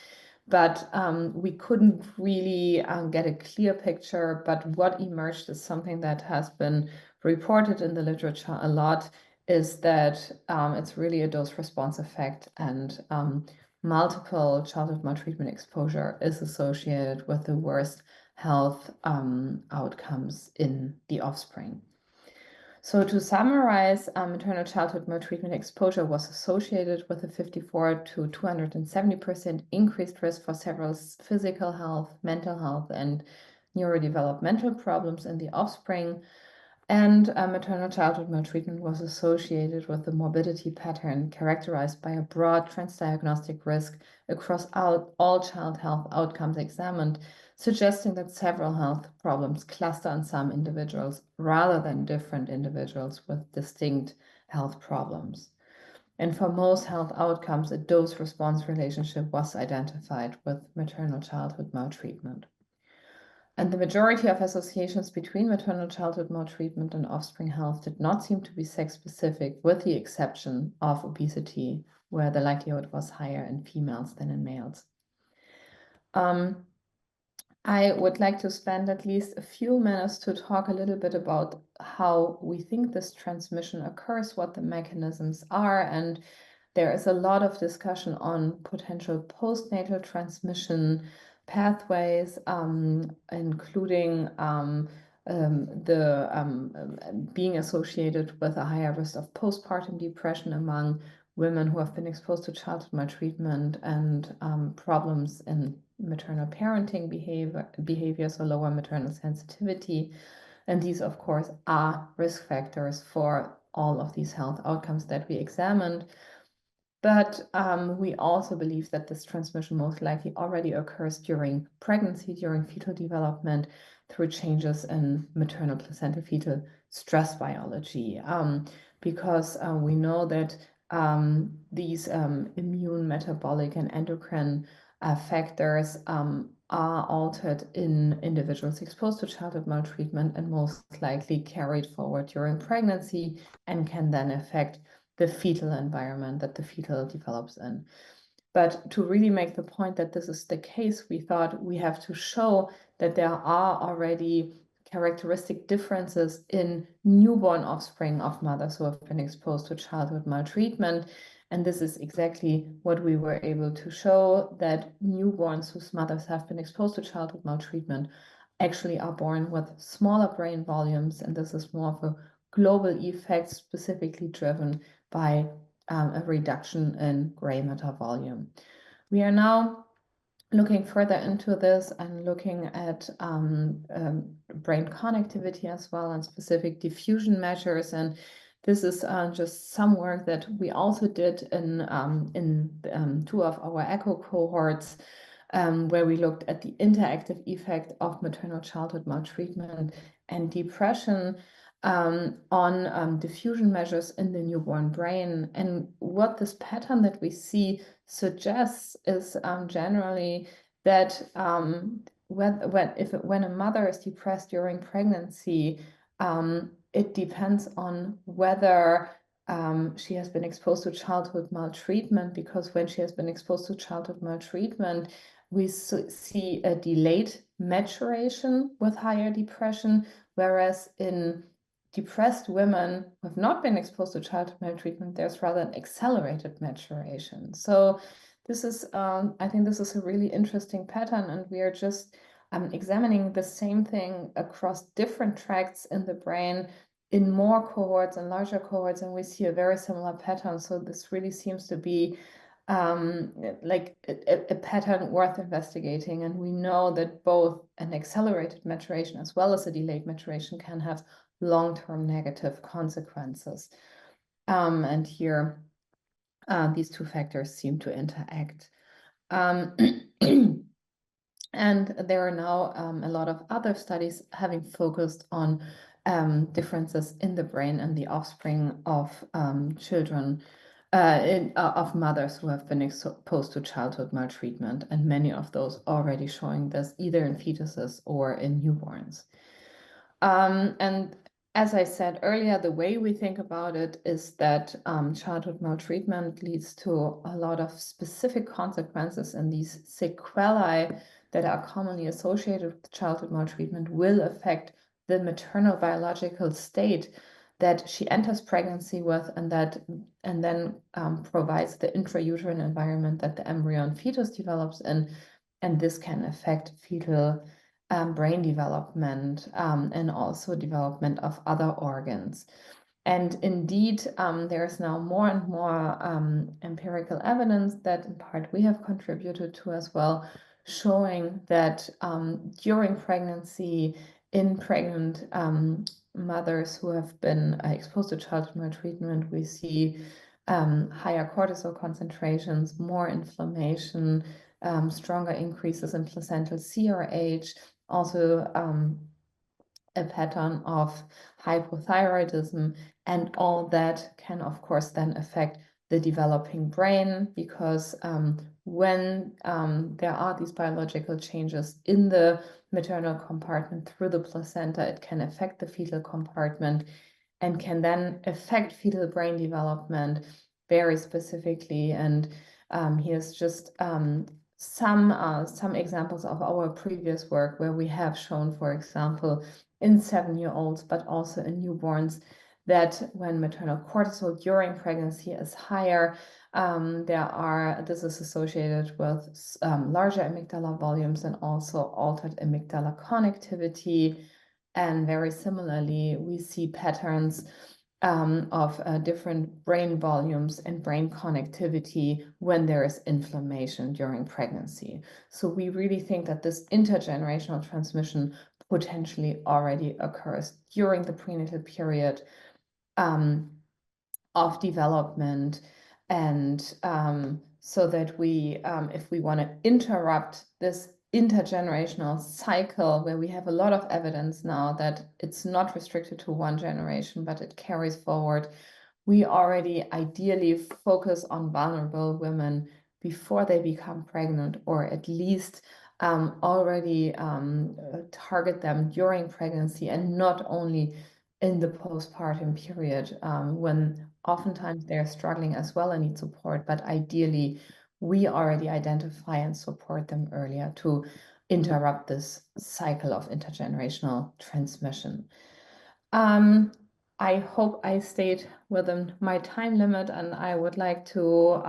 but we couldn't really get a clear picture. But what emerged is something that has been reported in the literature a lot, is that it's really a dose-response effect, and multiple childhood maltreatment exposure is associated with the worst health outcomes in the offspring. So to summarize, maternal childhood maltreatment exposure was associated with a 54 to 270% increased risk for several physical health, mental health, and neurodevelopmental problems in the offspring. And maternal childhood maltreatment was associated with a morbidity pattern characterized by a broad transdiagnostic risk across all child health outcomes examined, suggesting that several health problems cluster in some individuals rather than different individuals with distinct health problems. And for most health outcomes, a dose-response relationship was identified with maternal childhood maltreatment. And the majority of associations between maternal childhood maltreatment and offspring health did not seem to be sex-specific, with the exception of obesity, where the likelihood was higher in females than in males. I would like to spend at least a few minutes to talk a little bit about how we think this transmission occurs, what the mechanisms are, and there is a lot of discussion on potential postnatal transmission pathways, including being associated with a higher risk of postpartum depression among women who have been exposed to childhood maltreatment and problems in maternal parenting behavior, so lower maternal sensitivity. And these, of course, are risk factors for all of these health outcomes that we examined. But we also believe that this transmission most likely already occurs during pregnancy, during fetal development, through changes in maternal placental fetal stress biology, because we know that these immune, metabolic, and endocrine factors are altered in individuals exposed to childhood maltreatment and most likely carried forward during pregnancy and can then affect the fetal environment that the fetal develops in. But to really make the point that this is the case, we thought we have to show that there are already characteristic differences in newborn offspring of mothers who have been exposed to childhood maltreatment. And this is exactly what we were able to show, that newborns whose mothers have been exposed to childhood maltreatment actually are born with smaller brain volumes. And this is more of a global effect specifically driven by a reduction in gray matter volume. We are now looking further into this and looking at brain connectivity as well and specific diffusion measures. And this is just some work that we also did in 2 of our ECHO cohorts, where we looked at the interactive effect of maternal childhood maltreatment and depression on diffusion measures in the newborn brain. And what this pattern that we see suggests is generally that when a mother is depressed during pregnancy, it depends on whether she has been exposed to childhood maltreatment, because when she has been exposed to childhood maltreatment, we see a delayed maturation with higher depression, whereas in depressed women who have not been exposed to childhood maltreatment, there's rather an accelerated maturation. So this is, I think this is a really interesting pattern, and we are just examining the same thing across different tracts in the brain in more cohorts and larger cohorts, and we see a very similar pattern. So this really seems to be like a pattern worth investigating. And we know that both an accelerated maturation as well as a delayed maturation can have long-term negative consequences. And here, these 2 factors seem to interact. And there are now a lot of other studies having focused on differences in the brain and the offspring of children, of mothers who have been exposed to childhood maltreatment, and many of those already showing this either in fetuses or in newborns. And as I said earlier, the way we think about it is that childhood maltreatment leads to a lot of specific consequences, and these sequelae that are commonly associated with childhood maltreatment will affect the maternal biological state that she enters pregnancy with, and then provides the intrauterine environment that the embryo and fetus develops in, and this can affect fetal brain development and also development of other organs. And indeed, there is now more and more empirical evidence that in part we have contributed to as well, showing that during pregnancy, in pregnant mothers who have been exposed to child maltreatment, we see higher cortisol concentrations, more inflammation, stronger increases in placental CRH, also a pattern of hypothyroidism, and all that can, of course, then affect the developing brain, because when there are these biological changes in the maternal compartment through the placenta, it can affect the fetal compartment and can then affect fetal brain development very specifically. And here's just some examples of our previous work where we have shown, for example, in 7-year-olds, but also in newborns, that when maternal cortisol during pregnancy is higher, this is associated with larger amygdala volumes and also altered amygdala connectivity. And very similarly, we see patterns of different brain volumes and brain connectivity when there is inflammation during pregnancy. So we really think that this intergenerational transmission potentially already occurs during the prenatal period of development. And so that we, if we want to interrupt this intergenerational cycle, where we have a lot of evidence now that it's not restricted to one generation, but it carries forward, we already ideally focus on vulnerable women before they become pregnant, or at least already target them during pregnancy, and not only in the postpartum period, when oftentimes they're struggling as well and need support, but ideally we already identify and support them earlier to interrupt this cycle of intergenerational transmission. I hope I stayed within my time limit, and I would like to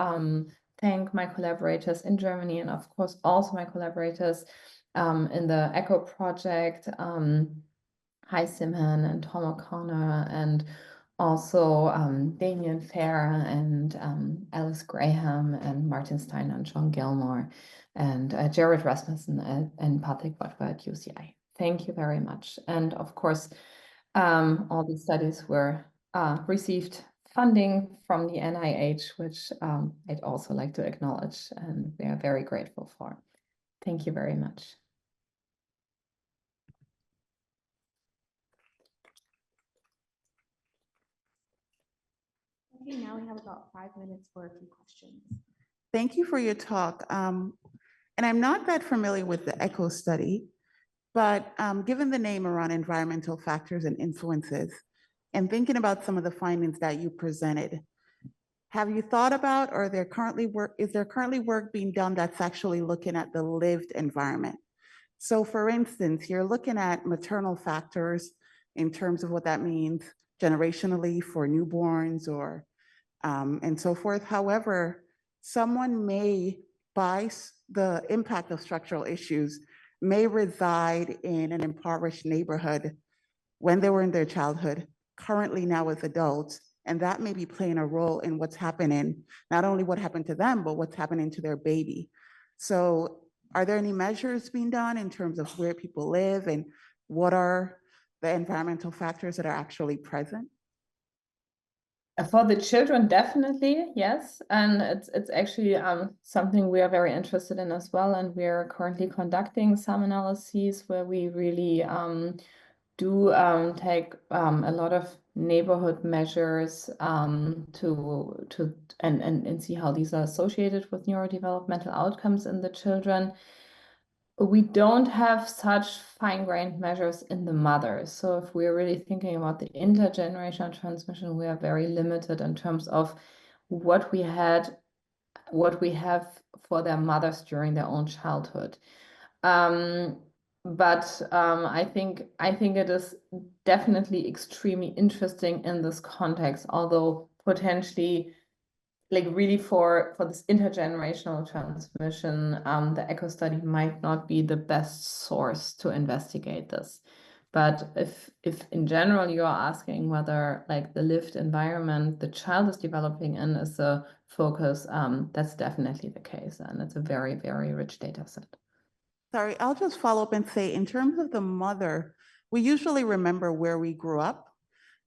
thank my collaborators in Germany, and of course also my collaborators in the ECHO project, Hi Simhan and Tom O'Connor, and also Damien Fair and Alice Graham and Martin Steiner and John Gilmore and Jared Rasmussen and Patrick Botwa at UCI. Thank you very much. And of course, all these studies were received funding from the NIH, which I'd also like to acknowledge, and we are very grateful for. Thank you very much. Okay, now we have about 5 minutes for a few questions. Thank you for your talk. And I'm not that familiar with the ECHO study, but given the name around environmental factors and influences, and thinking about some of the findings that you presented, have you thought about, or is there currently work being done that's actually looking at the lived environment? So for instance, you're looking at maternal factors in terms of what that means generationally for newborns or and so forth. However, someone may, by the impact of structural issues, may reside in an impoverished neighborhood when they were in their childhood, currently now as adults, and that may be playing a role in what's happening, not only what happened to them, but what's happening to their baby. So are there any measures being done in terms of where people live and what are the environmental factors that are actually present? For the children, definitely, yes. And it's actually something we are very interested in as well. And we are currently conducting some analyses where we really do take a lot of neighborhood measures and see how these are associated with neurodevelopmental outcomes in the children. We don't have such fine-grained measures in the mothers. So if we're really thinking about the intergenerational transmission, we are very limited in terms of what we have for their mothers during their own childhood. But I think it is definitely extremely interesting in this context, although potentially, like really for this intergenerational transmission, the ECHO study might not be the best source to investigate this. But if in general you are asking whether like the lived environment the child is developing in is a focus, that's definitely the case, and it's a very, very rich data set. Sorry, I'll just follow up and say, in terms of the mother, we usually remember where we grew up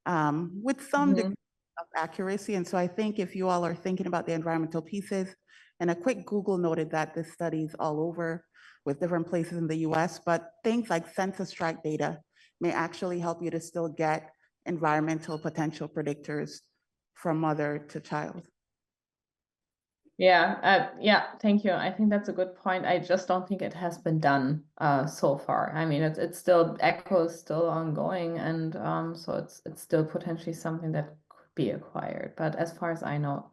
with some Mhm. degree of accuracy. And so I think if you all are thinking about the environmental pieces, and a quick Google noted that this study is all over with different places in the US, but things like census tract data may actually help you to still get environmental potential predictors from mother to child. Yeah, thank you. I think that's a good point. I just don't think it has been done so far. I mean, it's still ECHO is still ongoing, and so it's still potentially something that could be acquired. But as far as I know,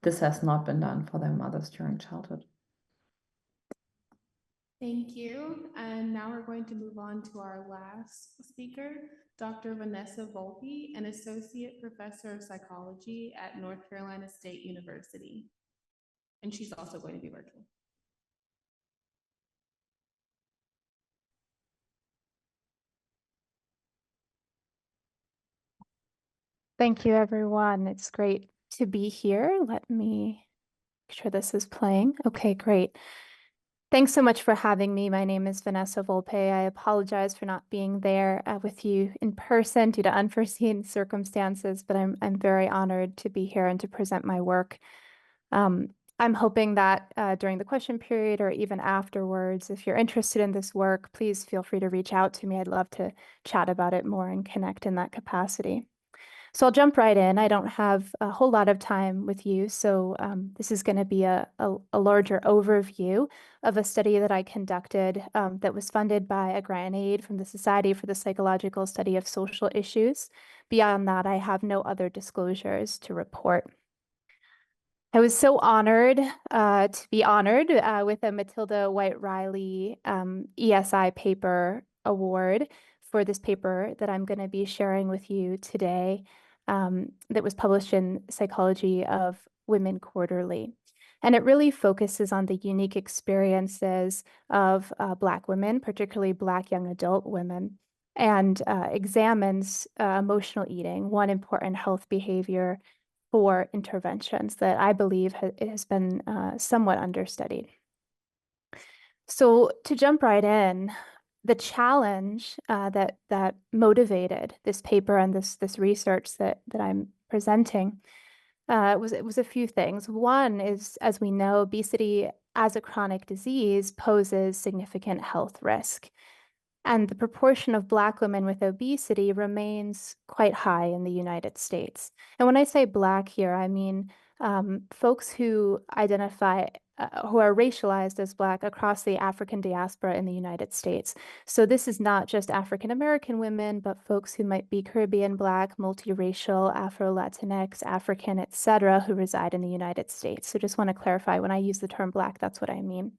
this has not been done for their mothers during childhood. Thank you. And now we're going to move on to our last speaker, Dr. Vanessa Volpe, an associate professor of psychology at North Carolina State University. And she's also going to be virtual. Thank you, everyone. It's great to be here. Let me make sure this is playing. Okay, great. Thanks so much for having me. My name is Vanessa Volpe. I apologize for not being there with you in person due to unforeseen circumstances, but I'm very honored to be here and to present my work. I'm hoping that during the question period or even afterwards, if you're interested in this work, please feel free to reach out to me. I'd love to chat about it more and connect in that capacity. So I'll jump right in. I don't have a whole lot of time with you, so this is going to be a larger overview of a study that I conducted that was funded by a grant aid from the Society for the Psychological Study of Social Issues. Beyond that, I have no other disclosures to report. I was so honored to be honored with a Matilda White Riley ESI paper award for this paper that I'm going to be sharing with you today that was published in Psychology of Women Quarterly. And it really focuses on the unique experiences of Black women, particularly Black young adult women, and examines emotional eating, one important health behavior for interventions that I believe has been somewhat understudied. So to jump right in, the challenge that motivated this paper and this research that I'm presenting was a few things. One is, as we know, obesity as a chronic disease poses significant health risk. And the proportion of Black women with obesity remains quite high in the United States. And when I say Black here, I mean folks who identify, who are racialized as Black across the African diaspora in the United States. So this is not just African American women, but folks who might be Caribbean Black, multiracial, Afro-Latinx, African, et cetera, who reside in the United States. So just want to clarify, when I use the term Black, that's what I mean.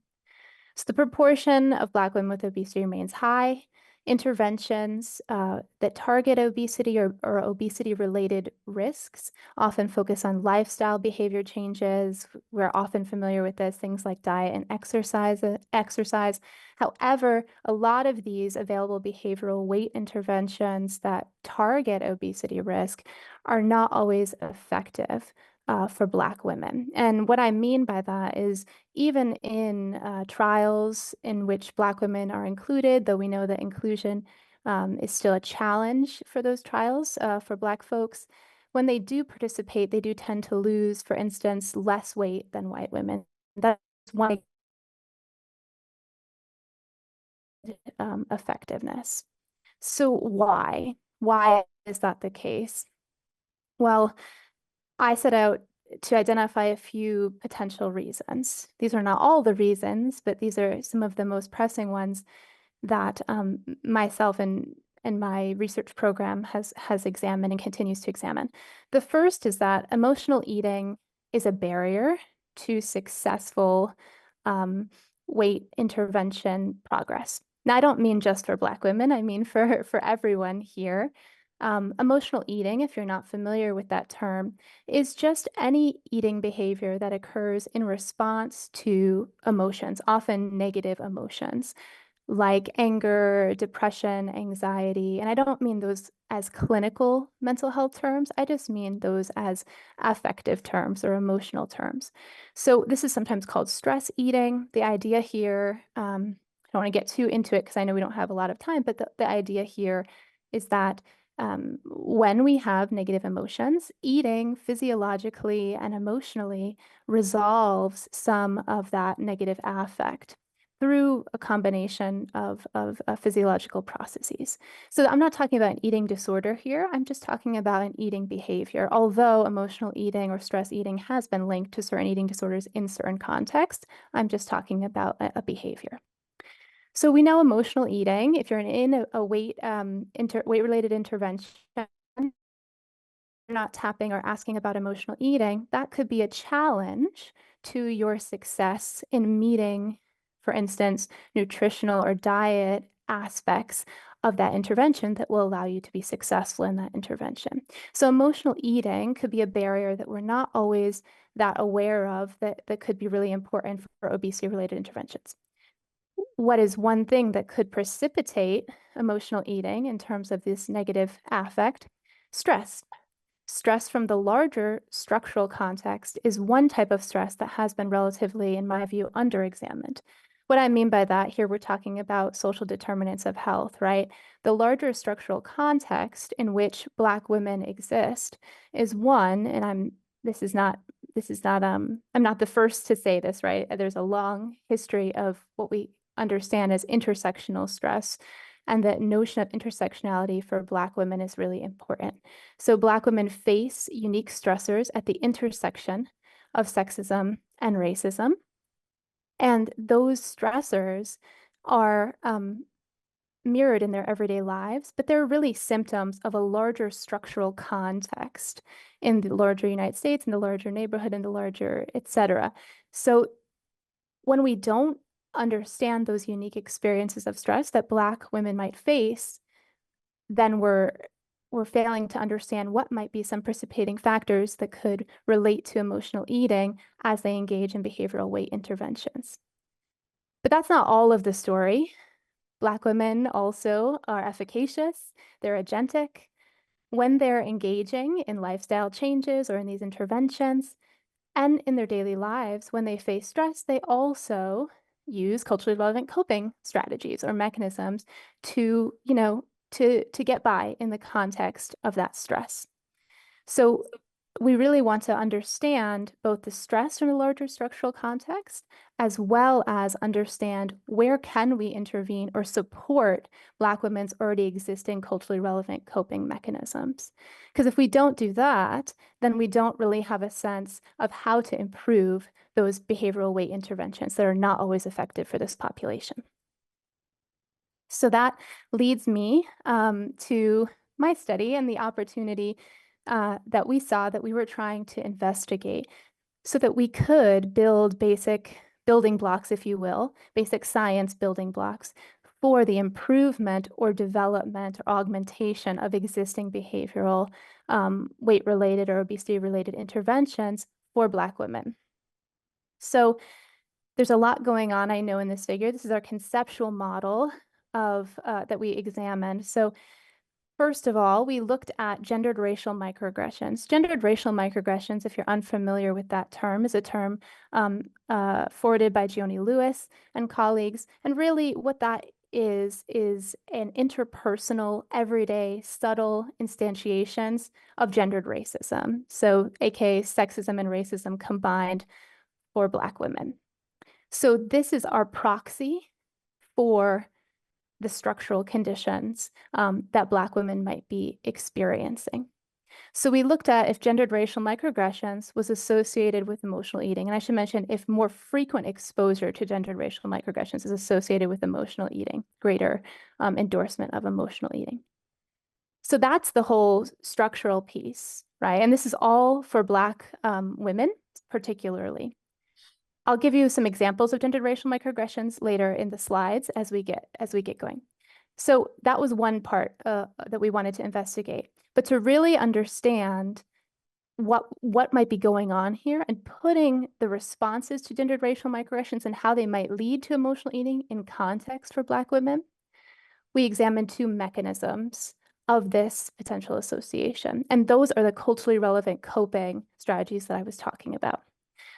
So the proportion of Black women with obesity remains high. Interventions that target obesity or obesity-related risks often focus on lifestyle behavior changes. We're often familiar with this, things like diet and exercise. However, a lot of these available behavioral weight interventions that target obesity risk are not always effective for Black women. And what I mean by that is even in trials in which Black women are included, though we know that inclusion is still a challenge for those trials for Black folks, when they do participate, they do tend to lose, for instance, less weight than white women. That's one effectiveness. So why? Why is that the case? Well, I set out to identify a few potential reasons. These are not all the reasons, but these are some of the most pressing ones that myself and my research program has examined and continues to examine. The first is that emotional eating is a barrier to successful weight intervention progress. Now, I don't mean just for Black women, I mean for everyone here. Emotional eating, if you're not familiar with that term, is just any eating behavior that occurs in response to emotions, often negative emotions, like anger, depression, anxiety. And I don't mean those as clinical mental health terms. I just mean those as affective terms or emotional terms. So this is sometimes called stress eating. The idea here don't want to get too into it because I know we don't have a lot of time, but the idea here is that when we have negative emotions, eating physiologically and emotionally resolves some of that negative affect through a combination of physiological processes. So I'm not talking about an eating disorder here. I'm just talking about an eating behavior. Although emotional eating or stress eating has been linked to certain eating disorders in certain contexts, I'm just talking about a behavior. So we know emotional eating, if you're in a weight-related intervention, you're not tapping or asking about emotional eating, that could be a challenge to your success in meeting, for instance, nutritional or diet aspects of that intervention that will allow you to be successful in that intervention. So emotional eating could be a barrier that we're not always that aware of that could be really important for obesity-related interventions. What is one thing that could precipitate emotional eating in terms of this negative affect? Stress. Stress from the larger structural context is one type of stress that has been relatively, in my view, underexamined. What I mean by that, here we're talking about social determinants of health, right? The larger structural context in which Black women exist is one, and I'm not the first to say this, right? There's a long history of what we understand as intersectional stress, and the notion of intersectionality for Black women is really important. So Black women face unique stressors at the intersection of sexism and racism. And those stressors are mirrored in their everyday lives, but they're really symptoms of a larger structural context in the larger United States, in the larger neighborhood, in the larger, et cetera. So when we don't understand those unique experiences of stress that Black women might face, then we're failing to understand what might be some precipitating factors that could relate to emotional eating as they engage in behavioral weight interventions. But that's not all of the story. Black women also are efficacious, they're agentic. When they're engaging in lifestyle changes or in these interventions, and in their daily lives, when they face stress, they also use culturally relevant coping strategies or mechanisms to, to get by in the context of that stress. So we really want to understand both the stress from a larger structural context, as well as understand where can we intervene or support Black women's already existing culturally relevant coping mechanisms. Because if we don't do that, then we don't really have a sense of how to improve those behavioral weight interventions that are not always effective for this population. So that leads me to my study and the opportunity that we saw that we were trying to investigate so that we could build basic building blocks, if you will, basic science building blocks for the improvement or development or augmentation of existing behavioral weight-related or obesity-related interventions for Black women. So there's a lot going on, I know, in this figure. This is our conceptual model of that we examined. So first of all, we looked at gendered racial microaggressions. Gendered racial microaggressions, if you're unfamiliar with that term, is a term forwarded by Gioni Lewis and colleagues. And really what that is an interpersonal, everyday, subtle instantiations of gendered racism. So aka sexism and racism combined for Black women. So this is our proxy for the structural conditions that Black women might be experiencing. So we looked at if gendered racial microaggressions was associated with emotional eating. And I should mention if more frequent exposure to gendered racial microaggressions is associated with emotional eating, greater endorsement of emotional eating. So that's the whole structural piece, right? And this is all for Black women particularly. I'll give you some examples of gendered racial microaggressions later in the slides as we get going. So that was one part that we wanted to investigate. But to really understand what might be going on here and putting the responses to gendered racial microaggressions and how they might lead to emotional eating in context for Black women, we examined two mechanisms of this potential association. And those are the culturally relevant coping strategies that I was talking about.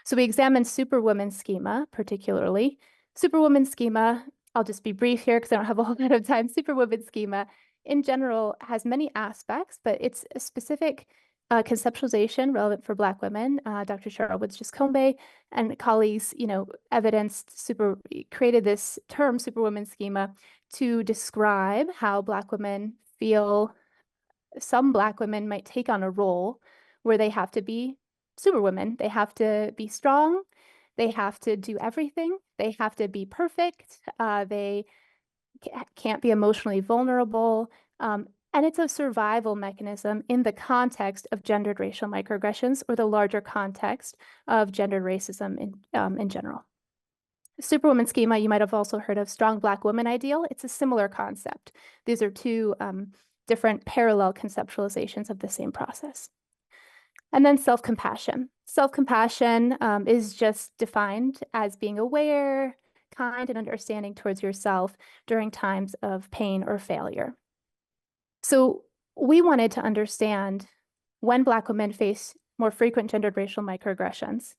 So we examined Superwoman schema, particularly. Superwoman schema I'll just be brief here because I don't have a whole lot of time. Superwoman schema in general has many aspects, but it's a specific conceptualization relevant for Black women. Dr. Cheryl Woods-Jiscombe and colleagues, created this term Superwoman schema to describe how Black women feel. Some Black women might take on a role where they have to be superwomen. They have to be strong. They have to do everything. They have to be perfect. They can't be emotionally vulnerable. And it's a survival mechanism in the context of gendered racial microaggressions or the larger context of gendered racism in general. Superwoman schema, you might have also heard of strong Black woman ideal. It's a similar concept. These are two different parallel conceptualizations of the same process. And then self-compassion. Self-compassion is just defined as being aware, kind, and understanding towards yourself during times of pain or failure. So we wanted to understand when Black women face more frequent gendered racial microaggressions,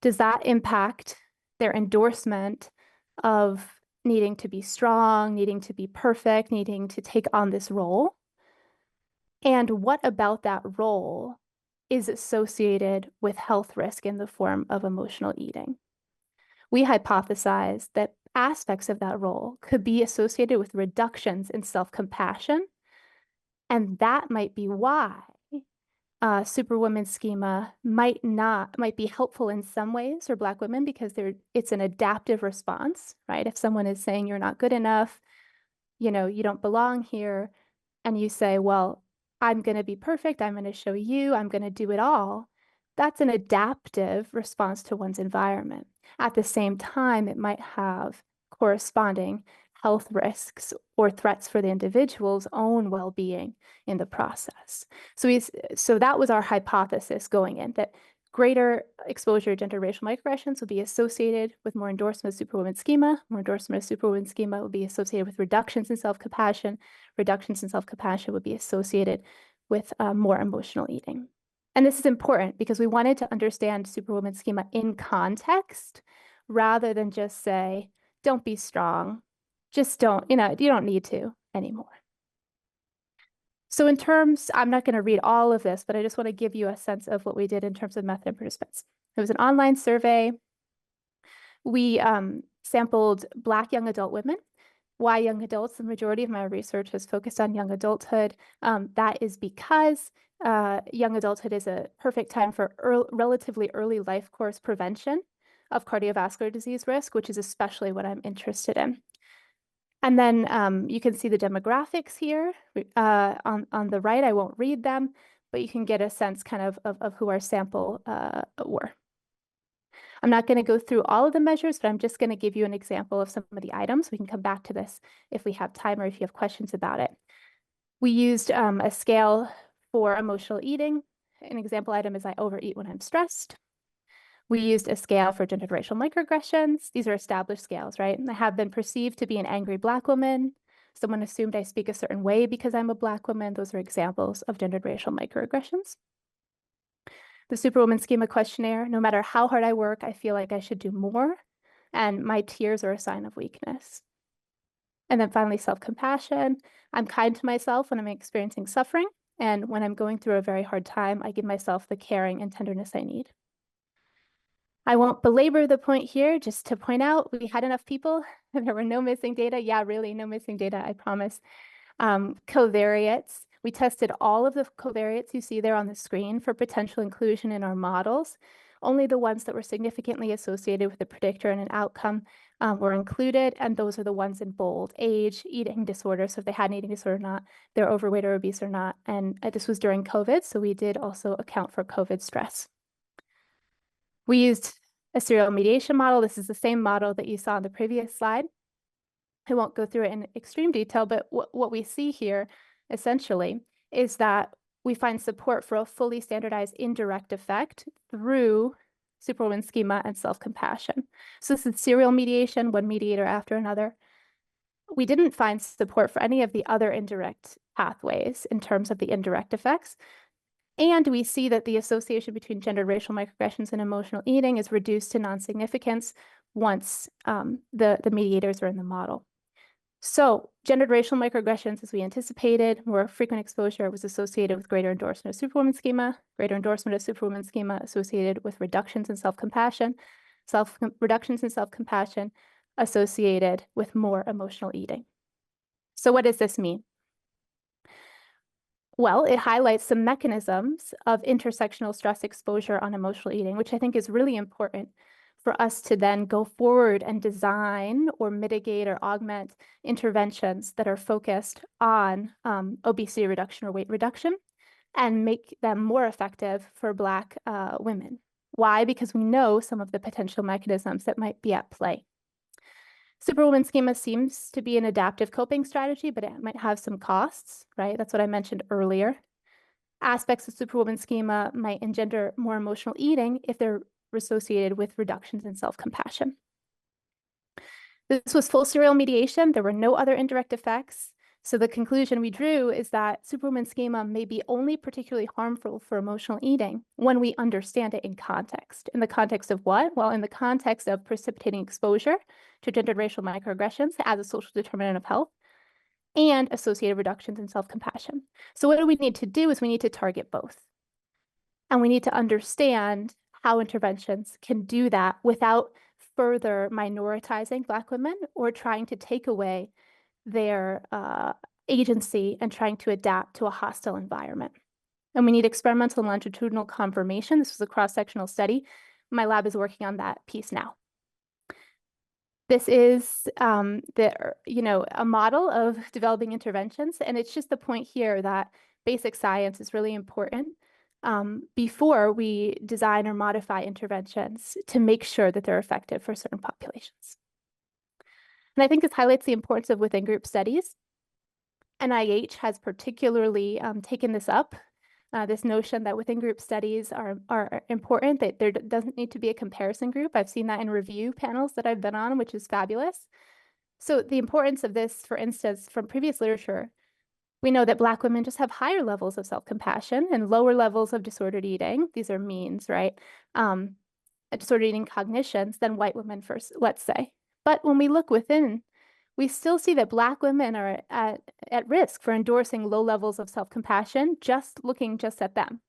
does that impact their endorsement of needing to be strong, needing to be perfect, needing to take on this role? And what about that role is associated with health risk in the form of emotional eating? We hypothesized that aspects of that role could be associated with reductions in self-compassion, and that might be why Superwoman schema might be helpful in some ways for Black women because it's an adaptive response, right? If someone is saying you're not good enough, you don't belong here, and you say, well, I'm going to be perfect, I'm going to show you, I'm going to do it all, that's an adaptive response to one's environment. At the same time, it might have corresponding health risks or threats for the individual's own well-being in the process. So that was our hypothesis going in, that greater exposure to gender racial microaggressions will be associated with more endorsement of Superwoman schema. More endorsement of Superwoman schema will be associated with reductions in self-compassion. Reductions in self-compassion would be associated with more emotional eating. And this is important because we wanted to understand Superwoman schema in context rather than just say, don't be strong. Just don't, you don't need to anymore. So in terms, I'm not going to read all of this, but I just want to give you a sense of what we did in terms of method and participants. It was an online survey. We sampled Black young adult women. Why young adults? The majority of my research has focused on young adulthood. That is because young adulthood is a perfect time for relatively early life course prevention of cardiovascular disease risk, which is especially what I'm interested in. And then you can see the demographics here on the right. I won't read them, but you can get a sense kind of who our sample were. I'm not going to go through all of the measures, but I'm just going to give you an example of some of the items. We can come back to this if we have time or if you have questions about it. We used a scale for emotional eating. An example item is I overeat when I'm stressed. We used a scale for gendered racial microaggressions. These are established scales, right? I have been perceived to be an angry Black woman. Someone assumed I speak a certain way because I'm a Black woman. Those are examples of gendered racial microaggressions. The Superwoman schema questionnaire, no matter how hard I work, I feel like I should do more, and my tears are a sign of weakness. And then finally, self-compassion. I'm kind to myself when I'm experiencing suffering, and when I'm going through a very hard time, I give myself the caring and tenderness I need. I won't belabor the point here, just to point out we had enough people. There were no missing data. Yeah, really, no missing data, I promise. Covariates. We tested all of the covariates you see there on the screen for potential inclusion in our models. Only the ones that were significantly associated with a predictor and an outcome were included, and those are the ones in bold: age, eating disorder, so if they had an eating disorder or not, they're overweight or obese or not. And this was during COVID, so we did also account for COVID stress. We used a serial mediation model. This is the same model that you saw on the previous slide. I won't go through it in extreme detail, but what we see here essentially is that we find support for a fully standardized indirect effect through Superwoman schema and self-compassion. So this is serial mediation, one mediator after another. We didn't find support for any of the other indirect pathways in terms of the indirect effects. And we see that the association between gendered racial microaggressions and emotional eating is reduced to non-significance once the mediators are in the model. So gendered racial microaggressions, as we anticipated, more frequent exposure was associated with greater endorsement of superwoman schema, greater endorsement of superwoman schema associated with reductions in self-compassion, reductions in self-compassion associated with more emotional eating. So what does this mean? Well, it highlights some mechanisms of intersectional stress exposure on emotional eating, which I think is really important for us to then go forward and design or mitigate or augment interventions that are focused on obesity reduction or weight reduction and make them more effective for Black women. Why? Because we know some of the potential mechanisms that might be at play. Superwoman schema seems to be an adaptive coping strategy, but it might have some costs, right? That's what I mentioned earlier. Aspects of superwoman schema might engender more emotional eating if they're associated with reductions in self-compassion. This was full serial mediation. There were no other indirect effects. So the conclusion we drew is that superwoman schema may be only particularly harmful for emotional eating when we understand it in context. In the context of what? Well, in the context of precipitating exposure to gendered racial microaggressions as a social determinant of health and associated reductions in self-compassion. So what do we need to do is we need to target both. And we need to understand how interventions can do that without further minoritizing Black women or trying to take away their agency and trying to adapt to a hostile environment. And we need experimental and longitudinal confirmation. This was a cross-sectional study. My lab is working on that piece now. This is a model of developing interventions, and it's just the point here that basic science is really important before we design or modify interventions to make sure that they're effective for certain populations. And I think this highlights the importance of within group studies. NIH has particularly taken this up, this notion that within group studies are important, that there doesn't need to be a comparison group. I've seen that in review panels that I've been on, which is fabulous. So the importance of this, for instance, from previous literature, we know that Black women just have higher levels of self-compassion and lower levels of disordered eating. These are means, right? Disordered eating cognitions than white women, first, let's say. But when we look within, we still see that Black women are at risk for endorsing low levels of self-compassion, looking at them.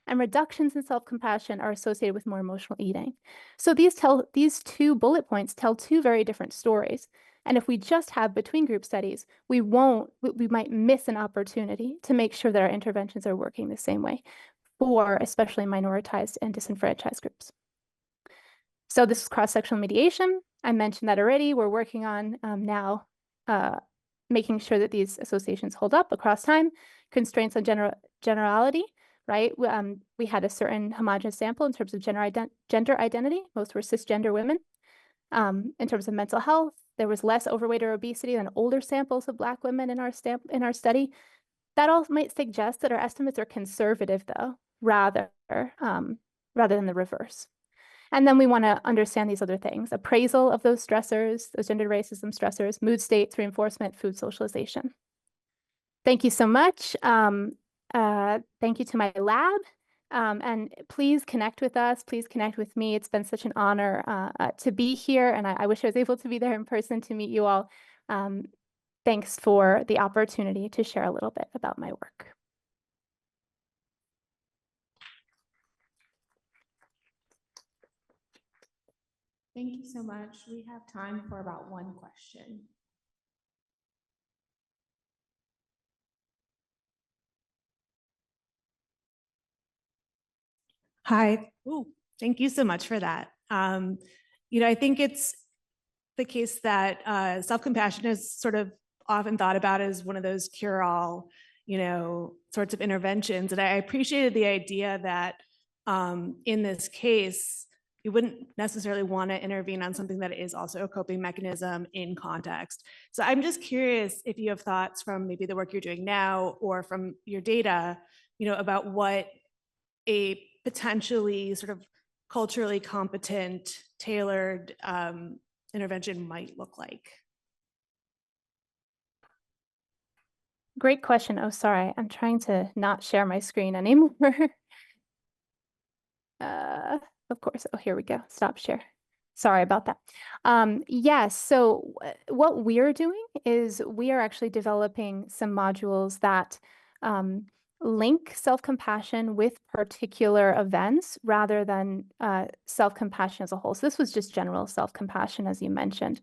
And reductions in self-compassion are associated with more emotional eating. So these two bullet points tell two very different stories. And if we just have between group studies, we might miss an opportunity to make sure that our interventions are working the same way for especially minoritized and disenfranchised groups. So this is cross-sectional mediation. I mentioned that already. We're working on now making sure that these associations hold up across time. Constraints on generality, right? We had a certain homogeneous sample in terms of gender identity. Most were cisgender women. In terms of mental health, there was less overweight or obesity than older samples of Black women in our study. That all might suggest that our estimates are conservative, though, rather than the reverse. And then we want to understand these other things: appraisal of those stressors, those gender racism stressors, mood states, reinforcement, food socialization. Thank you so much. Thank you to my lab. And please connect with us. Please connect with me. It's been such an honor to be here. And I wish I was able to be there in person to meet you all. Thanks for the opportunity to share a little bit about my work. Thank you so much. We have time for about one question. Hi. Ooh, thank you so much for that. I think it's the case that self-compassion is sort of often thought about as one of those cure-all, sorts of interventions. And I appreciated the idea that in this case, you wouldn't necessarily want to intervene on something that is also a coping mechanism in context. So I'm just curious if you have thoughts from maybe the work you're doing now or from your data, about what a potentially sort of culturally competent, tailored intervention might look like. Great question. Oh, sorry. I'm trying to not share my screen anymore. Of course. Oh, here we go. Stop share. Sorry about that. Yes, so what we're doing is we are actually developing some modules that link self-compassion with particular events rather than self-compassion as a whole. So this was just general self-compassion, as you mentioned.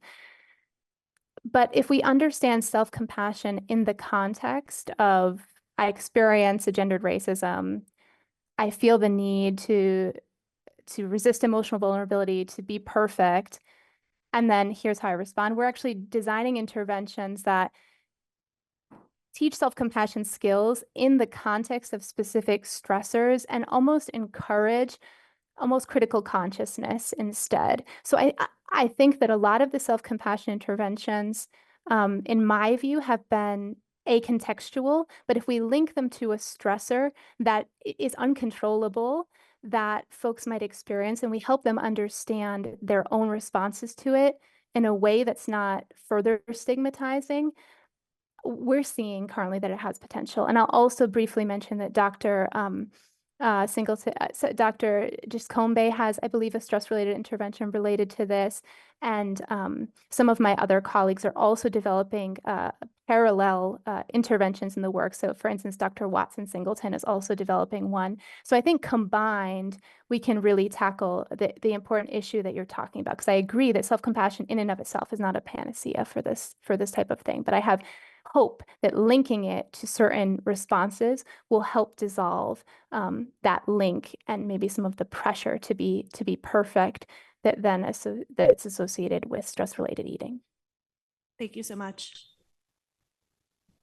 But if we understand self-compassion in the context of, I experience a gendered racism, I feel the need to resist emotional vulnerability, to be perfect, and then here's how I respond. We're actually designing interventions that teach self-compassion skills in the context of specific stressors and almost encourage almost critical consciousness instead. So I think that a lot of the self-compassion interventions, in my view, have been acontextual, but if we link them to a stressor that is uncontrollable, that folks might experience, and we help them understand their own responses to it in a way that's not further stigmatizing, we're seeing currently that it has potential. And I'll also briefly mention that Dr. Dr. Giscombe has, I believe, a stress-related intervention related to this. And some of my other colleagues are also developing parallel interventions in the work. So for instance, Dr. Watson Singleton is also developing one. So I think combined, we can really tackle the important issue that you're talking about. Because I agree that self-compassion in and of itself is not a panacea for this type of thing. But I have hope that linking it to certain responses will help dissolve that link and maybe some of the pressure to be perfect that then that's associated with stress-related eating. Thank you so much.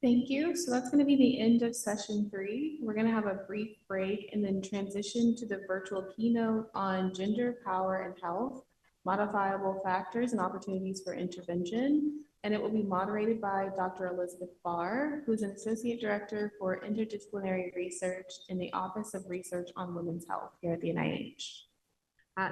Thank you. So that's going to be the end of session 3. We're going to have a brief break and then transition to the virtual keynote on gender, power, and health, modifiable factors and opportunities for intervention. And it will be moderated by Dr. Elizabeth Barr, who's an Associate Director for Interdisciplinary Research in the Office of Research on Women's Health here at the NIH.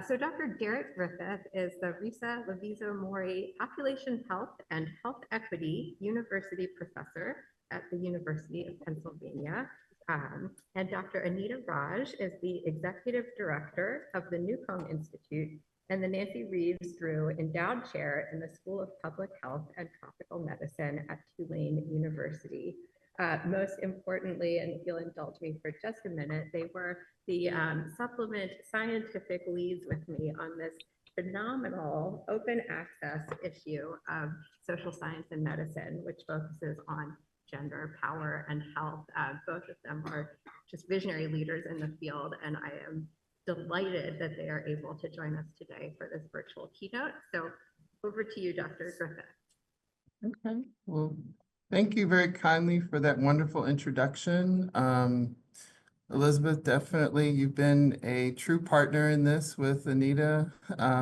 So Dr. Derek Griffith is the Risa Lovizo-Mori Population Health and Health Equity University Professor at the University of Pennsylvania. And Dr. Anita Raj is the Executive Director of the Newcomb Institute and the Nancy Reeves Drew Endowed Chair in the School of Public Health and Tropical Medicine at Tulane University. Most importantly, and if you'll indulge me for just a minute, they were the supplement scientific leads with me on this phenomenal open access issue of social science and medicine, which focuses on gender, power, and health. Both of them are just visionary leaders in the field, and I am delighted that they are able to join us today for this virtual keynote. So over to you, Dr. Griffith. Okay, well, thank you very kindly for that wonderful introduction. Elizabeth, definitely, you've been a true partner in this with Anita.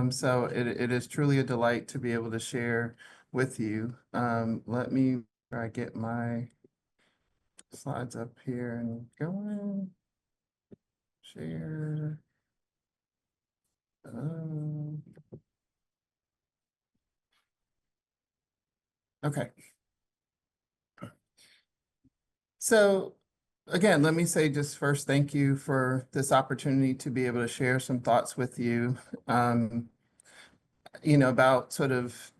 So it is truly a delight to be able to share with you. Let me try to get my slides up here and going. Share. Okay. So again, let me say just first, thank you for this opportunity to be able to share some thoughts with you. About sort of,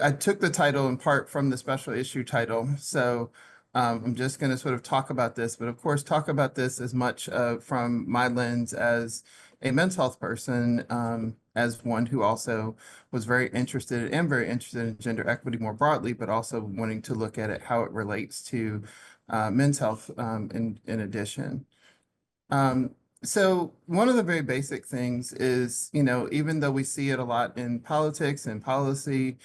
I took the title in part from the special issue title. So I'm just going to sort of talk about this, but of course, talk about this as much from my lens as a men's health person, as one who also was very interested in gender equity more broadly, but also wanting to look at it, how it relates to men's health in addition. So one of the very basic things is, even though we see it a lot in politics and policy,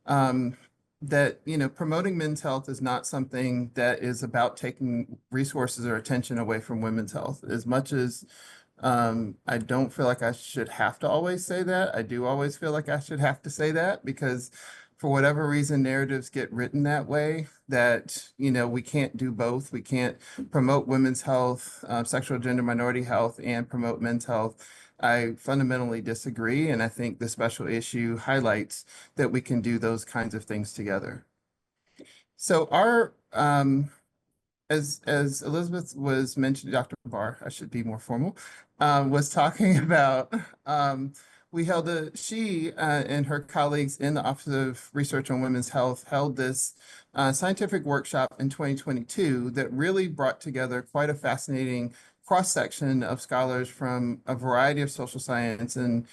that, promoting men's health is not something that is about taking resources or attention away from women's health. As much as I don't feel like I should have to always say that, I do always feel like I should have to say that because for whatever reason, narratives get written that way, that, we can't do both. We can't promote women's health, sexual gender minority health, and promote men's health. I fundamentally disagree, and I think the special issue highlights that we can do those kinds of things together. So our, as Elizabeth was mentioning, Dr. Barr, I should be more formal, was talking about, she and her colleagues in the Office of Research on Women's Health held this scientific workshop in 2022 that really brought together quite a fascinating cross-section of scholars from a variety of social science and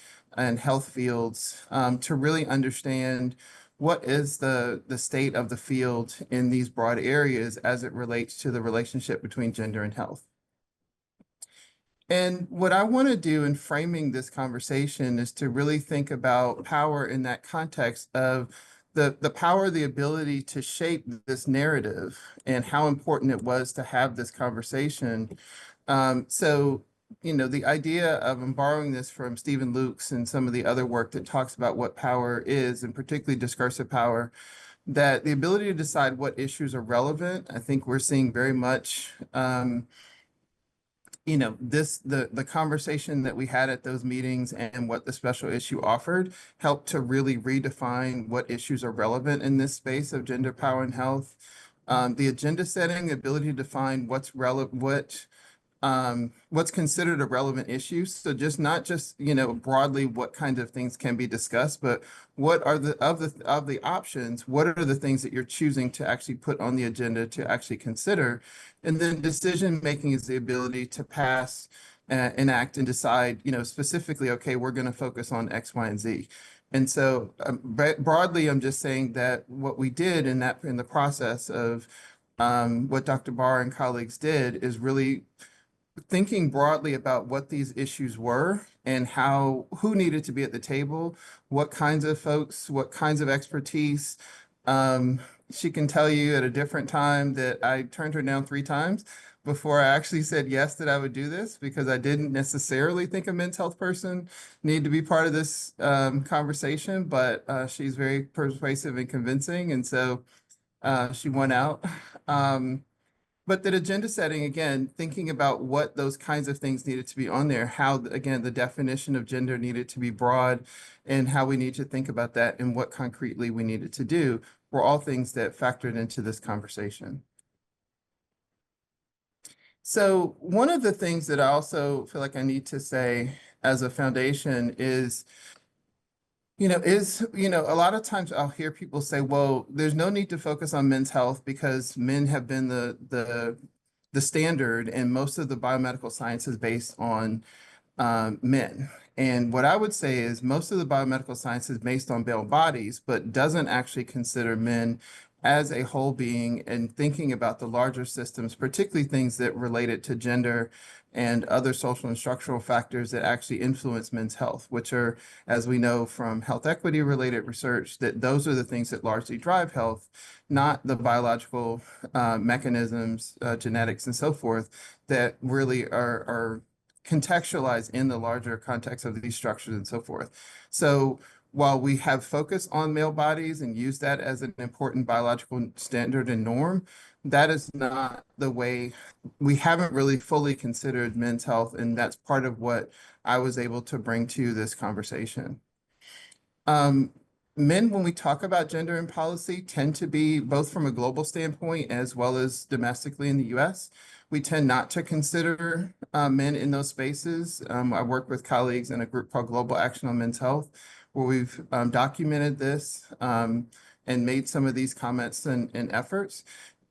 health fields to really understand what is the state of the field in these broad areas as it relates to the relationship between gender and health. And what I want to do in framing this conversation is to really think about power in that context of the power, the ability to shape this narrative and how important it was to have this conversation. So, you know, the idea of, I'm borrowing this from Stephen Lukes and some of the other work that talks about what power is, and particularly discursive power, that the ability to decide what issues are relevant, I think we're seeing very much, you know, the conversation that we had at those meetings and what the special issue offered helped to really redefine what issues are relevant in this space of gender, power, and health. The agenda setting, the ability to define what's relevant, what's considered a relevant issue. So just not just, you know, broadly what kind of things can be discussed, but what are the options, what are the things that you're choosing to actually put on the agenda to actually consider? And then decision making is the ability to pass, enact, and decide, you know, specifically, okay, we're going to focus on X, Y, and Z. And so broadly, I'm just saying that what we did in the process of what Dr. Barr and colleagues did is really thinking broadly about what these issues were and who needed to be at the table, what kinds of folks, what kinds of expertise. She can tell you at a different time that I turned her down 3 times before I actually said yes that I would do this, because I didn't necessarily think a men's health person needed to be part of this conversation, but she's very persuasive and convincing, and so she won out. But that agenda setting, again, thinking about what those kinds of things needed to be on there, how, again, the definition of gender needed to be broad and how we need to think about that and what concretely we needed to do were all things that factored into this conversation. So one of the things that I also feel like I need to say as a foundation is, a lot of times I'll hear people say, well, there's no need to focus on men's health because men have been the standard and most of the biomedical science is based on men. And what I would say is most of the biomedical science is based on male bodies, but doesn't actually consider men as a whole being and thinking about the larger systems, particularly things that related to gender and other social and structural factors that actually influence men's health, which are, as we know from health equity related research, that those are the things that largely drive health, not the biological mechanisms, genetics, and so forth, that really are contextualized in the larger context of these structures and so forth. So while we have focused on male bodies and use that as an important biological standard and norm, that is not the way. We haven't really fully considered men's health, and that's part of what I was able to bring to this conversation. Men, when we talk about gender and policy, tend to be, both from a global standpoint as well as domestically in the US, we tend not to consider men in those spaces. I work with colleagues in a group called Global Action on Men's Health, where we've documented this and made some of these comments and efforts.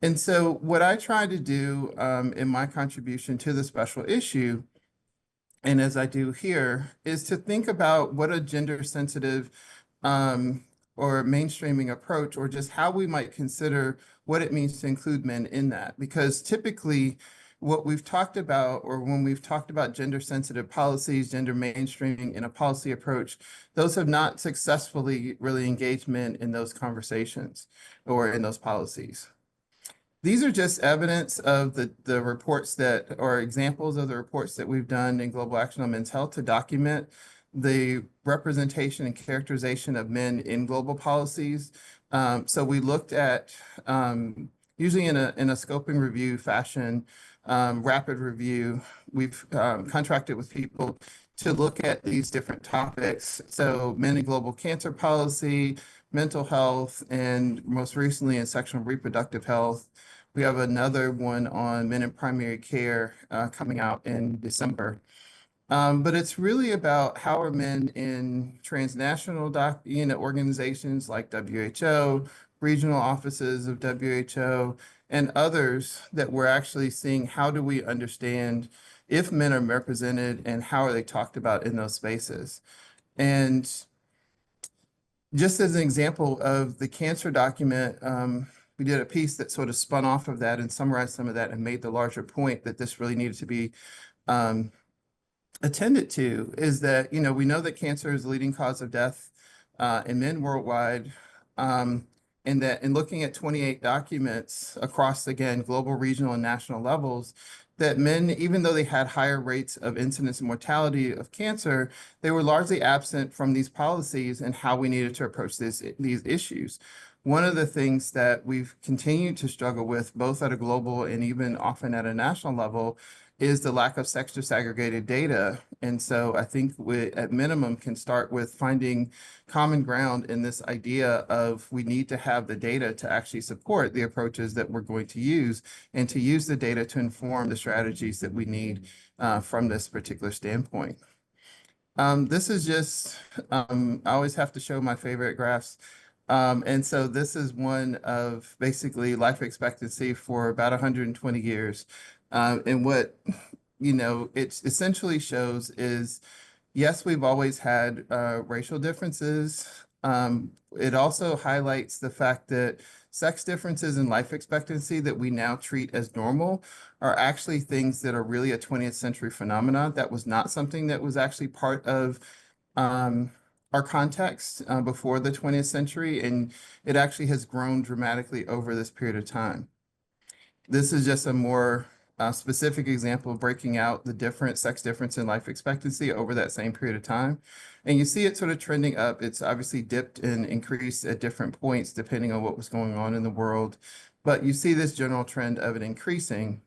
And so what I try to do in my contribution to the special issue, and as I do here, is to think about what a gender sensitive or mainstreaming approach, or just how we might consider what it means to include men in that. Because typically what we've talked about, or when we've talked about gender sensitive policies, gender mainstreaming in a policy approach, those have not successfully really engaged men in those conversations or in those policies. These are just evidence of the reports that, or examples of the reports that we've done in Global Action on Men's Health to document the representation and characterization of men in global policies. So we looked at, usually in a scoping review fashion, rapid review, we've contracted with people to look at these different topics. So men in global cancer policy, mental health, and most recently in sexual and reproductive health. We have another one on men in primary care coming out in December. But it's really about how are men in transnational organizations like WHO, regional offices of WHO, and others that we're actually seeing, how do we understand if men are represented and how are they talked about in those spaces? And just as an example of the cancer document, we did a piece that sort of spun off of that and summarized some of that and made the larger point that this really needed to be attended to, is that, we know that cancer is the leading cause of death in men worldwide. And that in looking at 28 documents across, again, global, regional, and national levels, that men, even though they had higher rates of incidence and mortality of cancer, they were largely absent from these policies and how we needed to approach these issues. One of the things that we've continued to struggle with, both at a global and even often at a national level, is the lack of sex disaggregated data. And so I think we, at minimum, can start with finding common ground in this idea of we need to have the data to actually support the approaches that we're going to use, and to use the data to inform the strategies that we need from this particular standpoint. This is just, I always have to show my favorite graphs. And so this is one of basically life expectancy for about 120 years. And what, it essentially shows is, yes, we've always had racial differences. It also highlights the fact that sex differences in life expectancy that we now treat as normal are actually things that are really a 20th century phenomenon. That was not something that was actually part of our context before the 20th century, and it actually has grown dramatically over this period of time. This is just a more specific example of breaking out the different sex difference in life expectancy over that same period of time. And you see it sort of trending up. It's obviously dipped and increased at different points depending on what was going on in the world. But you see this general trend of it increasing.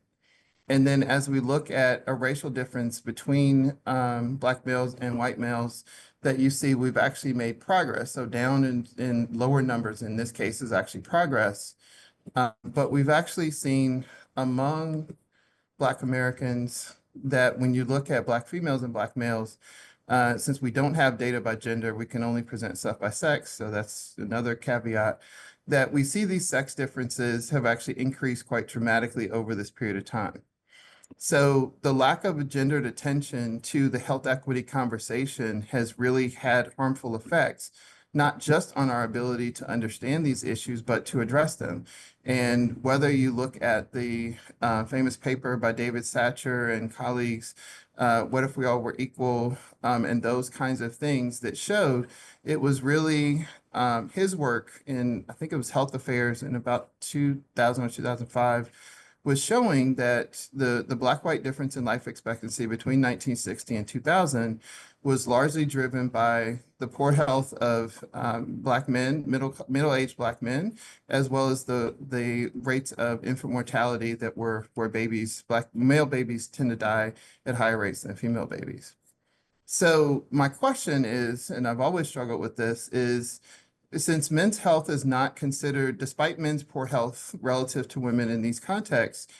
And then as we look at a racial difference between Black males and white males, that you see we've actually made progress. So down in lower numbers in this case is actually progress. But we've actually seen among Black Americans that when you look at Black females and Black males, since we don't have data by gender, we can only present stuff by sex. So that's another caveat, that we see these sex differences have actually increased quite dramatically over this period of time. So the lack of a gendered attention to the health equity conversation has really had harmful effects, not just on our ability to understand these issues, but to address them. And whether you look at the famous paper by David Satcher and colleagues, What If We All Were Equal, and those kinds of things that showed it was really his work in, I think it was Health Affairs in about 2000 or 2005, was showing that the Black-white difference in life expectancy between 1960 and 2000 was largely driven by the poor health of Black men, middle-aged Black men, as well as the rates of infant mortality that were where babies, Black male babies tend to die at higher rates than female babies. So my question is, and I've always struggled with this, is since men's health is not considered, despite men's poor health relative to women in these contexts,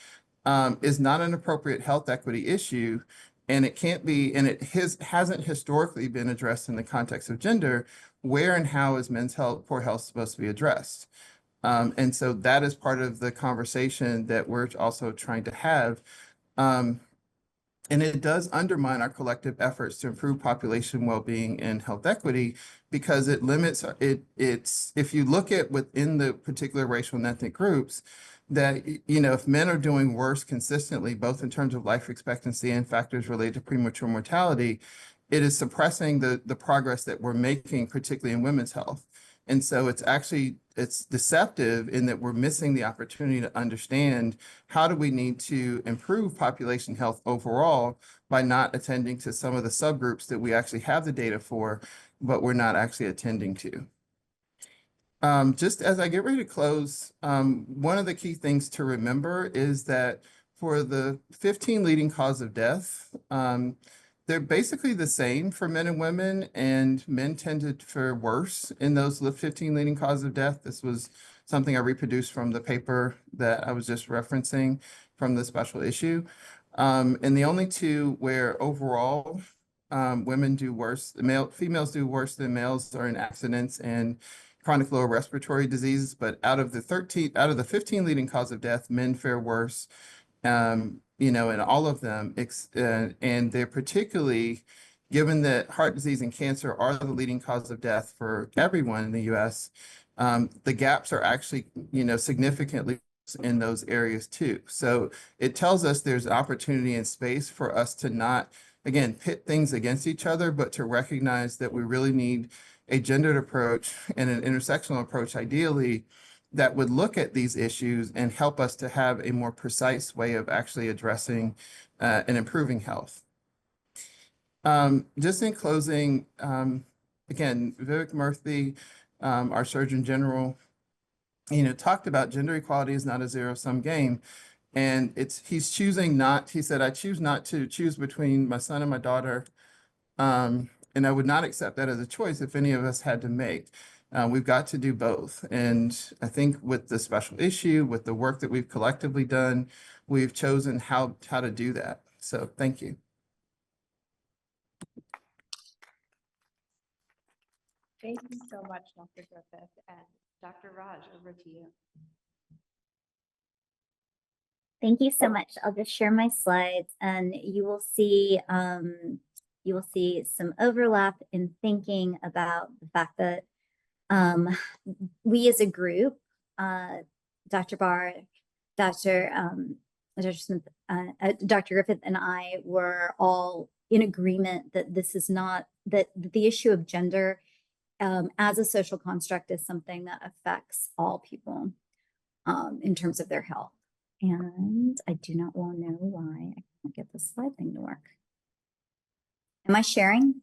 is not an appropriate health equity issue, and it can't be, and it hasn't historically been addressed in the context of gender, where and how is men's health, poor health supposed to be addressed? And so that is part of the conversation that we're also trying to have. And it does undermine our collective efforts to improve population well-being and health equity, because it limits it's if you look at within the particular racial and ethnic groups, that if men are doing worse consistently, both in terms of life expectancy and factors related to premature mortality, it is suppressing the progress that we're making, particularly in women's health. And so it's deceptive in that we're missing the opportunity to understand how do we need to improve population health overall by not attending to some of the subgroups that we actually have the data for, but we're not actually attending to. Just as I get ready to close, one of the key things to remember is that for the 15 leading causes of death, they're basically the same for men and women, and men tended for worse in those 15 leading causes of death. This was something I reproduced from the paper that I was just referencing from the special issue. And the only two where overall women do worse, females do worse than males are in accidents and chronic lower respiratory diseases, but out of the 15 leading cause of death, men fare worse. In all of them, and they're particularly, given that heart disease and cancer are the leading cause of death for everyone in the US, the gaps are actually, significantly in those areas too. So it tells us there's opportunity and space for us to not, again, pit things against each other, but to recognize that we really need a gendered approach and an intersectional approach, ideally, that would look at these issues and help us to have a more precise way of actually addressing and improving health. Just in closing, again, Vivek Murthy, our Surgeon General, talked about gender equality is not a zero-sum game. And he said, I choose not to choose between my son and my daughter. And I would not accept that as a choice if any of us had to make. We've got to do both. And I think with the special issue, with the work that we've collectively done, we've chosen how to do that. So thank you. Thank you so much, Dr. Griffith, and Dr. Raj, over to you. Thank you so much. I'll just share my slides and you will see some overlap in thinking about the fact that we as a group, Dr. Barr, Dr. Smith, Dr. Griffith and I were all in agreement that this is not, that the issue of gender as a social construct is something that affects all people in terms of their health. And I do not want to know why I can't get the slide thing to work. Am I sharing?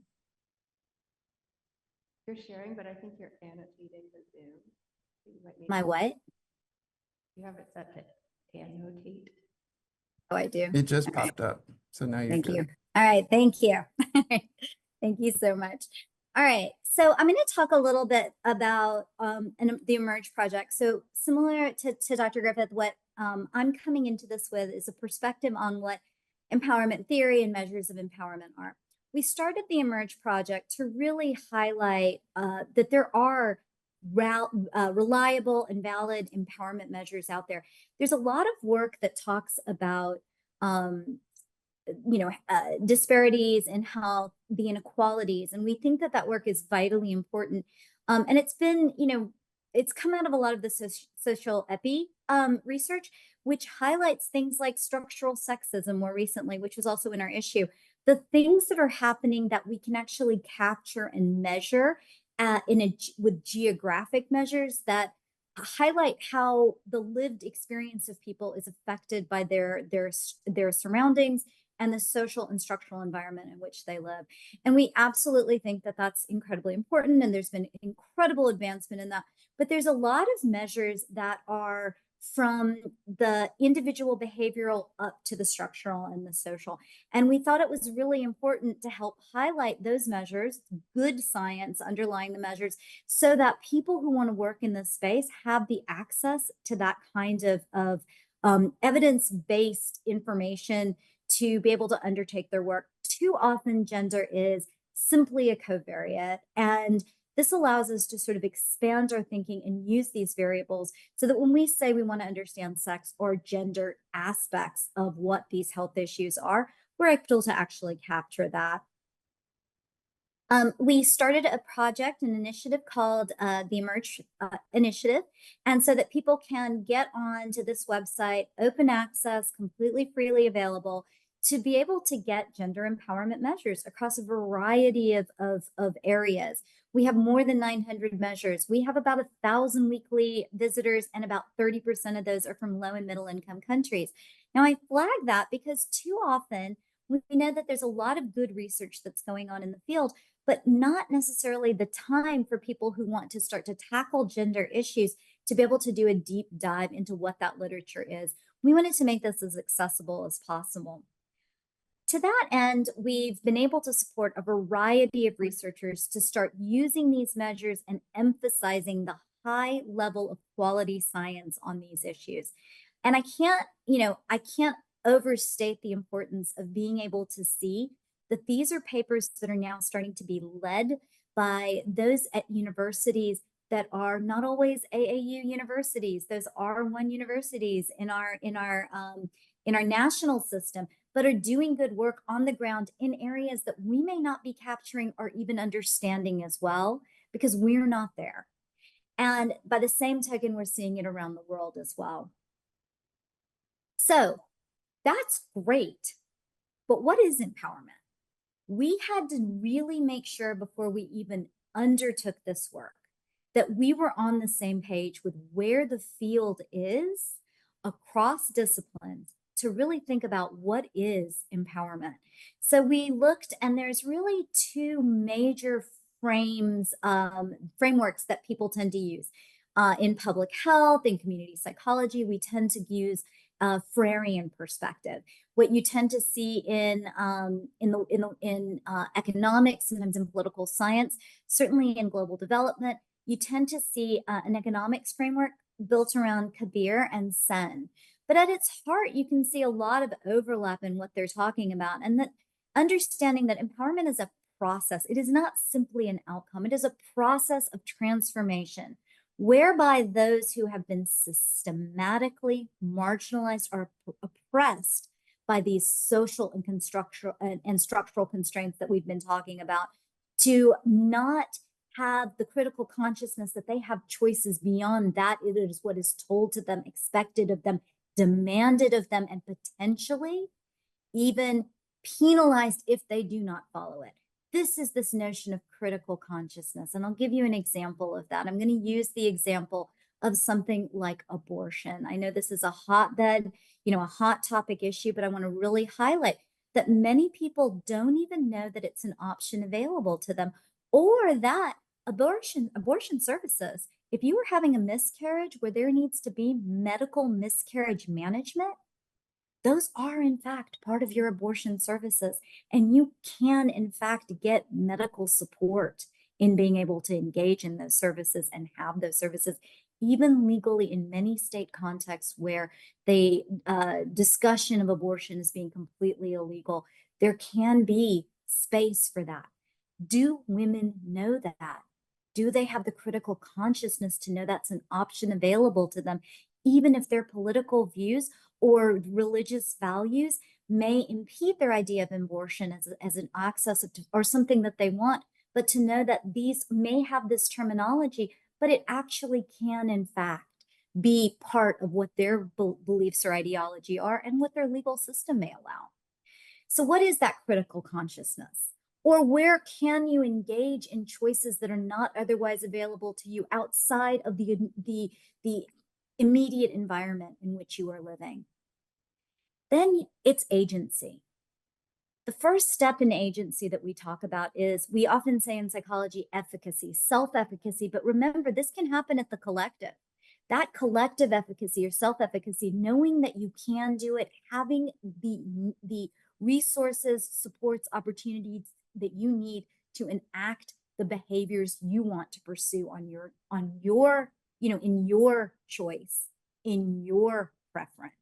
You're sharing, but I think you're annotating the Zoom. You might need My to- what? You have it set to annotate. Oh, I do. It just popped up. So now you're Thank good. you. All right. Thank you. Thank you so much. All right. So I'm going to talk a little bit about the eMERGE project. So similar to Dr. Griffith, what I'm coming into this with is a perspective on what empowerment theory and measures of empowerment are. We started the eMERGE project to really highlight that there are reliable and valid empowerment measures out there. There's a lot of work that talks about disparities in health, the inequalities, and we think that that work is vitally important. And it's been, it's come out of a lot of the social epi research, which highlights things like structural sexism more recently, which was also in our issue. The things that are happening that we can actually capture and measure with geographic measures that highlight how the lived experience of people is affected by their surroundings and the social and structural environment in which they live. And we absolutely think that that's incredibly important, and there's been incredible advancement in that. But there's a lot of measures that are from the individual behavioral up to the structural and the social. And we thought it was really important to help highlight those measures, good science underlying the measures, so that people who want to work in this space have the access to that kind of evidence-based information to be able to undertake their work. Too often gender is simply a covariate, and this allows us to sort of expand our thinking and use these variables so that when we say we want to understand sex or gender aspects of what these health issues are, we're able to actually capture that. We started a project, an initiative called the eMERGE Initiative, and so that people can get onto this website, open access, completely freely available, to be able to get gender empowerment measures across a variety of areas. We have more than 900 measures. We have about 1,000 weekly visitors, and about 30% of those are from low and middle income countries. Now, I flag that because too often we know that there's a lot of good research that's going on in the field, but not necessarily the time for people who want to start to tackle gender issues to be able to do a deep dive into what that literature is. We wanted to make this as accessible as possible. To that end, we've been able to support a variety of researchers to start using these measures and emphasizing the high level of quality science on these issues. And I can't overstate the importance of being able to see that these are papers that are now starting to be led by those at universities that are not always AAU universities. Those R1 universities in our national system, but are doing good work on the ground in areas that we may not be capturing or even understanding as well, because we're not there. And by the same token, we're seeing it around the world as well. So that's great. But what is empowerment? We had to really make sure before we even undertook this work that we were on the same page with where the field is across disciplines to really think about what is empowerment. So we looked, and there's really two major frameworks that people tend to use. In public health, in community psychology, we tend to use Freirean perspective. What you tend to see in economics, sometimes in political science, certainly in global development, you tend to see an economics framework built around Kabir and Sen. But at its heart, you can see a lot of overlap in what they're talking about, and that understanding that empowerment is a process. It is not simply an outcome. It is a process of transformation, whereby those who have been systematically marginalized or oppressed by these social and structural constraints that we've been talking about, to not have the critical consciousness that they have choices beyond that. It is what is told to them, expected of them, demanded of them, and potentially even penalized if they do not follow it. This is this notion of critical consciousness. And I'll give you an example of that. I'm going to use the example of something like abortion. I know this is a hotbed, a hot topic issue, but I want to really highlight that many people don't even know that it's an option available to them, or that abortion services, if you are having a miscarriage where there needs to be medical miscarriage management, those are in fact part of your abortion services. And you can in fact get medical support in being able to engage in those services and have those services, even legally in many state contexts where the discussion of abortion is being completely illegal. There can be space for that. Do women know that? Do they have the critical consciousness to know that's an option available to them, even if their political views or religious values may impede their idea of abortion as an access or something that they want, but to know that these may have this terminology, but it actually can in fact be part of what their beliefs or ideology are and what their legal system may allow. So what is that critical consciousness? Or where can you engage in choices that are not otherwise available to you outside of the immediate environment in which you are living? Then it's agency. The first step in agency that we talk about is, we often say in psychology, efficacy, self-efficacy, but remember, this can happen at the collective. That collective efficacy or self-efficacy, knowing that you can do it, having the resources, supports, opportunities that you need to enact the behaviors you want to pursue in your choice, in your preference.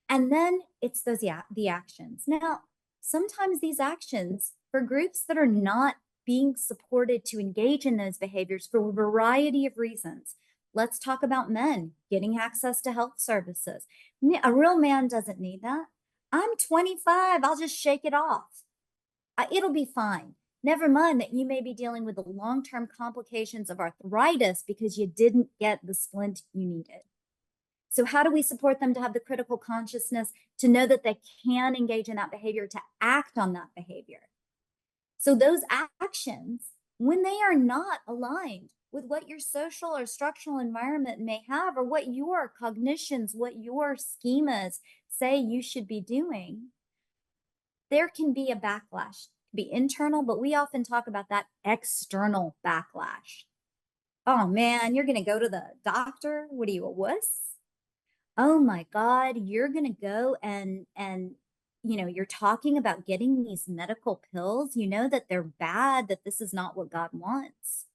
And then it's the actions. Now, sometimes these actions for groups that are not being supported to engage in those behaviors for a variety of reasons. Let's talk about men getting access to health services. A real man doesn't need that. I'm 25, I'll just shake it off. It'll be fine. Never mind that you may be dealing with the long-term complications of arthritis because you didn't get the splint you needed. So how do we support them to have the critical consciousness to know that they can engage in that behavior, to act on that behavior? So those actions, when they are not aligned with what your social or structural environment may have, or what your cognitions, what your schemas say you should be doing, there can be a backlash. It can be internal, but we often talk about that external backlash. Oh man, you're going to go to the doctor? What are you, a wuss? Oh my God, you're going to go and you're talking about getting these medical pills. You know that they're bad, that this is not what God wants.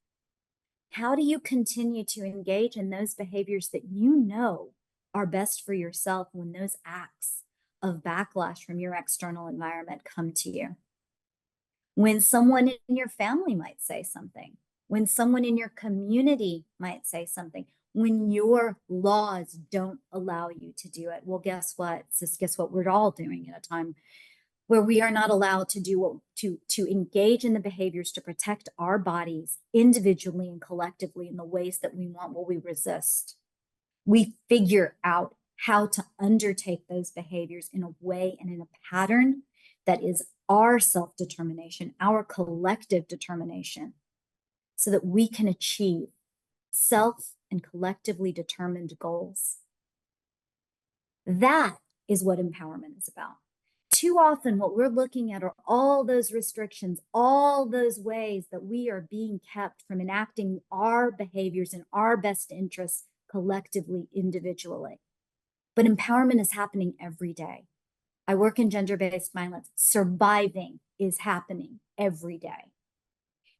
How do you continue to engage in those behaviors that you know are best for yourself when those acts of backlash from your external environment come to you? when someone in your family might say something, when someone in your community might say something, when your laws don't allow you to do it. Well, guess what? Guess what we're all doing at a time where we are not allowed to do what to engage in the behaviors to protect our bodies individually and collectively in the ways that we want. Well, we resist. We figure out how to undertake those behaviors in a way and in a pattern that is our self-determination, our collective determination, so that we can achieve self and collectively determined goals. That is what empowerment is about. Too often, what we're looking at are all those restrictions, all those ways that we are being kept from enacting our behaviors in our best interests collectively, individually. But empowerment is happening every day. I work in gender-based violence. Surviving is happening every day.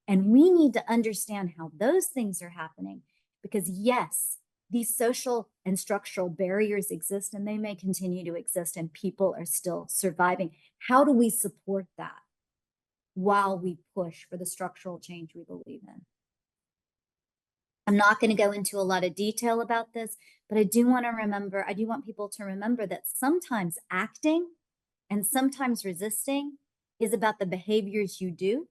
And we need to understand how those things are happening because, yes, these social and structural barriers exist and they may continue to exist and people are still surviving. How do we support that while we push for the structural change we believe in? I'm not going to go into a lot of detail about this, but I do want people to remember that sometimes acting and sometimes resisting is about the behaviors you do,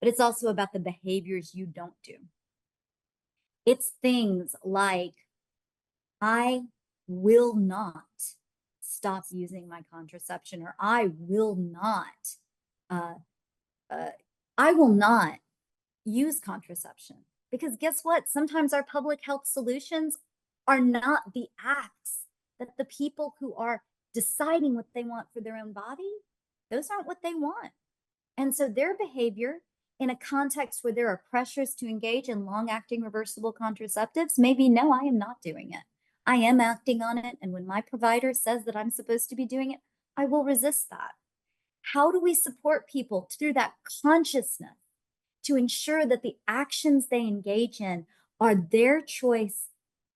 but it's also about the behaviors you don't do. It's things like, I will not stop using my contraception, or I will not use contraception. Because guess what? Sometimes our public health solutions are not the acts that the people who are deciding what they want for their own body, those aren't what they want. And so their behavior in a context where there are pressures to engage in long-acting reversible contraceptives, maybe, no, I am not doing it. I am acting on it. And when my provider says that I'm supposed to be doing it, I will resist that. How do we support people through that consciousness to ensure that the actions they engage in are their choice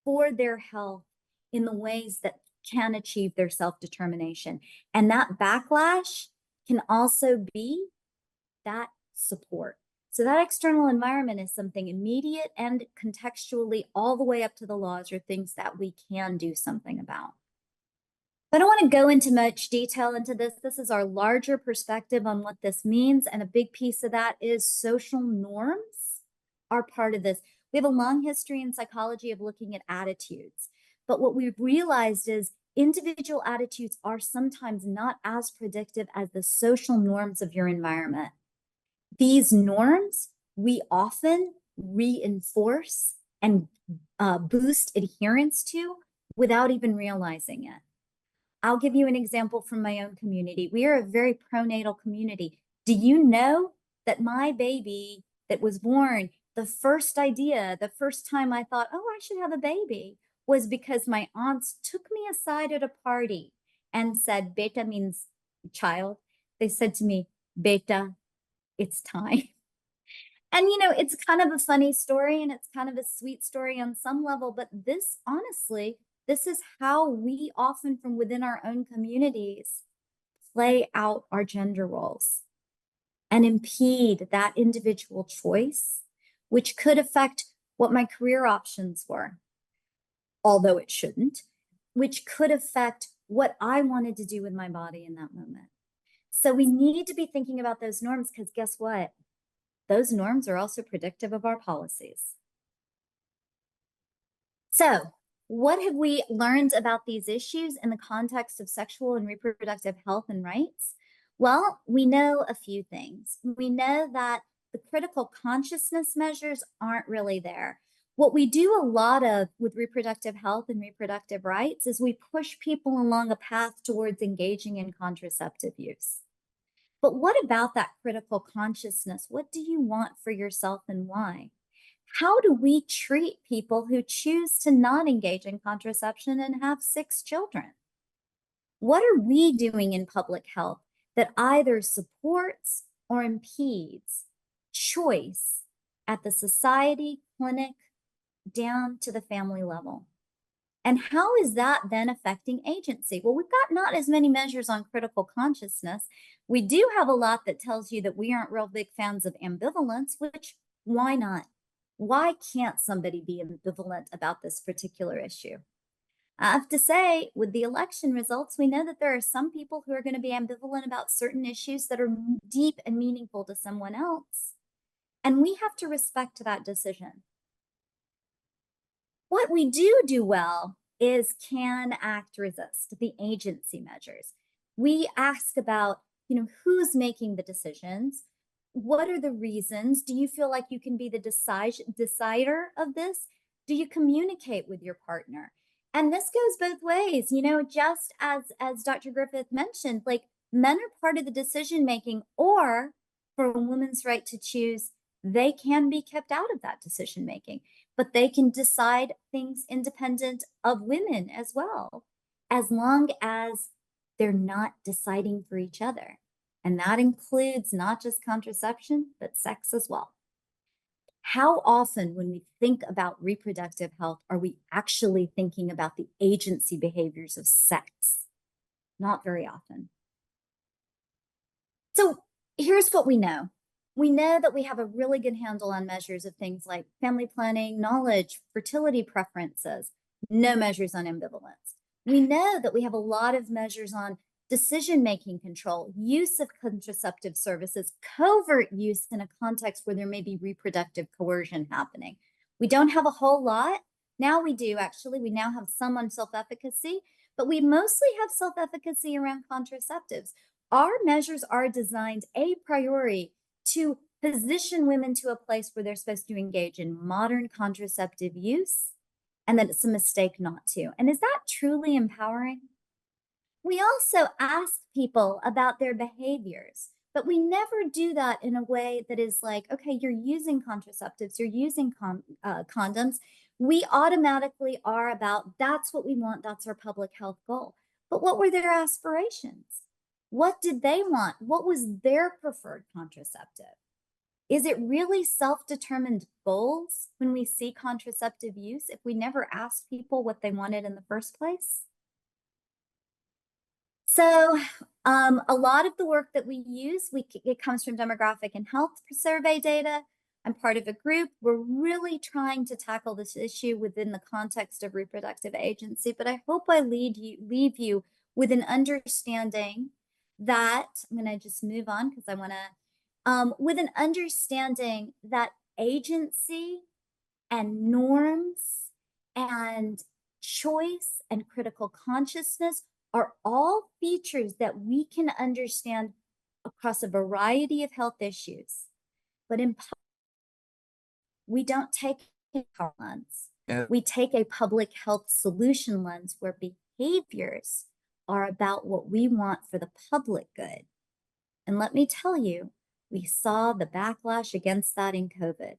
for their health in the ways that can achieve their self-determination? And that backlash can also be that support. So that external environment is something immediate and contextually all the way up to the laws are things that we can do something about. I don't want to go into much detail into this. This is our larger perspective on what this means. And a big piece of that is social norms are part of this. We have a long history in psychology of looking at attitudes. But what we've realized is individual attitudes are sometimes not as predictive as the social norms of your environment. These norms we often reinforce and boost adherence to without even realizing it. I'll give you an example from my own community. We are a very pronatal community. Do you know that my baby that was born, the first idea, the first time I thought, oh, I should have a baby, was because my aunts took me aside at a party and said, beta means child. They said to me, beta, it's time. And, you know, it's kind of a funny story and it's kind of a sweet story on some level, but this, honestly, this is how we often from within our own communities play out our gender roles and impede that individual choice, which could affect what my career options were, although it shouldn't, which could affect what I wanted to do with my body in that moment. So we need to be thinking about those norms because guess what? Those norms are also predictive of our policies. So what have we learned about these issues in the context of sexual and reproductive health and rights? Well, we know a few things. We know that the critical consciousness measures aren't really there. What we do a lot of with reproductive health and reproductive rights is we push people along a path towards engaging in contraceptive use. But what about that critical consciousness? What do you want for yourself and why? How do we treat people who choose to not engage in contraception and have 6 children? What are we doing in public health that either supports or impedes choice at the society, clinic, down to the family level? And how is that then affecting agency? Well, we've got not as many measures on critical consciousness. We do have a lot that tells you that we aren't real big fans of ambivalence, which why not? Why can't somebody be ambivalent about this particular issue? I have to say, with the election results, we know that there are some people who are going to be ambivalent about certain issues that are deep and meaningful to someone else. And we have to respect that decision. What we do well is can act, resist, the agency measures. We ask about, who's making the decisions? What are the reasons? Do you feel like you can be the decider of this? Do you communicate with your partner? And this goes both ways, just as Dr. Griffith mentioned, like men are part of the decision making, or for a woman's right to choose, they can be kept out of that decision making, but they can decide things independent of women as well, as long as they're not deciding for each other. And that includes not just contraception, but sex as well. How often when we think about reproductive health, are we actually thinking about the agency behaviors of sex? Not very often. So here's what we know. We know that we have a really good handle on measures of things like family planning, knowledge, fertility preferences, no measures on ambivalence. We know that we have a lot of measures on decision-making control, use of contraceptive services, covert use in a context where there may be reproductive coercion happening. We don't have a whole lot. Now we do, actually. We now have some on self-efficacy, but we mostly have self-efficacy around contraceptives. Our measures are designed a priori to position women to a place where they're supposed to engage in modern contraceptive use, and that it's a mistake not to. And is that truly empowering? We also ask people about their behaviors, but we never do that in a way that is like, okay, you're using contraceptives, you're using condoms. We automatically are about, that's what we want, that's our public health goal. But what were their aspirations? What did they want? What was their preferred contraceptive? Is it really self-determined goals when we see contraceptive use if we never asked people what they wanted in the first place? So a lot of the work that we use, it comes from demographic and health survey data. I'm part of a group. We're really trying to tackle this issue within the context of reproductive agency, but I hope I leave you with an understanding that, I'm gonna just move on because I wanna, with an understanding that agency and norms and choice and critical consciousness are all features that we can understand across a variety of health issues. But in we don't take a power lens. We take a public health solution lens where behaviors are about what we want for the public good. And let me tell you, we saw the backlash against that in COVID.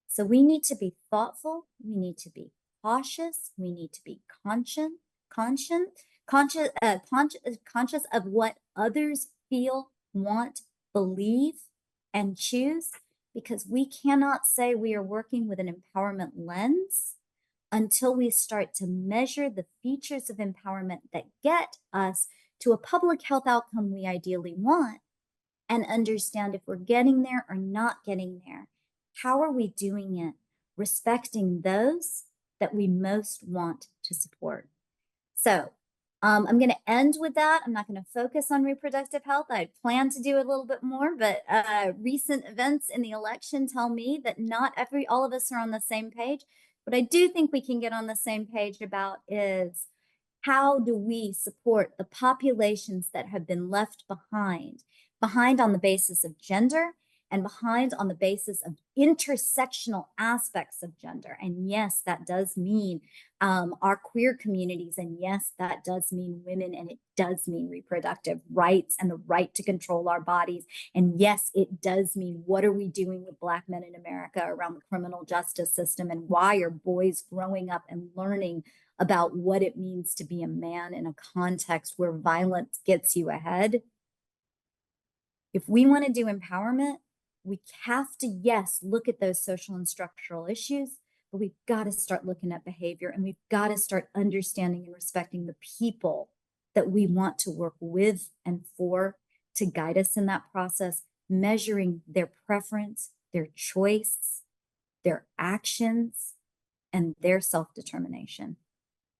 So we need to be thoughtful, we need to be cautious, we need to be conscious of what others feel, want, believe, and choose, because we cannot say we are working with an empowerment lens until we start to measure the features of empowerment that get us to a public health outcome we ideally want, and understand if we're getting there or not getting there. How are we doing it? Respecting those that we most want to support. So I'm going to end with that. I'm not going to focus on reproductive health. I plan to do a little bit more, but recent events in the election tell me that not all of us are on the same page. What I do think we can get on the same page about is how do we support the populations that have been left behind on the basis of gender and behind on the basis of intersectional aspects of gender. And yes, that does mean our queer communities. And yes, that does mean women, and it does mean reproductive rights and the right to control our bodies. And yes, it does mean what are we doing with Black men in America around the criminal justice system, and why are boys growing up and learning about what it means to be a man in a context where violence gets you ahead. If we want to do empowerment, we have to, yes, look at those social and structural issues, but we've got to start looking at behavior, and we've got to start understanding and respecting the people that we want to work with and for to guide us in that process, measuring their preference, their choice, their actions, and their self-determination.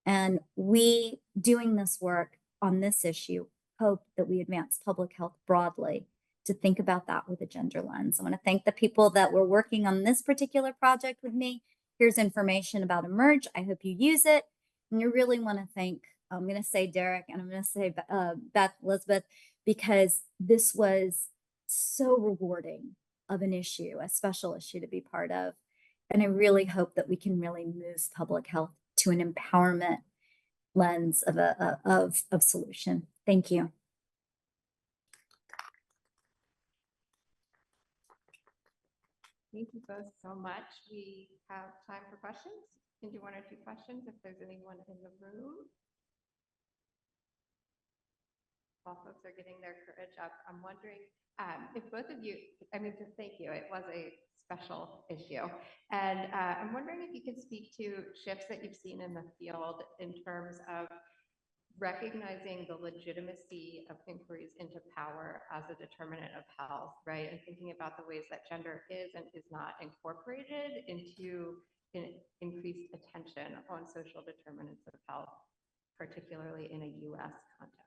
And we, doing this work on this issue, hope that we advance public health broadly to think about that with a gender lens. I want to thank the people that were working on this particular project with me. Here's information about Emerge. I hope you use it. And you really want to thank, I'm going to say Derek, and I'm going to say Beth Elizabeth, because this was so rewarding of an issue, a special issue to be part of. And I really hope that we can really move public health to an empowerment lens of solution. Thank you. Thank you both so much. We have time for questions. We can do 1 or 2 questions if there's anyone in the room. While folks are getting their courage up, I'm wondering if both of you, I mean, just thank you. It was a special issue. And I'm wondering if you could speak to shifts that you've seen in the field in terms of recognizing the legitimacy of inquiries into power as a determinant of health, right? And thinking about the ways that gender is and is not incorporated into increased attention on social determinants of health, particularly in a US context.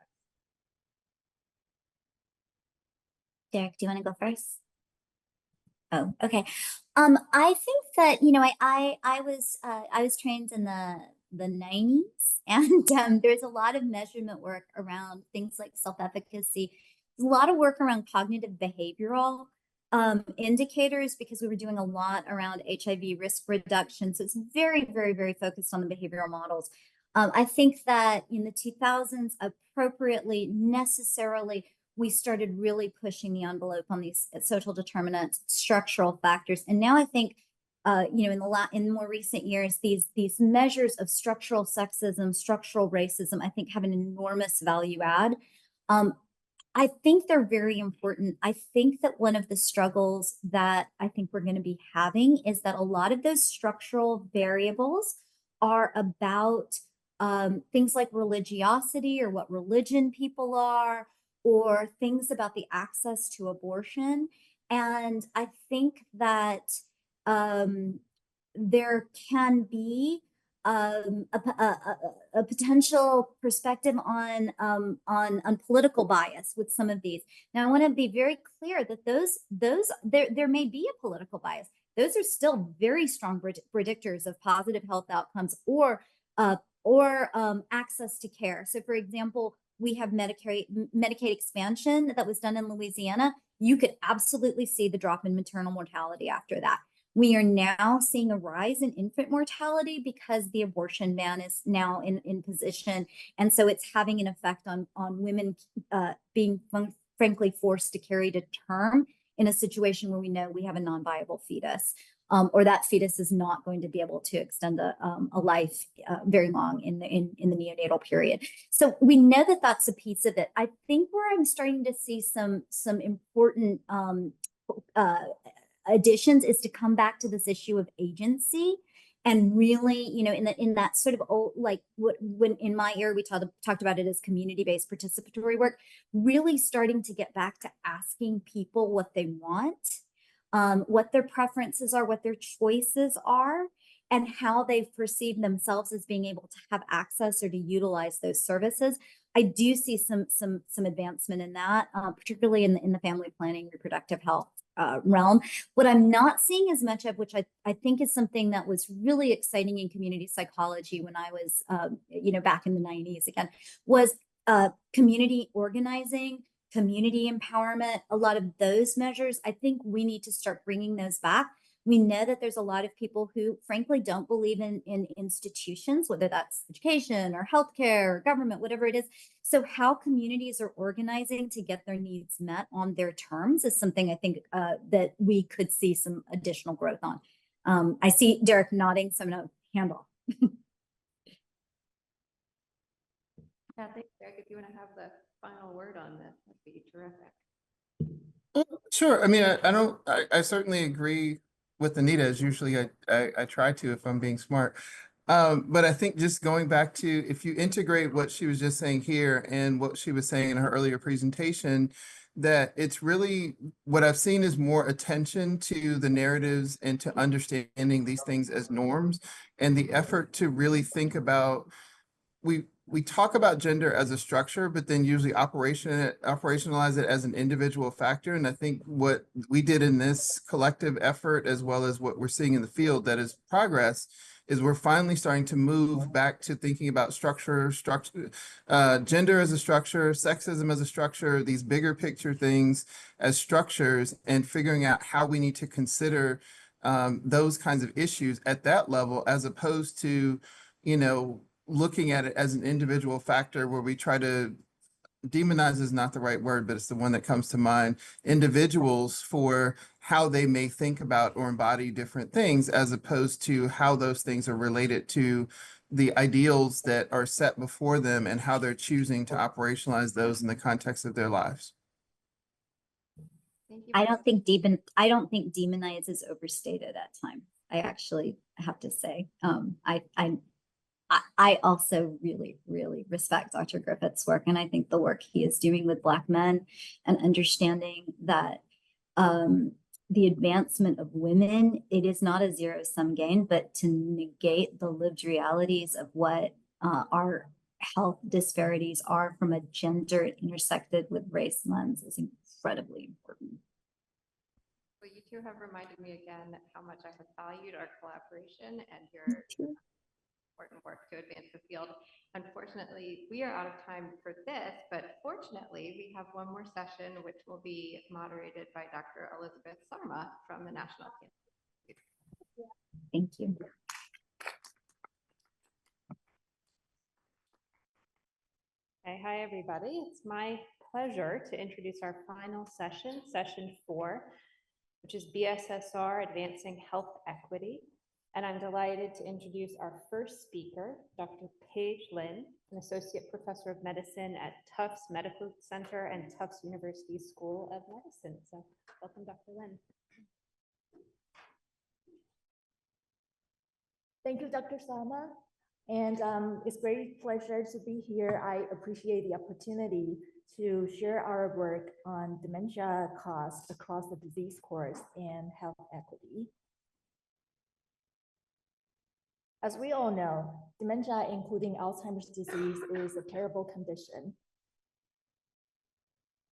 Derek, do you want to go first? Oh, okay. I think that, you know, I was trained in the 90s, and there's a lot of measurement work around things like self-efficacy. There's a lot of work around cognitive behavioral indicators, because we were doing a lot around HIV risk reduction. So it's very, very, very focused on the behavioral models. I think that in the 2000s, appropriately, necessarily, we started really pushing the envelope on these social determinants, structural factors. And now I think, you know, in more recent years, these measures of structural sexism, structural racism, I think have an enormous value add. I think they're very important. I think that one of the struggles that I think we're going to be having is that a lot of those structural variables are about things like religiosity, or what religion people are, or things about the access to abortion. And I think that there can be a potential perspective on political bias with some of these. Now, I want to be very clear that there may be a political bias. Those are still very strong predictors of positive health outcomes or access to care. So, for example, we have Medicaid expansion that was done in Louisiana. You could absolutely see the drop in maternal mortality after that. We are now seeing a rise in infant mortality because the abortion ban is now in position. And so it's having an effect on women being frankly forced to carry to term in a situation where we know we have a non-viable fetus. Or that fetus is not going to be able to extend a life very long in the neonatal period. So we know that that's a piece of it. I think where I'm starting to see some important additions is to come back to this issue of agency, and really, you know, in that sort of old, like when in my era we talked about it as community-based participatory work, really starting to get back to asking people what they want. What their preferences are, what their choices are, and how they perceive themselves as being able to have access or to utilize those services. I do see some advancement in that, particularly in the family planning, reproductive health realm. What I'm not seeing as much of, which I think is something that was really exciting in community psychology when I was, you know, back in the 90s again, was community organizing, community empowerment, a lot of those measures. I think we need to start bringing those back. We know that there's a lot of people who frankly don't believe in institutions, whether that's education or healthcare or government, whatever it is. So how communities are organizing to get their needs met on their terms is something I think that we could see some additional growth on. I see Derek nodding, so I'm going to hand off. Yeah, thanks, Derek. If you want to have the final word on this, that'd be terrific. Sure. I mean, I certainly agree with Anita as usually I try to if I'm being smart. But I think just going back to, if you integrate what she was just saying here and what she was saying in her earlier presentation, that it's really, what I've seen is more attention to the narratives and to understanding these things as norms, and the effort to really think about, we talk about gender as a structure, but then usually operationalize it as an individual factor. And I think what we did in this collective effort, as well as what we're seeing in the field that is progress, is we're finally starting to move back to thinking about structure, gender as a structure, sexism as a structure, these bigger picture things as structures, and figuring out how we need to consider those kinds of issues at that level, as opposed to, looking at it as an individual factor where we try to demonize is not the right word, but it's the one that comes to mind, individuals for how they may think about or embody different things, as opposed to how those things are related to the ideals that are set before them and how they're choosing to operationalize those in the context of their lives. I don't think demonize is overstated at times. I actually have to say, I also really, really respect Dr. Griffith's work, and I think the work he is doing with Black men and understanding that the advancement of women, it is not a zero-sum game, but to negate the lived realities of what our health disparities are from a gender intersected with race lens is incredibly important. Well, you two have reminded me again how much I have valued our collaboration and your important work to advance the field. Unfortunately, we are out of time for this, but fortunately, we have one more session which will be moderated by Dr. Elizabeth Sarma from the National Cancer. Thank you. Okay, hi, everybody. It's my pleasure to introduce our final session, session 4, which is BSSR Advancing Health Equity. And I'm delighted to introduce our first speaker, Dr. Paige Lin, an associate professor of medicine at Tufts Medical Center and Tufts University School of Medicine. So welcome, Dr. Lin. Thank you, Dr. Sama. And it's a great pleasure to be here. I appreciate the opportunity to share our work on dementia costs across the disease course and health equity. As we all know, dementia, including Alzheimer's disease, is a terrible condition.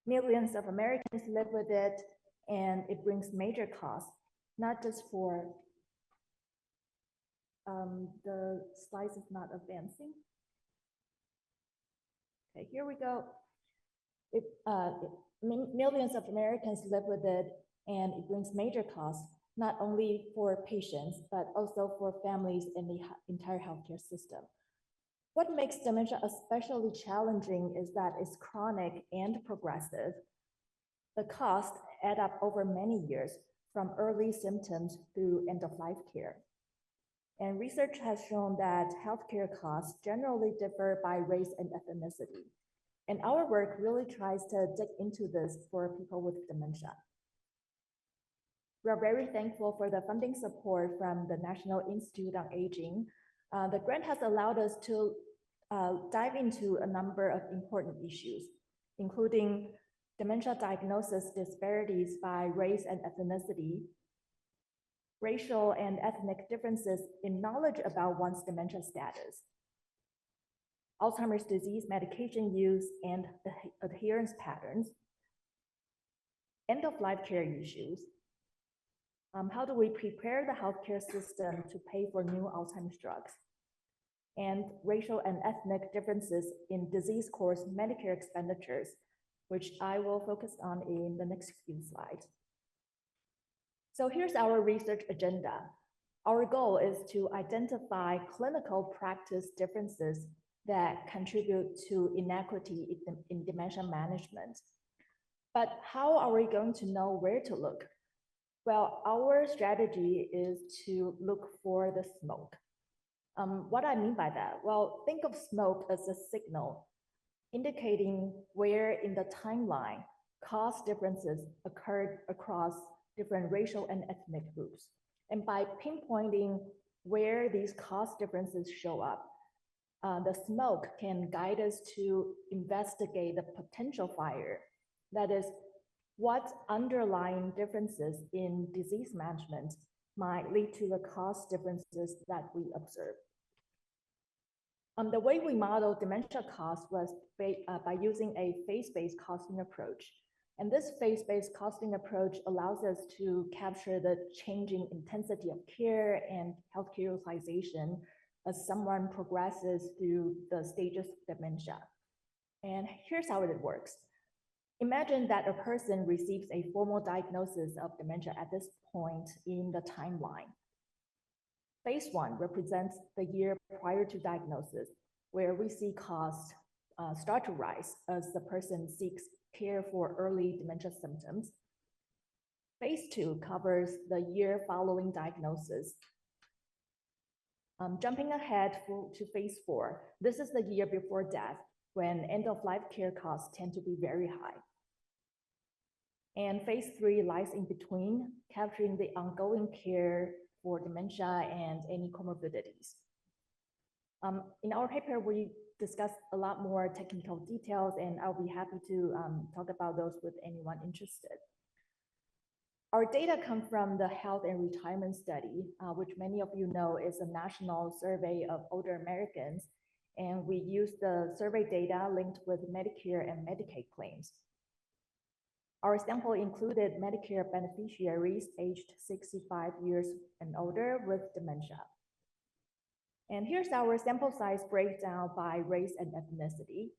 Millions of Americans live with it, and it brings major costs, not just for the slides is not advancing. Okay, here we go. Millions of Americans live with it, and it brings major costs, not only for patients, but also for families in the entire healthcare system. What makes dementia especially challenging is that it's chronic and progressive. The costs add up over many years, from early symptoms through end-of-life care. And research has shown that healthcare costs generally differ by race and ethnicity. And our work really tries to dig into this for people with dementia. We are very thankful for the funding support from the National Institute on Aging. The grant has allowed us to dive into a number of important issues, including dementia diagnosis disparities by race and ethnicity, racial and ethnic differences in knowledge about one's dementia status, Alzheimer's disease medication use and adherence patterns, end-of-life care issues, how do we prepare the healthcare system to pay for new Alzheimer's drugs, and racial and ethnic differences in disease course Medicare expenditures, which I will focus on in the next few slides. So here's our research agenda. Our goal is to identify clinical practice differences that contribute to inequity in dementia management. But how are we going to know where to look? Well, our strategy is to look for the smoke. What I mean by that? Well, think of smoke as a signal indicating where in the timeline cost differences occurred across different racial and ethnic groups. And by pinpointing where these cost differences show up, the smoke can guide us to investigate the potential fire. That is, what underlying differences in disease management might lead to the cost differences that we observe. The way we model dementia costs was by using a phase-based costing approach. And this phase-based costing approach allows us to capture the changing intensity of care and healthcare utilization as someone progresses through the stages of dementia. And here's how it works. Imagine that a person receives a formal diagnosis of dementia at this point in the timeline. Phase 1 represents the year prior to diagnosis, where we see costs start to rise as the person seeks care for early dementia symptoms. Phase 2 covers the year following diagnosis. Jumping ahead to phase 4, this is the year before death, when end-of-life care costs tend to be very high. And phase 3 lies in between, capturing the ongoing care for dementia and any comorbidities. In our paper, we discuss a lot more technical details, and I'll be happy to talk about those with anyone interested. Our data come from the Health and Retirement Study, which many of you know is a national survey of older Americans, and we use the survey data linked with Medicare and Medicaid claims. Our sample included Medicare beneficiaries aged 65 years and older with dementia. And here's our sample size breakdown by race and ethnicity.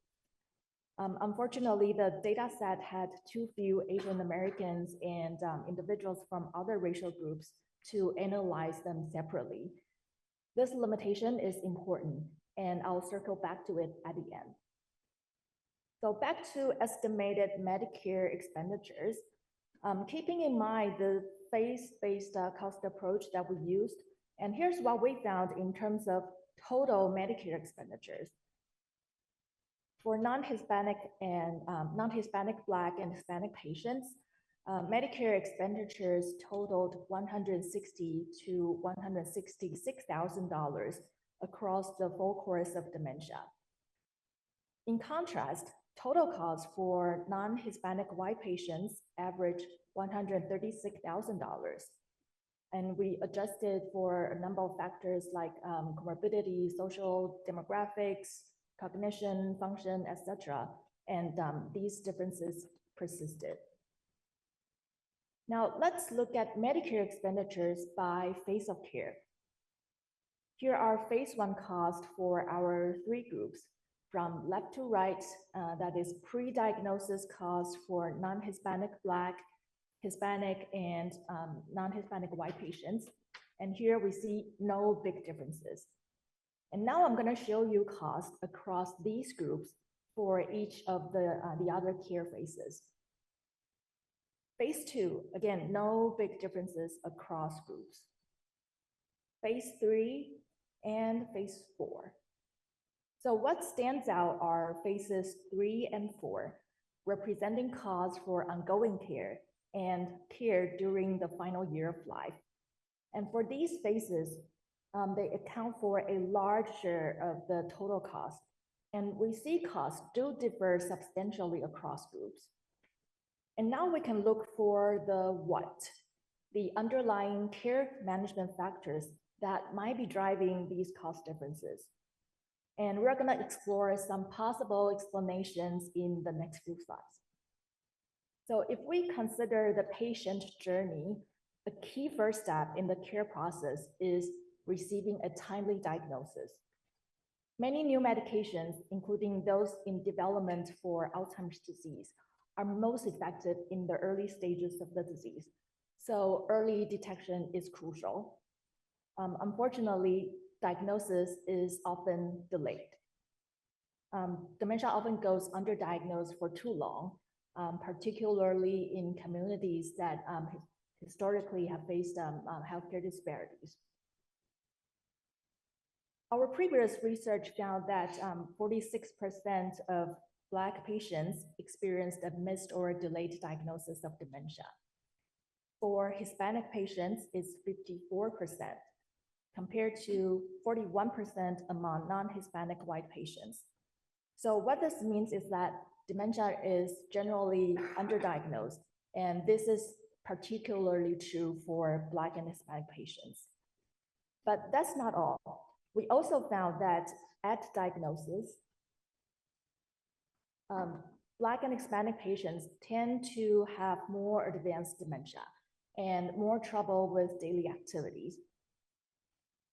Unfortunately, the data set had too few Asian Americans and individuals from other racial groups to analyze them separately. This limitation is important, and I'll circle back to it at the end. So back to estimated Medicare expenditures, keeping in mind the phase-based cost approach that we used, and here's what we found in terms of total Medicare expenditures. For non-Hispanic and non-Hispanic Black and Hispanic patients, Medicare expenditures totaled $160,000 to $166,000 across the full course of dementia. In contrast, total costs for non-Hispanic white patients averaged $136,000. And we adjusted for a number of factors like comorbidity, social demographics, cognition, function, etc. And these differences persisted. Now let's look at Medicare expenditures by phase of care. Here are phase 1 costs for our 3 groups. From left to right, that is pre-diagnosis costs for non-Hispanic Black, Hispanic, and non-Hispanic white patients. And here we see no big differences. And now I'm going to show you costs across these groups for each of the other care phases. Phase 2, again, no big differences across groups. Phase 3 and phase 4. So what stands out are phases 3 and 4, representing costs for ongoing care and care during the final year of life. And for these phases, they account for a large share of the total cost. And we see costs do differ substantially across groups. And now we can look for the what, the underlying care management factors that might be driving these cost differences. And we're going to explore some possible explanations in the next few slides. So if we consider the patient journey, a key first step in the care process is receiving a timely diagnosis. Many new medications, including those in development for Alzheimer's disease, are most effective in the early stages of the disease. So early detection is crucial. Unfortunately, diagnosis is often delayed. Dementia often goes underdiagnosed for too long, particularly in communities that historically have faced healthcare disparities. Our previous research found that 46% of Black patients experienced a missed or delayed diagnosis of dementia. for Hispanic patients is 54%, compared to 41% among non-Hispanic white patients. So what this means is that dementia is generally underdiagnosed, and this is particularly true for Black and Hispanic patients. But that's not all. We also found that at diagnosis, Black and Hispanic patients tend to have more advanced dementia and more trouble with daily activities.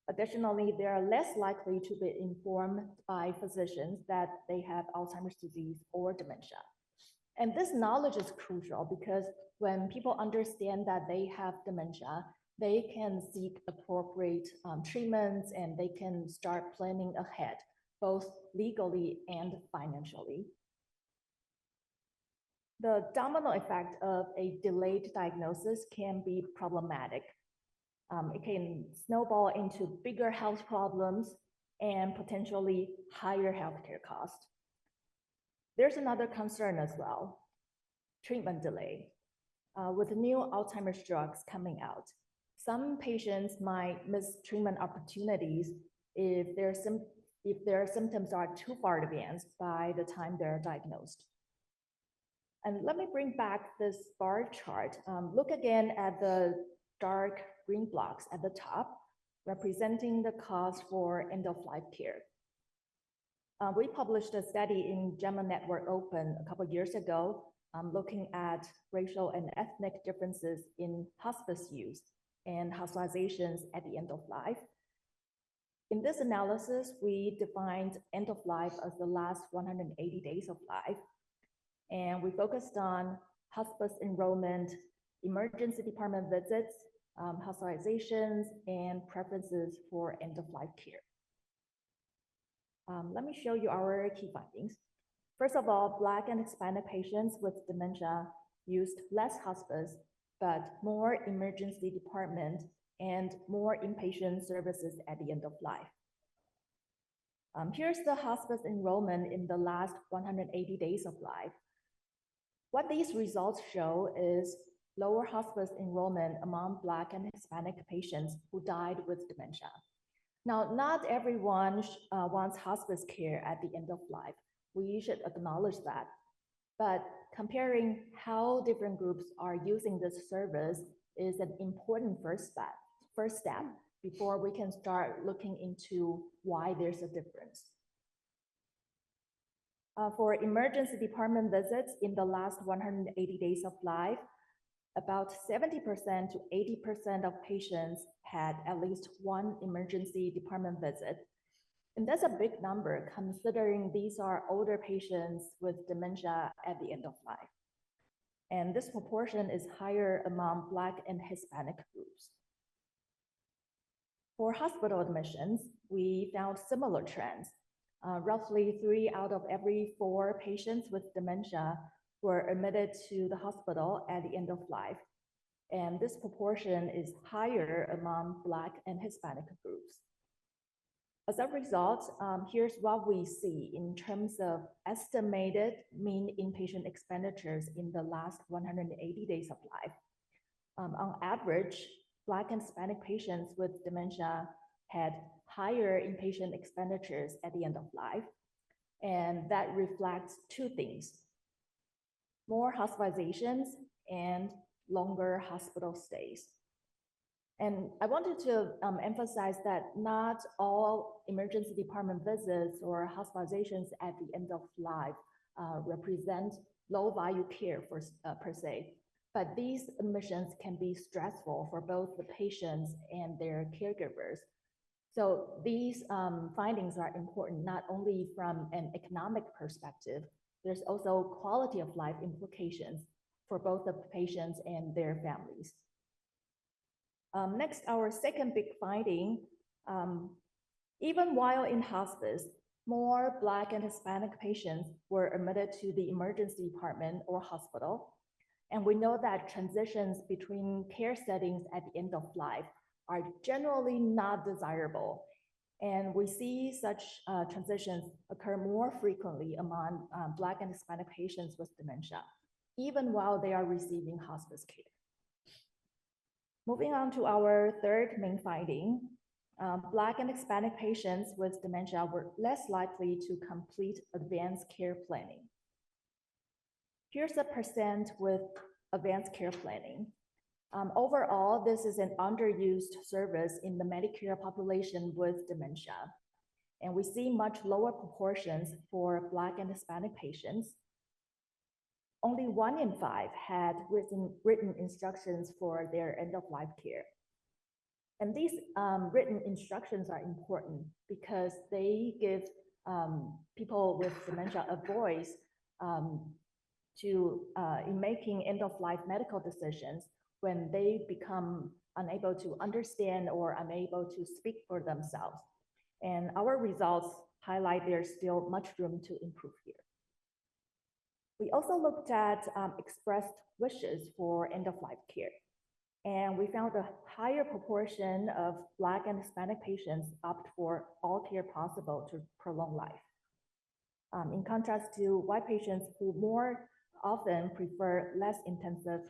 Additionally, they are less likely to be informed by physicians that they have Alzheimer's disease or dementia. And this knowledge is crucial because when people understand that they have dementia, they can seek appropriate treatments and they can start planning ahead, both legally and financially. The domino effect of a delayed diagnosis can be problematic. It can snowball into bigger health problems and potentially higher healthcare costs. There's another concern as well, treatment delay. With new Alzheimer's drugs coming out, some patients might miss treatment opportunities if their symptoms are too far advanced by the time they're diagnosed. And let me bring back this bar chart. Look again at the dark green blocks at the top, representing the cost for end-of-life care. We published a study in JAMA Network Open a couple of years ago, looking at racial and ethnic differences in hospice use and hospitalizations at the end of life. In this analysis, we defined end of life as the last 180 days of life. And we focused on hospice enrollment, emergency department visits, hospitalizations, and preferences for end-of-life care. Let me show you our key findings. First of all, Black and Hispanic patients with dementia used less hospice, but more emergency department and more inpatient services at the end of life. Here's the hospice enrollment in the last 180 days of life. What these results show is lower hospice enrollment among Black and Hispanic patients who died with dementia. Now, not everyone wants hospice care at the end of life. We should acknowledge that. But comparing how different groups are using this service is an important first step before we can start looking into why there's a difference. For emergency department visits in the last 180 days of life, about 70% to 80% of patients had at least one emergency department visit. And that's a big number considering these are older patients with dementia at the end of life. And this proportion is higher among Black and Hispanic groups. For hospital admissions, we found similar trends. Roughly 3 out of every 4 patients with dementia were admitted to the hospital at the end of life. And this proportion is higher among Black and Hispanic groups. As a result, here's what we see in terms of estimated mean inpatient expenditures in the last 180 days of life. On average, Black and Hispanic patients with dementia had higher inpatient expenditures at the end of life. And that reflects 2 things: more hospitalizations and longer hospital stays. And I wanted to emphasize that not all emergency department visits or hospitalizations at the end of life represent low value care per se, but these admissions can be stressful for both the patients and their caregivers. So these findings are important not only from an economic perspective, there's also quality of life implications for both the patients and their families. Next, our second big finding, even while in hospice, more Black and Hispanic patients were admitted to the emergency department or hospital. And we know that transitions between care settings at the end of life are generally not desirable. And we see such transitions occur more frequently among Black and Hispanic patients with dementia, even while they are receiving hospice care. Moving on to our third main finding, Black and Hispanic patients with dementia were less likely to complete advanced care planning. Here's the percent with advanced care planning. Overall, this is an underused service in the Medicare population with dementia. And we see much lower proportions for Black and Hispanic patients. Only 1 in 5 had written instructions for their end-of-life care. And these written instructions are important because they give people with dementia a voice in making end-of-life medical decisions when they become unable to understand or unable to speak for themselves. And our results highlight there's still much room to improve here. We also looked at expressed wishes for end-of-life care. And we found a higher proportion of Black and Hispanic patients opt for all care possible to prolong life. In contrast to white patients who more often prefer less intensive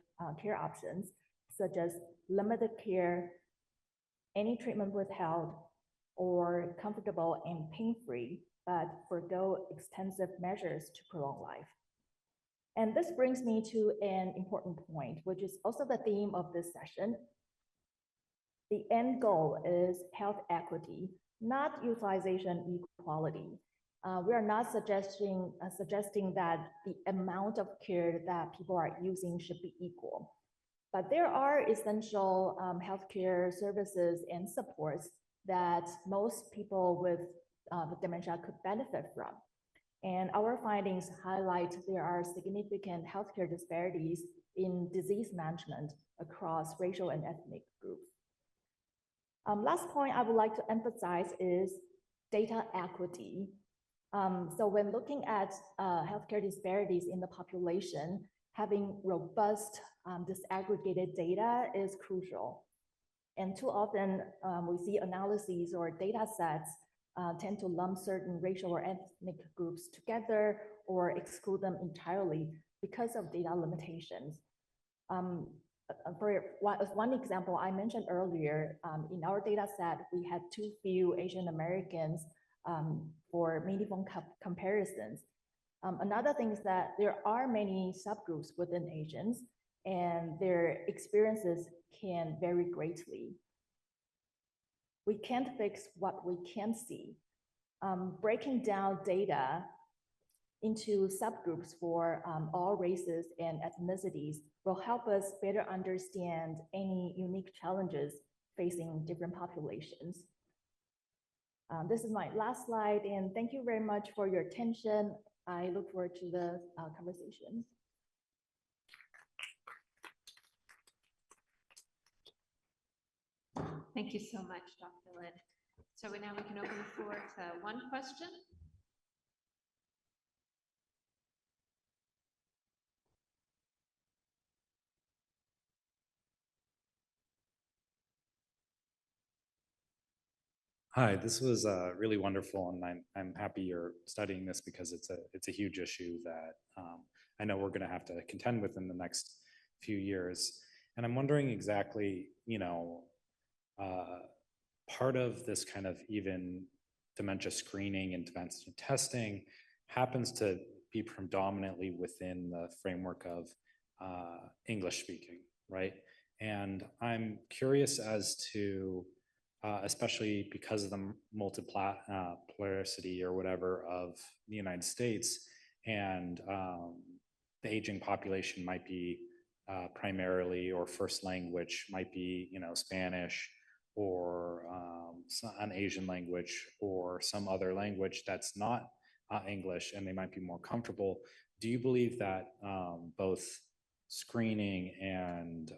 care options, such as limited care, any treatment withheld, or comfortable and pain-free, but forgo extensive measures to prolong life. And this brings me to an important point, which is also the theme of this session. The end goal is health equity, not utilization equality. We are not suggesting that the amount of care that people are using should be equal. But there are essential healthcare services and supports that most people with dementia could benefit from. And our findings highlight there are significant healthcare disparities in disease management across racial and ethnic groups. Last point I would like to emphasize is data equity. So when looking at healthcare disparities in the population, having robust disaggregated data is crucial. And too often we see analyses or data sets tend to lump certain racial or ethnic groups together or exclude them entirely because of data limitations. For one example I mentioned earlier, in our data set, we had too few Asian Americans for meaningful comparisons. Another thing is that there are many subgroups within Asians and their experiences can vary greatly. We can't fix what we can't see. Breaking down data into subgroups for all races and ethnicities will help us better understand any unique challenges facing different populations. This is my last slide, and thank you very much for your attention. I look forward to the conversation. Thank you so much, Dr. Lin. So now we can open the floor to one question. Hi, this was really wonderful, and I'm happy you're studying this because it's a huge issue that I know we're going to have to contend with in the next few years. And I'm wondering exactly, part of this kind of even dementia screening and dementia testing happens to be predominantly within the framework of English speaking, right? And I'm curious as to especially because of the multiplicity or whatever of the United States, and the aging population might be primarily, or first language might be, Spanish, or an Asian language, or some other language that's not English, and they might be more comfortable. Do you believe that both screening and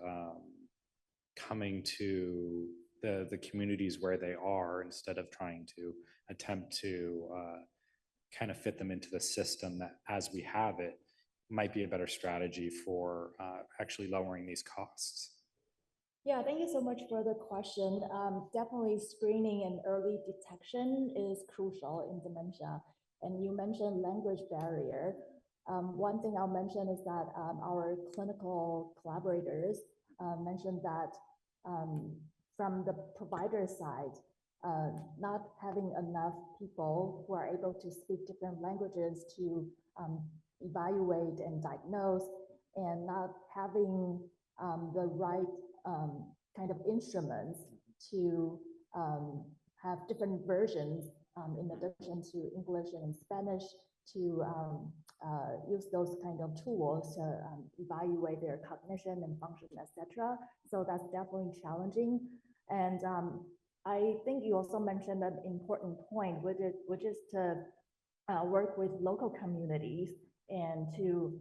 coming to the communities where they are, instead of trying to attempt to kind of fit them into the system that as we have it, might be a better strategy for actually lowering these costs? Yeah, thank you so much for the question. Definitely screening and early detection is crucial in dementia. And you mentioned language barrier. One thing I'll mention is that our clinical collaborators mentioned that from the provider side, not having enough people who are able to speak different languages to evaluate and diagnose, and not having the right kind of instruments to have different versions in addition to English and Spanish to use those kind of tools to evaluate their cognition and function, etc. So that's definitely challenging. And I think you also mentioned an important point, which is to work with local communities and to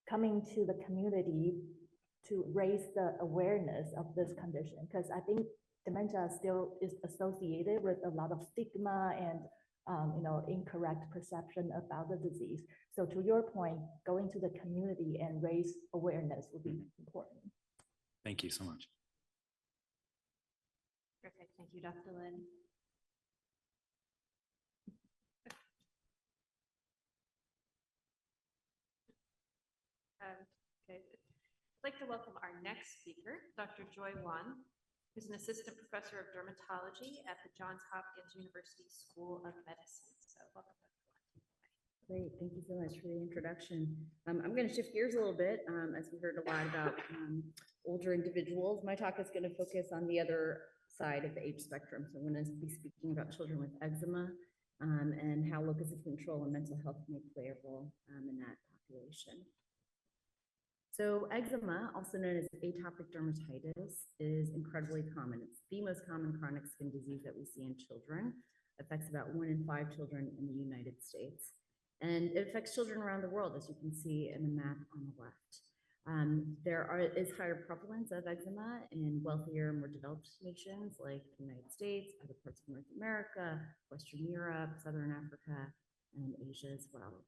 coming to the community to raise the awareness of this condition, because I think dementia still is associated with a lot of stigma and incorrect perception about the disease. So to your point, going to the community and raise awareness would be important. Thank you so much. Perfect. Thank you, Dr. Lin. Okay. I'd like to welcome our next speaker, Dr. Joy Wan, who's an assistant professor of dermatology at the Johns Hopkins University School of Medicine. So welcome, Dr. Wan. Great, thank you so much for the introduction. I'm going to shift gears a little bit, as we heard a lot about older individuals. My talk is going to focus on the other side of the age spectrum. So I'm going to be speaking about children with eczema and how locus of control and mental health may play a role in that population. So eczema, also known as atopic dermatitis, is incredibly common. It's the most common chronic skin disease that we see in children. It affects about 1 in 5 children in the United States. And it affects children around the world, as you can see in the map on the left. There is higher prevalence of eczema in wealthier, more developed nations like the United States, other parts of North America, Western Europe, Southern Africa, and Asia as well.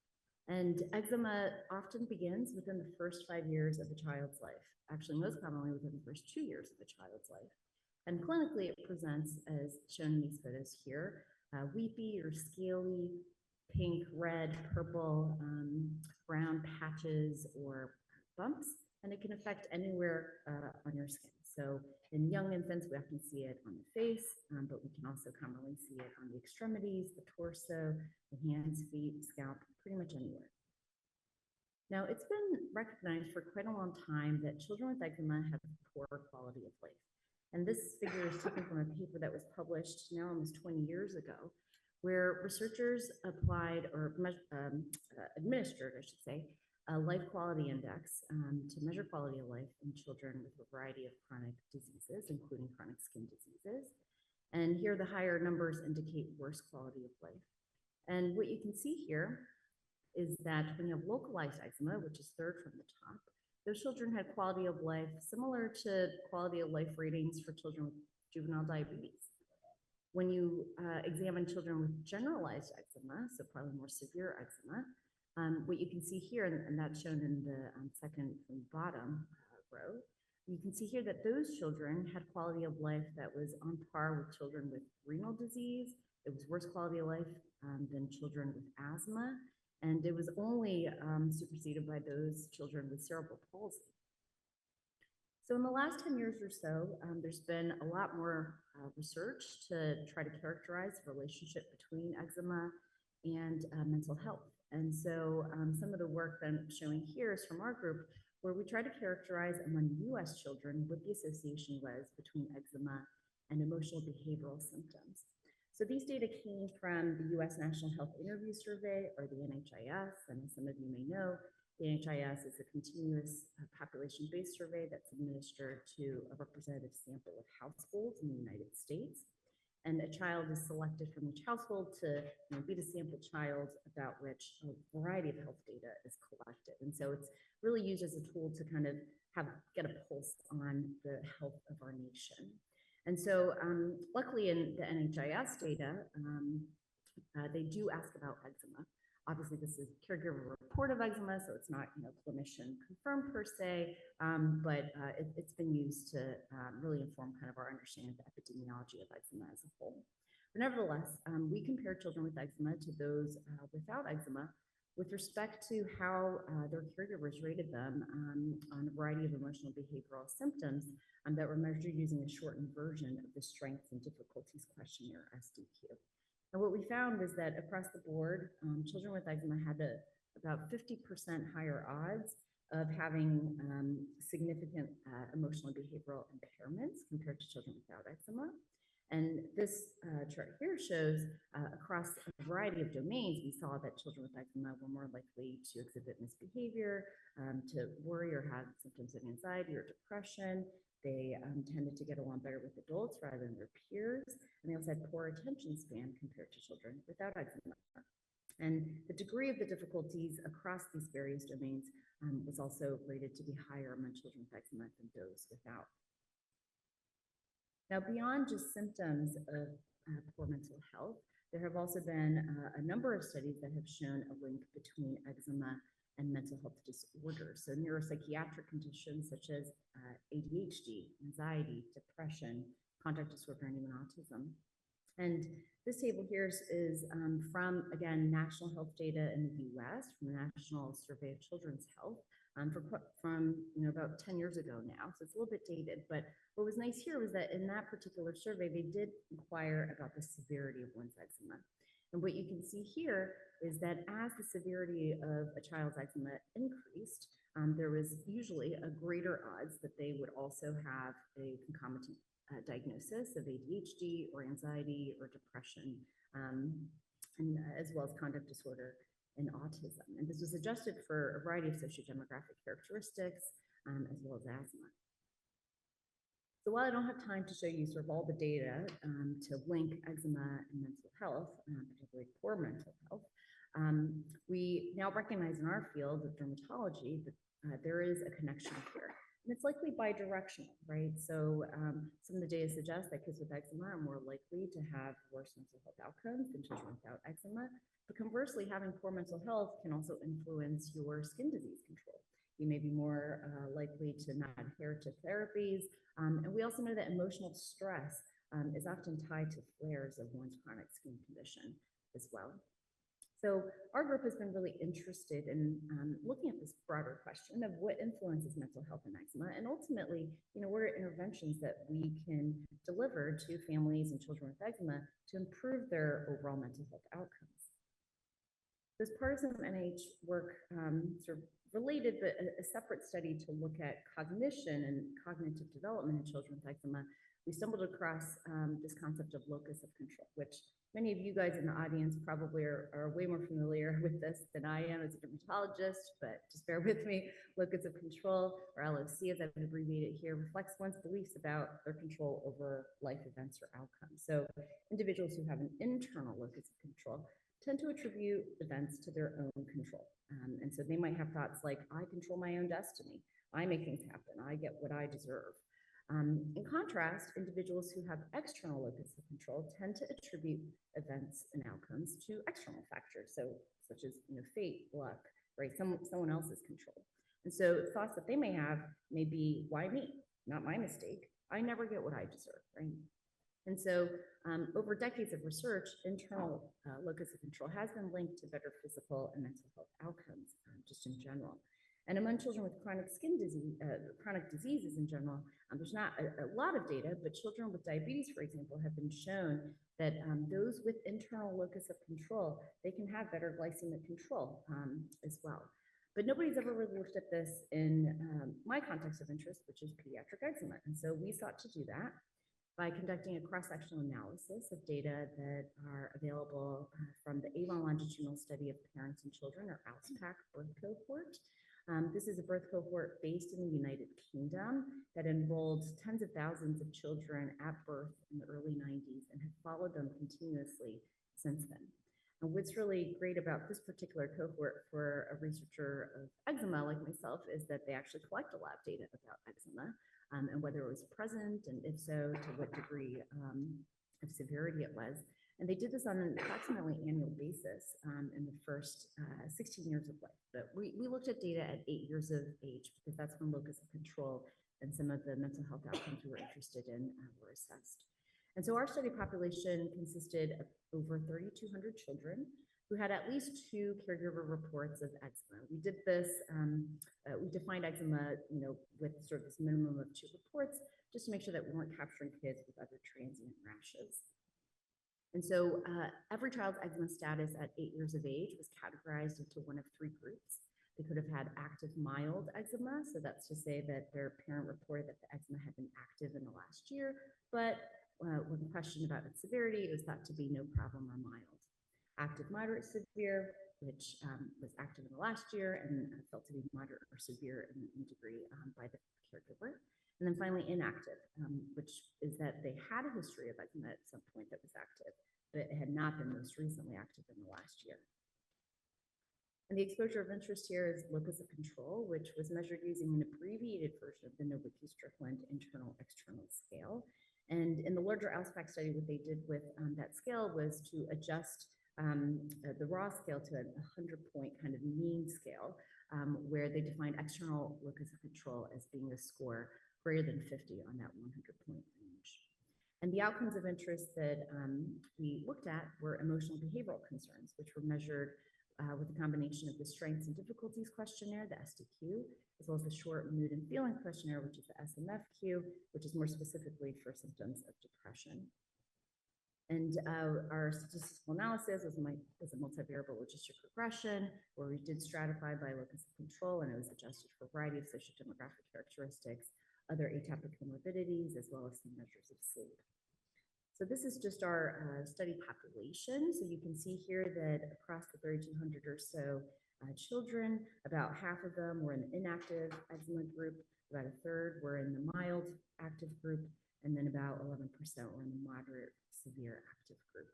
And eczema often begins within the first 5 years of a child's life, actually most commonly within the first 2 years of a child's life. And clinically, it presents as shown in these photos here, weepy or scaly, pink, red, purple, brown patches or bumps, and it can affect anywhere on your skin. So in young infants, we often see it on the face, but we can also commonly see it on the extremities, the torso, the hands, feet, scalp, pretty much anywhere. Now, it's been recognized for quite a long time that children with eczema have poor quality of life. And this figure is taken from a paper that was published now almost 20 years ago, where researchers applied or administered, I should say, a life quality index to measure quality of life in children with a variety of chronic diseases, including chronic skin diseases. And here the higher numbers indicate worse quality of life. And what you can see here is that when you have localized eczema, which is third from the top, those children had quality of life similar to quality of life ratings for children with juvenile diabetes. When you examine children with generalized eczema, so probably more severe eczema, what you can see here, and that's shown in the second from the bottom row, you can see here that those children had quality of life that was on par with children with renal disease. It was worse quality of life than children with asthma, and it was only superseded by those children with cerebral palsy. So in the last 10 years or so, there's been a lot more research to try to characterize the relationship between eczema and mental health. And so some of the work that I'm showing here is from our group, where we try to characterize among US children what the association was between eczema and emotional behavioral symptoms. So these data came from the US National Health Interview Survey, or the NHIS, and as some of you may know, the NHIS is a continuous population-based survey that's administered to a representative sample of households in the United States. And a child is selected from each household to be the sample child about which a variety of health data is collected. And so it's really used as a tool to kind of get a pulse on the health of our nation. And so luckily in the NHIS data, they do ask about eczema. Obviously, this is caregiver report of eczema, so it's not clinician confirmed per se, but it's been used to really inform kind of our understanding of the epidemiology of eczema as a whole. But nevertheless, we compare children with eczema to those without eczema with respect to how their caregivers rated them on a variety of emotional behavioral symptoms that were measured using a shortened version of the Strengths and Difficulties Questionnaire, SDQ. And what we found is that across the board, children with eczema had about 50% higher odds of having significant emotional and behavioral impairments compared to children without eczema. And this chart here shows across a variety of domains, we saw that children with eczema were more likely to exhibit misbehavior, to worry or have symptoms of anxiety or depression. They tended to get along better with adults rather than their peers. And they also had poor attention span compared to children without eczema. And the degree of the difficulties across these various domains was also rated to be higher among children with eczema than those without. Now, beyond just symptoms of poor mental health, there have also been a number of studies that have shown a link between eczema and mental health disorders. So neuropsychiatric conditions such as ADHD, anxiety, depression, conduct disorder, and even autism. And this table here is from, again, national health data in the US, from the National Survey of Children's Health, from about 10 years ago now, so it's a little bit dated. But what was nice here was that in that particular survey, they did inquire about the severity of one's eczema. And what you can see here is that as the severity of a child's eczema increased, there was usually a greater odds that they would also have a concomitant diagnosis of ADHD or anxiety or depression, and as well as conduct disorder and autism. And this was adjusted for a variety of sociodemographic characteristics, as well as asthma. So while I don't have time to show you sort of all the data to link eczema and mental health, particularly poor mental health, we now recognize in our field of dermatology that there is a connection here. And it's likely bidirectional, right? So some of the data suggests that kids with eczema are more likely to have worse mental health outcomes than children without eczema. But conversely, having poor mental health can also influence your skin disease control. You may be more likely to not adhere to therapies. And we also know that emotional stress is often tied to flares of one's chronic skin condition as well. So our group has been really interested in looking at this broader question of what influences mental health and eczema, and ultimately, what are interventions that we can deliver to families and children with eczema to improve their overall mental health outcomes. As part of some NIH work, sort of related, but a separate study to look at cognition and cognitive development in children with eczema, we stumbled across this concept of locus of control, which many of you guys in the audience probably are way more familiar with this than I am as a dermatologist, but just bear with me. Locus of control, or LOC as I've abbreviated here, reflects one's beliefs about their control over life events or outcomes. So individuals who have an internal locus of control tend to attribute events to their own control. And so they might have thoughts like, I control my own destiny. I make things happen. I get what I deserve. In contrast, individuals who have external locus of control tend to attribute events and outcomes to external factors, so such as fate, luck, right? Someone else's control. And so thoughts that they may have may be, why me? Not my mistake. I never get what I deserve, right? And so over decades of research, internal locus of control has been linked to better physical and mental health outcomes, just in general. And among children with chronic skin disease, chronic diseases in general, there's not a lot of data, but children with diabetes, for example, have been shown that those with internal locus of control, they can have better glycemic control as well. But nobody's ever really looked at this in my context of interest, which is pediatric eczema. And so we sought to do that by conducting a cross-sectional analysis of data that are available from the Avon Longitudinal Study of Parents and Children, or ALSPAC birth cohort. This is a birth cohort based in the United Kingdom that enrolled tens of thousands of children at birth in the early 90s and have followed them continuously since then. And what's really great about this particular cohort for a researcher of eczema like myself is that they actually collect a lot of data about eczema and whether it was present, and if so, to what degree of severity it was. And they did this on an approximately annual basis in the first 16 years of life. But we looked at data at 8 years of age because that's when locus of control and some of the mental health outcomes we were interested in were assessed. And so our study population consisted of over 3,200 children who had at least 2 caregiver reports of eczema. We did this, we defined eczema, with sort of this minimum of 2 reports, just to make sure that we weren't capturing kids with other transient rashes. And so every child's eczema status at 8 years of age was categorized into one of 3 groups. They could have had active mild eczema, so that's to say that their parent reported that the eczema had been active in the last year, but when questioned about its severity, it was thought to be no problem or mild. Active moderate severe, which was active in the last year and felt to be moderate or severe in degree by the caregiver. And then finally inactive, which is that they had a history of eczema at some point that was active, but it had not been most recently active in the last year. And the exposure of interest here is locus of control, which was measured using an abbreviated version of the Nowicki-Strickland internal-external scale. And in the larger ALSPAC study, what they did with that scale was to adjust the raw scale to a 100-point kind of mean scale, where they defined external locus of control as being a score greater than 50 on that 100-point range. And the outcomes of interest that we looked at were emotional behavioral concerns, which were measured with a combination of the strengths and difficulties questionnaire, the SDQ, as well as the short mood and feeling questionnaire, which is the SMFQ, which is more specifically for symptoms of depression. And our statistical analysis was a multivariable logistic regression, where we did stratify by locus of control, and it was adjusted for a variety of socio-demographic characteristics, other atopic comorbidities, as well as some measures of sleep. So this is just our study population. So you can see here that across the 3,200 or so children, about half of them were in the inactive eczema group, about a third were in the mild active group, and then about 11% were in the moderate severe active group.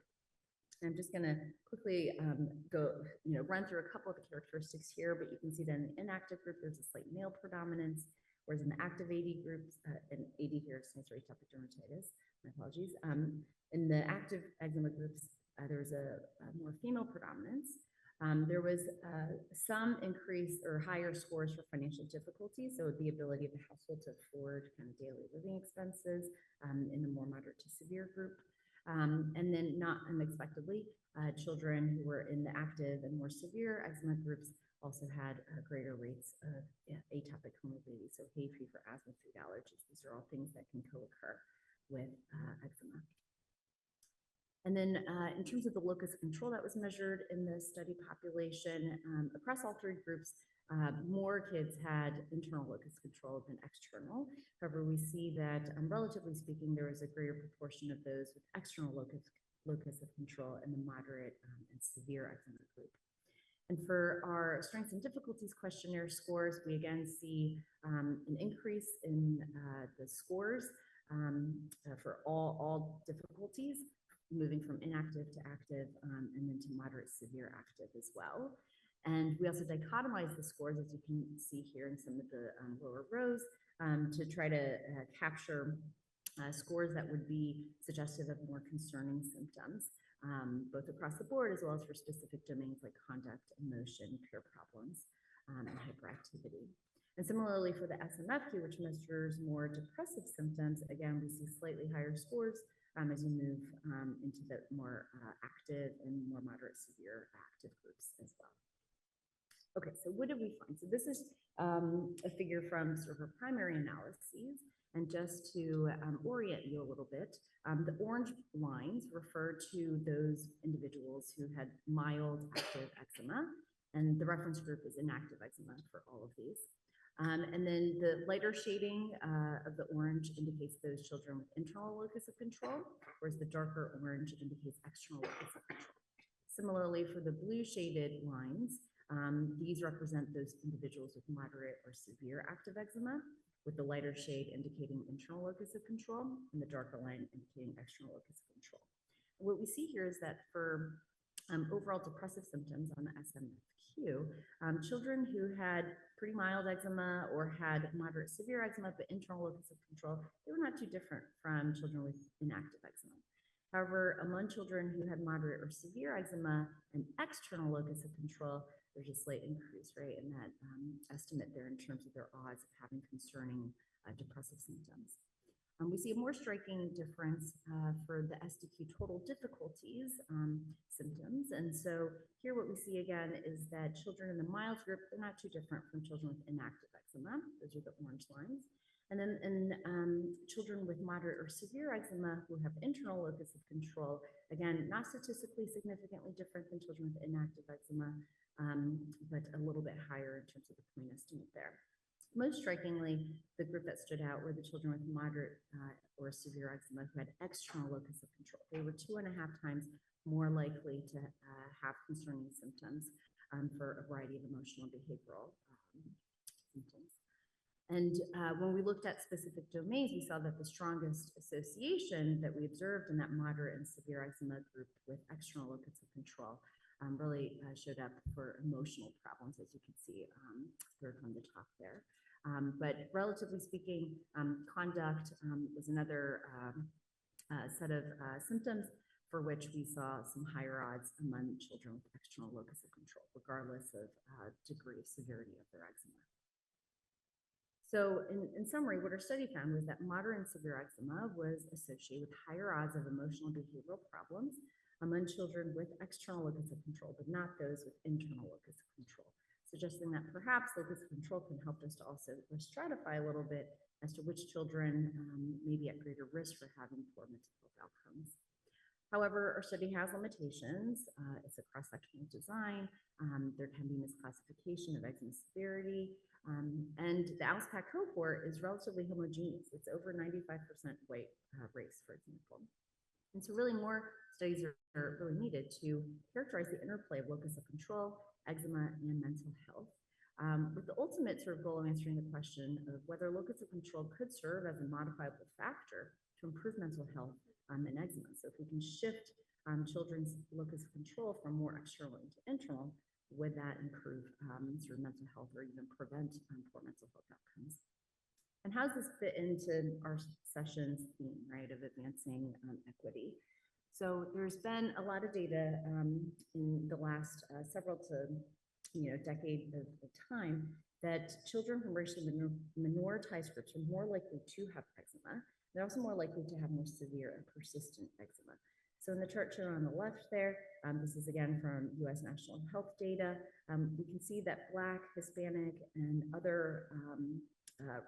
And I'm just going to quickly run through a couple of the characteristics here, but you can see that in the inactive group, there's a slight male predominance, whereas in the active AD groups, and AD here stands for atopic dermatitis, my apologies. In the active eczema groups, there was a more female predominance. There was some increase or higher scores for financial difficulties, so the ability of the household to afford kind of daily living expenses in the more moderate to severe group. And then not unexpectedly, children who were in the active and more severe eczema groups also had greater rates of atopic comorbidity, so hay fever, asthma, food allergies. These are all things that can co-occur with eczema. And then in terms of the locus of control that was measured in the study population, across all 3 groups, more kids had internal locus of control than external. However, we see that relatively speaking, there was a greater proportion of those with external locus of control in the moderate and severe eczema group. And for our strengths and difficulties questionnaire scores, we again see an increase in the scores for all difficulties, moving from inactive to active and then to moderate severe active as well. And we also dichotomize the scores, as you can see here in some of the lower rows, to try to capture scores that would be suggestive of more concerning symptoms, both across the board as well as for specific domains like conduct, emotion, peer problems, and hyperactivity. And similarly for the SMFQ, which measures more depressive symptoms, again, we see slightly higher scores as you move into the more active and more moderate severe active groups as well. Okay, so what did we find? So this is a figure from sort of our primary analyses. And just to orient you a little bit, the orange lines refer to those individuals who had mild active eczema, and the reference group is inactive eczema for all of these. And then the lighter shading of the orange indicates those children with internal locus of control, whereas the darker orange indicates external locus of control. Similarly, for the blue shaded lines, these represent those individuals with moderate or severe active eczema, with the lighter shade indicating internal locus of control and the darker line indicating external locus of control. And what we see here is that for overall depressive symptoms on the SMFQ, children who had pretty mild eczema or had moderate severe eczema but internal locus of control, they were not too different from children with inactive eczema. However, among children who had moderate or severe eczema and external locus of control, there's a slight increase, right, in that estimate there in terms of their odds of having concerning depressive symptoms. We see a more striking difference for the SDQ total difficulties symptoms. And so here what we see again is that children in the mild group, they're not too different from children with inactive eczema. Those are the orange lines. And then in children with moderate or severe eczema who have internal locus of control, again, not statistically significantly different than children with inactive eczema, but a little bit higher in terms of the point estimate there. Most strikingly, the group that stood out were the children with moderate or severe eczema who had external locus of control. They were 2.5 times more likely to have concerning symptoms for a variety of emotional and behavioral symptoms. And when we looked at specific domains, we saw that the strongest association that we observed in that moderate and severe eczema group with external locus of control really showed up for emotional problems, as you can see third from the top there. But relatively speaking, conduct was another set of symptoms for which we saw some higher odds among children with external locus of control, regardless of degree of severity of their eczema. So in summary, what our study found was that moderate and severe eczema was associated with higher odds of emotional and behavioral problems among children with external locus of control, but not those with internal locus of control, suggesting that perhaps locus of control can help us to also stratify a little bit as to which children may be at greater risk for having poor mental health outcomes. However, our study has limitations. It's a cross-sectional design. There can be misclassification of eczema severity. And the ALSPAC cohort is relatively homogeneous. It's over 95% white race, for example. And so really more studies are really needed to characterize the interplay of locus of control, eczema, and mental health. With the ultimate sort of goal of answering the question of whether locus of control could serve as a modifiable factor to improve mental health and eczema. So if we can shift children's locus of control from more external into internal, would that improve sort of mental health or even prevent poor mental health outcomes? And how does this fit into our session's theme, right, of advancing equity? So there's been a lot of data in the last several to decade of time that children from racially minoritized groups are more likely to have eczema. They're also more likely to have more severe and persistent eczema. So in the chart shown on the left there, this is again from US National Health data. We can see that Black, Hispanic, and other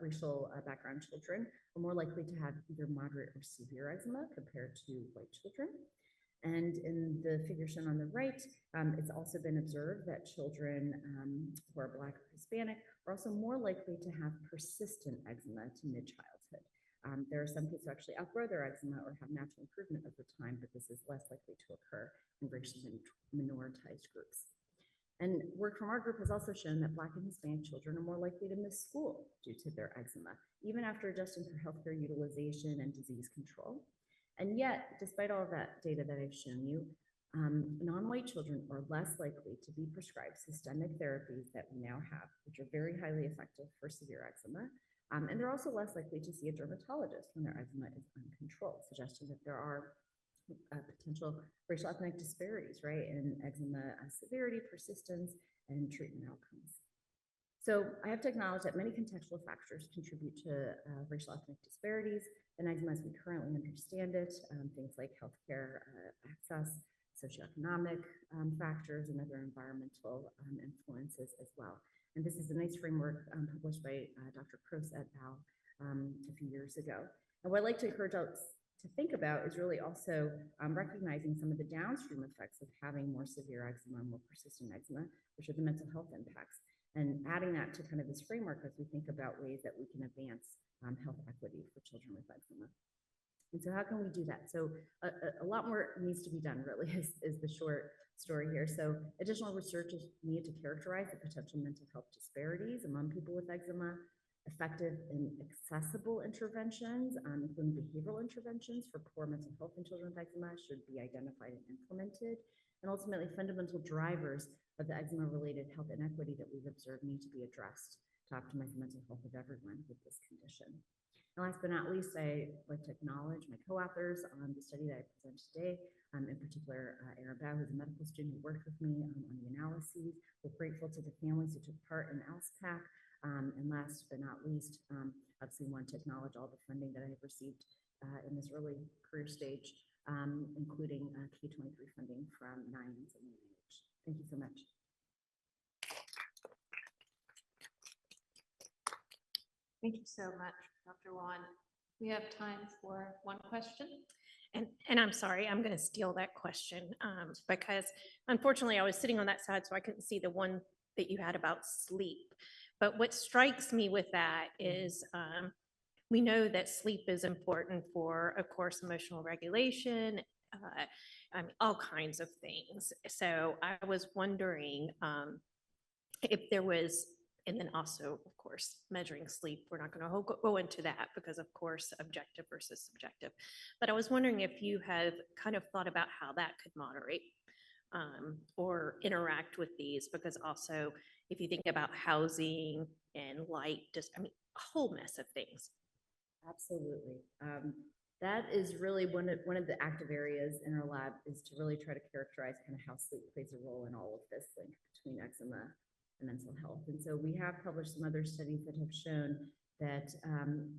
racial background children are more likely to have either moderate or severe eczema compared to white children. And in the figure shown on the right, it's also been observed that children who are Black or Hispanic are also more likely to have persistent eczema to mid-childhood. There are some kids who actually outgrow their eczema or have natural improvement over time, but this is less likely to occur in racially minoritized groups. And work from our group has also shown that Black and Hispanic children are more likely to miss school due to their eczema, even after adjusting for healthcare utilization and disease control. And yet, despite all of that data that I've shown you, non-white children are less likely to be prescribed systemic therapies that we now have, which are very highly effective for severe eczema. And they're also less likely to see a dermatologist when their eczema is uncontrolled, suggesting that there are potential racial ethnic disparities, right, in eczema severity, persistence, and treatment outcomes. So I have to acknowledge that many contextual factors contribute to racial ethnic disparities in eczema as we currently understand it, things like healthcare access, socioeconomic factors, and other environmental influences as well. And this is a nice framework published by Dr. Croce et al. A few years ago. And what I'd like to encourage us to think about is really also recognizing some of the downstream effects of having more severe eczema and more persistent eczema, which are the mental health impacts, and adding that to kind of this framework as we think about ways that we can advance health equity for children with eczema. And so how can we do that? So a lot more needs to be done, really, is the short story here. So additional research is needed to characterize the potential mental health disparities among people with eczema. Effective and accessible interventions, including behavioral interventions for poor mental health in children with eczema, should be identified and implemented. And ultimately, fundamental drivers of the eczema-related health inequity that we've observed need to be addressed to optimize the mental health of everyone with this condition. And last but not least, I'd like to acknowledge my co-authors on the study that I present today, in particular, Aaron Bao, who's a medical student who worked with me on the analyses. We're grateful to the families who took part in ALSPAC, And last but not least, obviously want to acknowledge all the funding that I have received in this early career stage, including K-23 funding from NINES and NIH. Thank you so much. Thank you so much, Dr. Wan. We have time for one question. And I'm sorry, I'm going to steal that question because unfortunately I was sitting on that side, so I couldn't see the one that you had about sleep. But what strikes me with that is we know that sleep is important for, of course, emotional regulation, I mean, all kinds of things. So I was wondering if there was, and then also, of course, measuring sleep. We're not going to go into that because, of course, objective versus subjective. But I was wondering if you have kind of thought about how that could moderate or interact with these, because also if you think about housing and light, just, I mean, a whole mess of things. Absolutely. That is really one of the active areas in our lab, is to really try to characterize kind of how sleep plays a role in all of this link between eczema and mental health. And so we have published some other studies that have shown that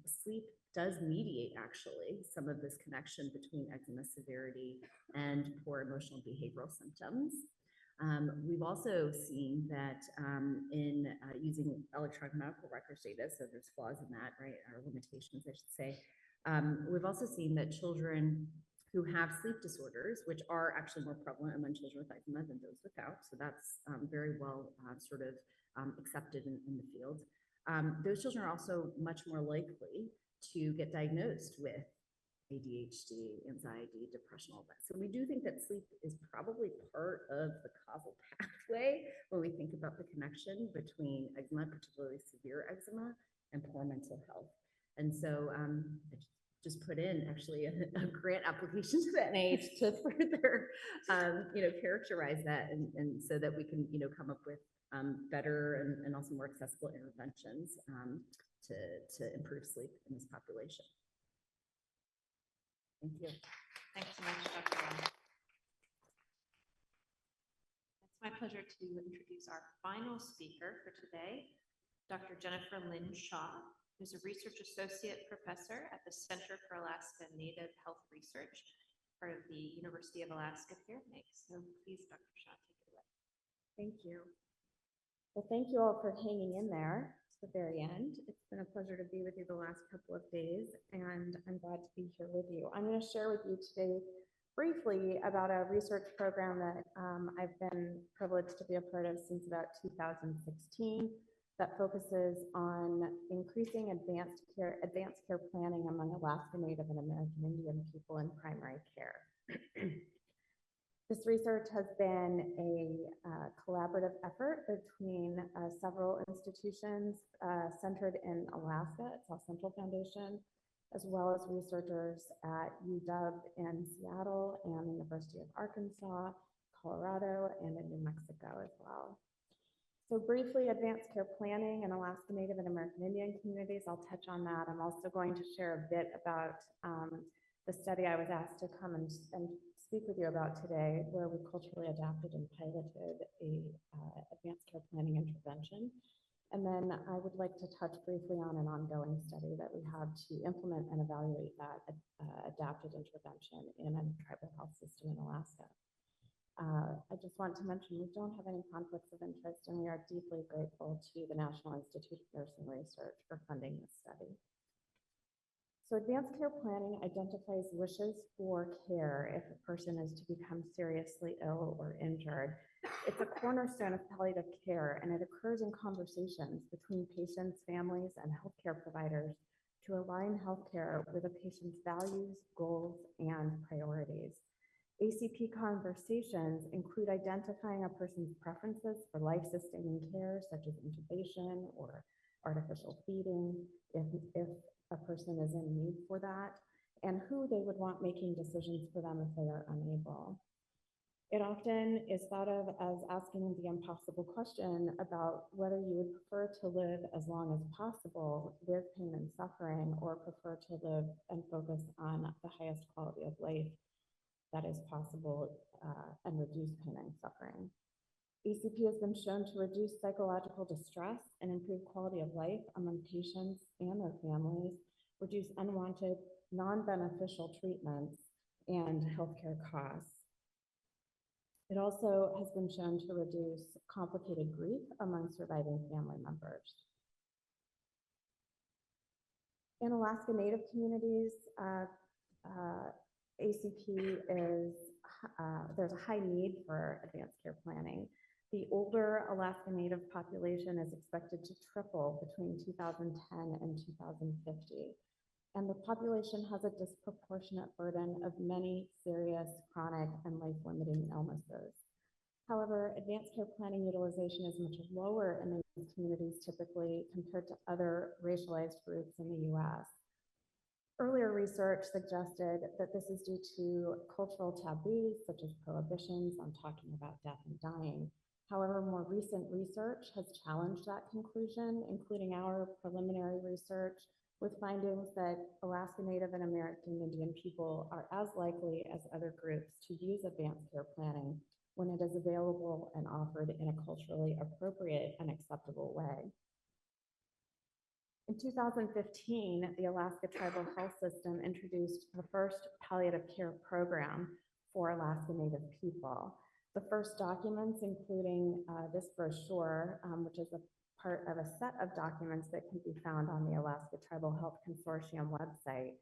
sleep does mediate actually some of this connection between eczema severity and poor emotional behavioral symptoms. We've also seen that in using electronic medical records data, so there's flaws in that, right, or limitations, I should say. We've also seen that children who have sleep disorders, which are actually more prevalent among children with eczema than those without, so that's very well sort of accepted in the field. Those children are also much more likely to get diagnosed with ADHD, anxiety, depression, all that. So we do think that sleep is probably part of the causal pathway when we think about the connection between eczema, particularly severe eczema, and poor mental health. And so I just put in actually a grant application to the NIH to further, characterize that, and so that we can, come up with better and also more accessible interventions to improve sleep in this population. Thank you. Thanks so much, Dr. Wan. It's my pleasure to introduce our final speaker for today, Dr. Jennifer Lynn Shaw, who's a research associate professor at the Center for Alaska Native Health Research, part of the University of Alaska Fairbanks. So please, Dr. Shaw, take it away. Thank you. Well, thank you all for hanging in there to the very end. It's been a pleasure to be with you the last couple of days, and I'm glad to be here with you. I'm going to share with you today briefly about a research program that I've been privileged to be a part of since about 2016 that focuses on increasing advanced care planning among Alaska Native and American Indian people in primary care. This research has been a collaborative effort between several institutions centered in Alaska at South Central Foundation, as well as researchers at UW in Seattle and the University of Arkansas, Colorado, and in New Mexico as well. So briefly, advanced care planning in Alaska Native and American Indian communities, I'll touch on that. I'm also going to share a bit about the study I was asked to come and speak with you about today, where we culturally adapted and piloted a advanced care planning intervention. And then I would like to touch briefly on an ongoing study that we have to implement and evaluate that adapted intervention in a tribal health system in Alaska. I just want to mention we don't have any conflicts of interest, and we are deeply grateful to the National Institute of Nursing Research for funding this study. So advanced care planning identifies wishes for care if a person is to become seriously ill or injured. It's a cornerstone of palliative care, and it occurs in conversations between patients, families, and healthcare providers to align healthcare with a patient's values, goals, and priorities. ACP conversations include identifying a person's preferences for life-sustaining care, such as intubation or artificial feeding, if a person is in need for that, and who they would want making decisions for them if they are unable. It often is thought of as asking the impossible question about whether you would prefer to live as long as possible with pain and suffering, or prefer to live and focus on the highest quality of life that is possible and reduce pain and suffering. ACP has been shown to reduce psychological distress and improve quality of life among patients and their families, reduce unwanted, non-beneficial treatments, and healthcare costs. It also has been shown to reduce complicated grief among surviving family members. In Alaska Native communities, ACP is, there's a high need for advanced care planning. The older Alaska Native population is expected to triple between 2010 and 2050. And the population has a disproportionate burden of many serious, chronic, and life-limiting illnesses. However, advanced care planning utilization is much lower in these communities typically compared to other racialized groups in the US. Earlier research suggested that this is due to cultural taboos, such as prohibitions on talking about death and dying. However, more recent research has challenged that conclusion, including our preliminary research, with findings that Alaska Native and American Indian people are as likely as other groups to use advanced care planning when it is available and offered in a culturally appropriate and acceptable way. In 2015, the Alaska Tribal Health System introduced the first palliative care program for Alaska Native people. The first documents, including this brochure, which is a part of a set of documents that can be found on the Alaska Tribal Health Consortium website,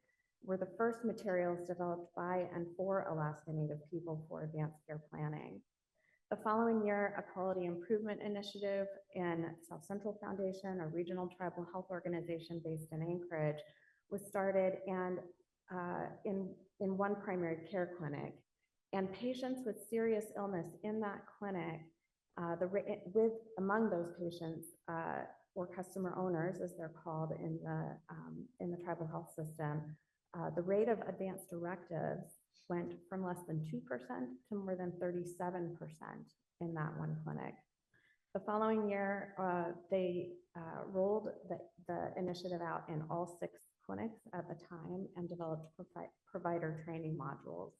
were the first materials developed by and for Alaska Native people for advanced care planning. The following year, a quality improvement initiative in South Central Foundation, a regional tribal health organization based in Anchorage, was started and in one primary care clinic. And patients with serious illness in that clinic, among those patients or customer owners, as they're called in the tribal health system, the rate of advanced directives went from less than 2% to more than 37% in that one clinic. The following year, they rolled the initiative out in all 6 clinics at the time and developed provider training modules.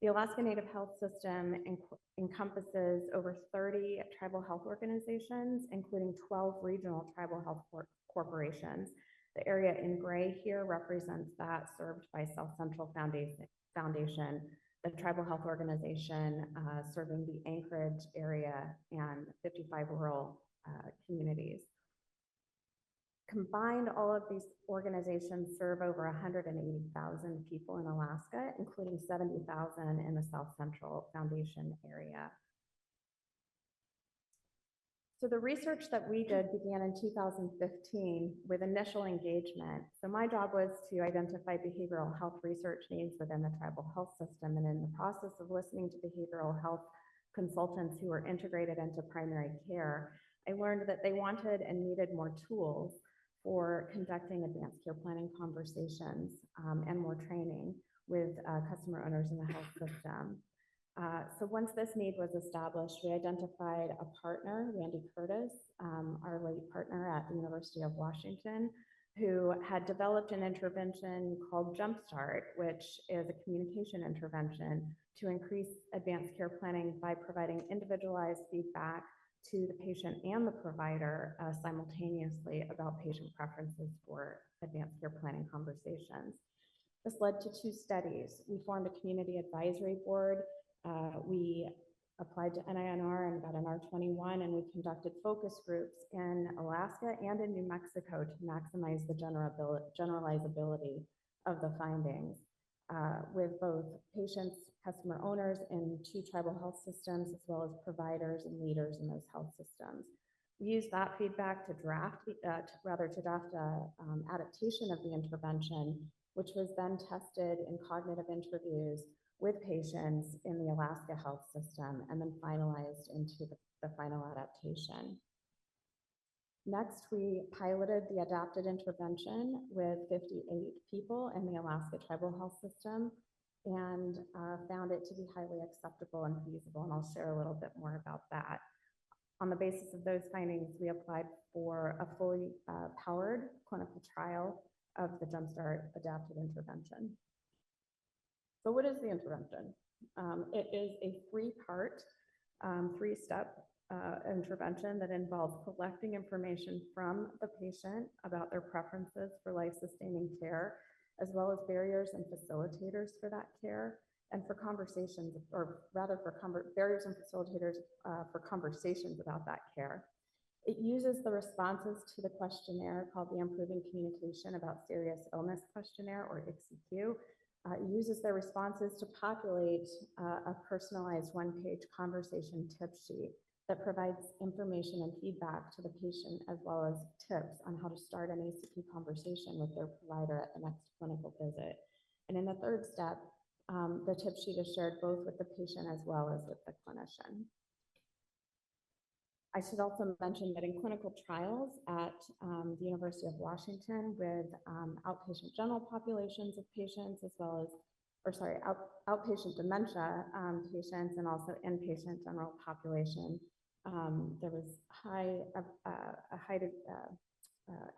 The Alaska Native Health System encompasses over 30 tribal health organizations, including 12 regional tribal health corporations. The area in gray here represents that served by South Central Foundation, the tribal health organization serving the Anchorage area and 55 rural communities. Combined, all of these organizations serve over 180,000 people in Alaska, including 70,000 in the South Central Foundation area. So the research that we did began in 2015 with initial engagement. So my job was to identify behavioral health research needs within the tribal health system. And in the process of listening to behavioral health consultants who were integrated into primary care, I learned that they wanted and needed more tools for conducting advanced care planning conversations and more training with customer owners in the health system. So once this need was established, we identified a partner, Randy Curtis, our late partner at the University of Washington, who had developed an intervention called Jumpstart, which is a communication intervention to increase advanced care planning by providing individualized feedback to the patient and the provider simultaneously about patient preferences for advanced care planning conversations. This led to 2 studies. We formed a community advisory board. We applied to NINR and got an R21, and we conducted focus groups in Alaska and in New Mexico to maximize the generalizability of the findings with both patients, customer owners in 2 tribal health systems, as well as providers and leaders in those health systems. We used that feedback to draft adaptation of the intervention, which was then tested in cognitive interviews with patients in the Alaska health system and then finalized into the final adaptation. Next, we piloted the adapted intervention with 58 people in the Alaska Tribal Health System and found it to be highly acceptable and feasible, and I'll share a little bit more about that. On the basis of those findings, we applied for a fully powered clinical trial of the Jumpstart adapted intervention. So what is the intervention? It is a 3-part three-step intervention that involves collecting information from the patient about their preferences for life-sustaining care, as well as barriers and facilitators for that care, and for conversations, or rather for barriers and facilitators for conversations about that care. It uses the responses to the questionnaire called the Improving Communication About Serious Illness Questionnaire, or ICSIQ. It uses their responses to populate a personalized one-page conversation tip sheet that provides information and feedback to the patient, as well as tips on how to start an ACP conversation with their provider at the next clinical visit. And in the third step, the tip sheet is shared both with the patient as well as with the clinician. I should also mention that in clinical trials at the University of Washington with outpatient general populations of patients, as well as, outpatient dementia patients, and also inpatient general population, there was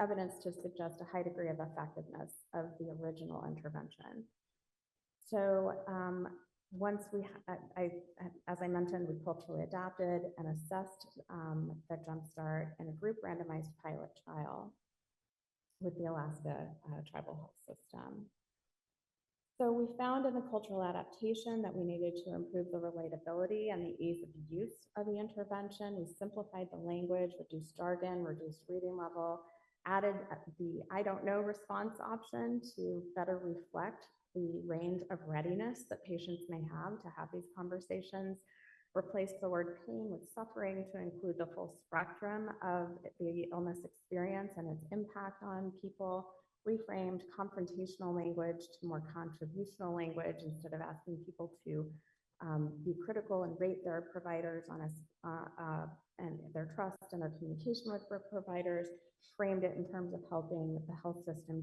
evidence to suggest a high degree of effectiveness of the original intervention. So once as I mentioned, we culturally adapted and assessed the Jumpstart in a group randomized pilot trial with the Alaska Tribal Health System. So we found in the cultural adaptation that we needed to improve the relatability and the ease of use of the intervention. We simplified the language, reduced jargon, reduced reading level, added the I don't know response option to better reflect the range of readiness that patients may have to have these conversations, replaced the word pain with suffering to include the full spectrum of the illness experience and its impact on people, reframed confrontational language to more contributional language instead of asking people to be critical and rate their providers on and their trust and their communication with their providers, framed it in terms of helping the health system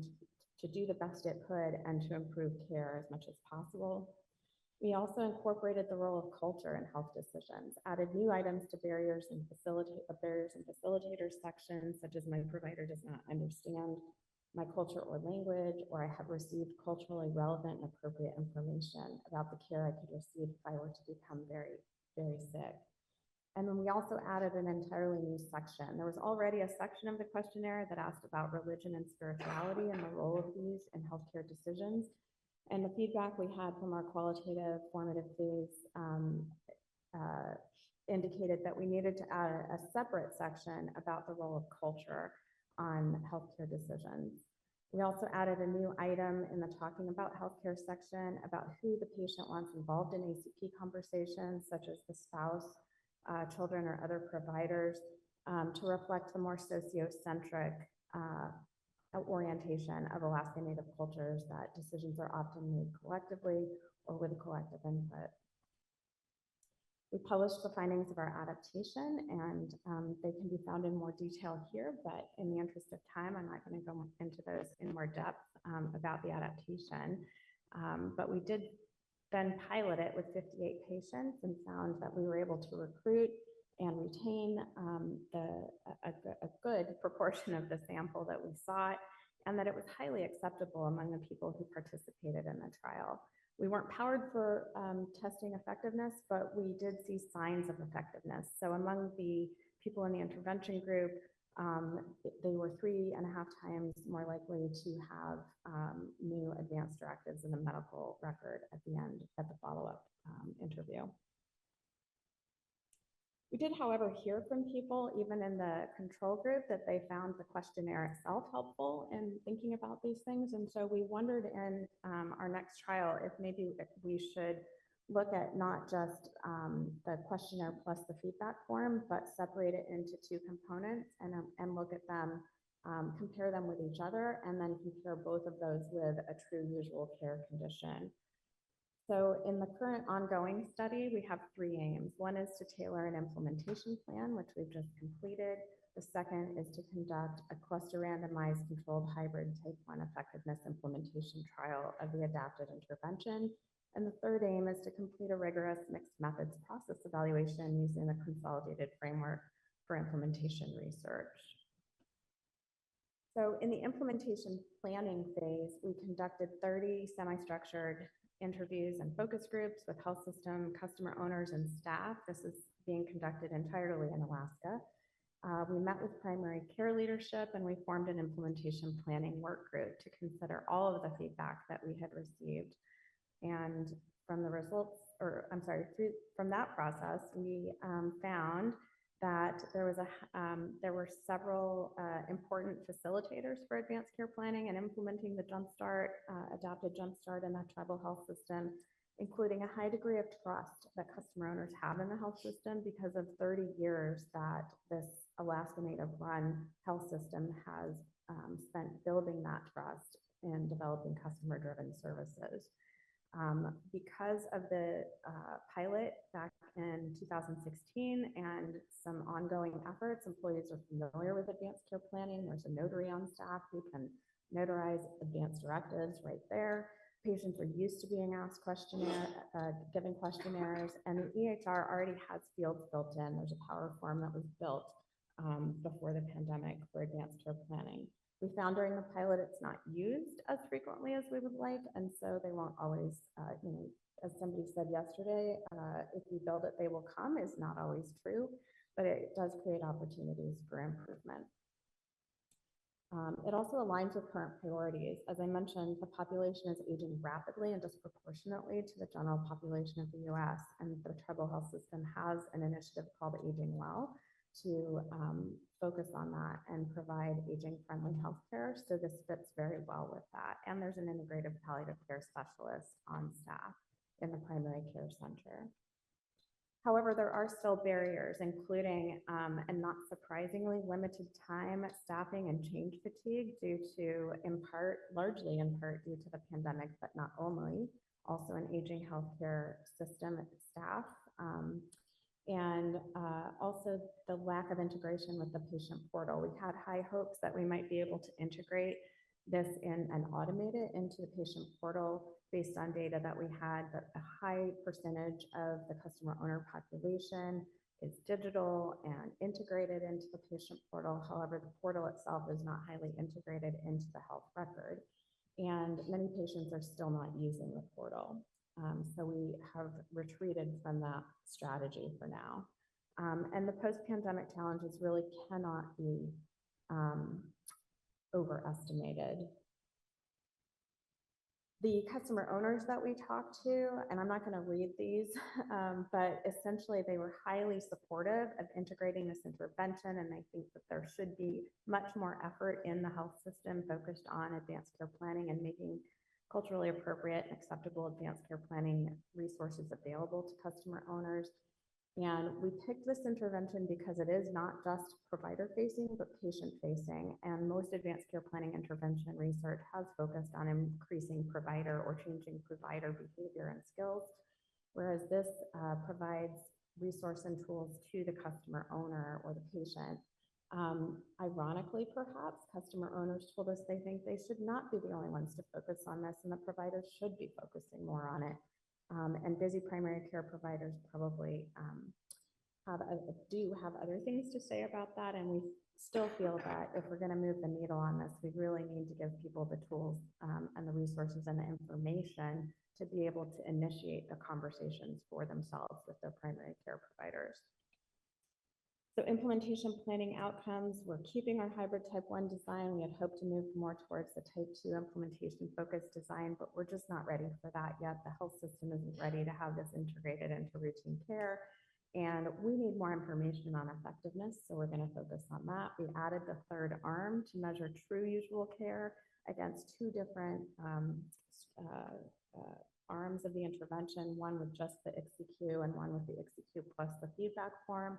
to do the best it could and to improve care as much as possible. We also incorporated the role of culture in health decisions, added new items to barriers and facilitators sections, such as my provider does not understand my culture or language, or I have received culturally relevant and appropriate information about the care I could receive if I were to become very, very sick. And then we also added an entirely new section. There was already a section of the questionnaire that asked about religion and spirituality and the role of these in healthcare decisions. And the feedback we had from our qualitative formative phase indicated that we needed to add a separate section about the role of culture on healthcare decisions. We also added a new item in the talking about healthcare section about who the patient wants involved in ACP conversations, such as the spouse, children, or other providers, to reflect the more sociocentric orientation of Alaska Native cultures, that decisions are often made collectively or with collective input. We published the findings of our adaptation, and they can be found in more detail here, but in the interest of time, I'm not going to go into those in more depth about the adaptation. But we did then pilot it with 58 patients and found that we were able to recruit and retain a good proportion of the sample that we sought, and that it was highly acceptable among the people who participated in the trial. We weren't powered for testing effectiveness, but we did see signs of effectiveness. So among the people in the intervention group, they were 3.5 times more likely to have new advanced directives in the medical record at the end, at the follow-up interview. We did, however, hear from people, even in the control group, that they found the questionnaire itself helpful in thinking about these things. And so we wondered in our next trial if maybe we should look at not just the questionnaire plus the feedback form, but separate it into two components and look at them, compare them with each other, and then compare both of those with a true usual care condition. So in the current ongoing study, we have 3 aims. One is to tailor an implementation plan, which we've just completed. The second is to conduct a cluster randomized controlled hybrid type 1 effectiveness implementation trial of the adapted intervention. And the third aim is to complete a rigorous mixed methods process evaluation using the consolidated framework for implementation research. So in the implementation planning phase, we conducted 30 semi-structured interviews and focus groups with health system, customer owners, and staff. This is being conducted entirely in Alaska. We met with primary care leadership and we formed an implementation planning work group to consider all of the feedback that we had received. And from the results, or I'm sorry, from that process, we found that there were several important facilitators for advanced care planning and implementing the Jumpstart, adapted Jumpstart in the tribal health system, including a high degree of trust that customer owners have in the health system because of 30 years that this Alaska Native run health system has spent building that trust and developing customer-driven services. Because of the pilot back in 2016 and some ongoing efforts, employees are familiar with advanced care planning. There's a notary on staff who can notarize advanced directives right there. Patients are used to being asked given questionnaires, and the EHR already has fields built in. There's a power form that was built before the pandemic for advanced care planning. We found during the pilot it's not used as frequently as we would like, and so they won't always, as somebody said yesterday, if you build it, they will come is not always true, but it does create opportunities for improvement. It also aligns with current priorities. As I mentioned, the population is aging rapidly and disproportionately to the general population of the US, and the tribal health system has an initiative called Aging Well to focus on that and provide aging-friendly healthcare. So this fits very well with that. And there's an integrative palliative care specialist on staff in the primary care center. However, there are still barriers, including, and not surprisingly, limited time, staffing, and change fatigue due to, largely in part due to the pandemic, but not only, also an aging healthcare system staff. And also the lack of integration with the patient portal. We had high hopes that we might be able to integrate this in and automate it into the patient portal based on data that we had, but a high percentage of the customer owner population is digital and integrated into the patient portal. However, the portal itself is not highly integrated into the health record, and many patients are still not using the portal. So we have retreated from that strategy for now. And the post-pandemic challenges really cannot be overestimated. The customer owners that we talked to, and I'm not going to read these, but essentially they were highly supportive of integrating this intervention, and they think that there should be much more effort in the health system focused on advanced care planning and making culturally appropriate and acceptable advanced care planning resources available to customer owners. And we picked this intervention because it is not just provider facing, but patient facing. And most advanced care planning intervention research has focused on increasing provider or changing provider behavior and skills, whereas this provides resource and tools to the customer owner or the patient. Ironically, perhaps, customer owners told us they think they should not be the only ones to focus on this, and the providers should be focusing more on it. And busy primary care providers probably do have other things to say about that, and we still feel that if we're going to move the needle on this, we really need to give people the tools and the resources and the information to be able to initiate the conversations for themselves with their primary care providers. So implementation planning outcomes, we're keeping our hybrid type 1 design. We had hoped to move more towards the type 2 implementation focused design, but we're just not ready for that yet. The health system isn't ready to have this integrated into routine care. And we need more information on effectiveness, so we're going to focus on that. We added the third arm to measure true usual care against two different arms of the intervention, one with just the ICSI-Q and one with the ICSI-Q plus the feedback form.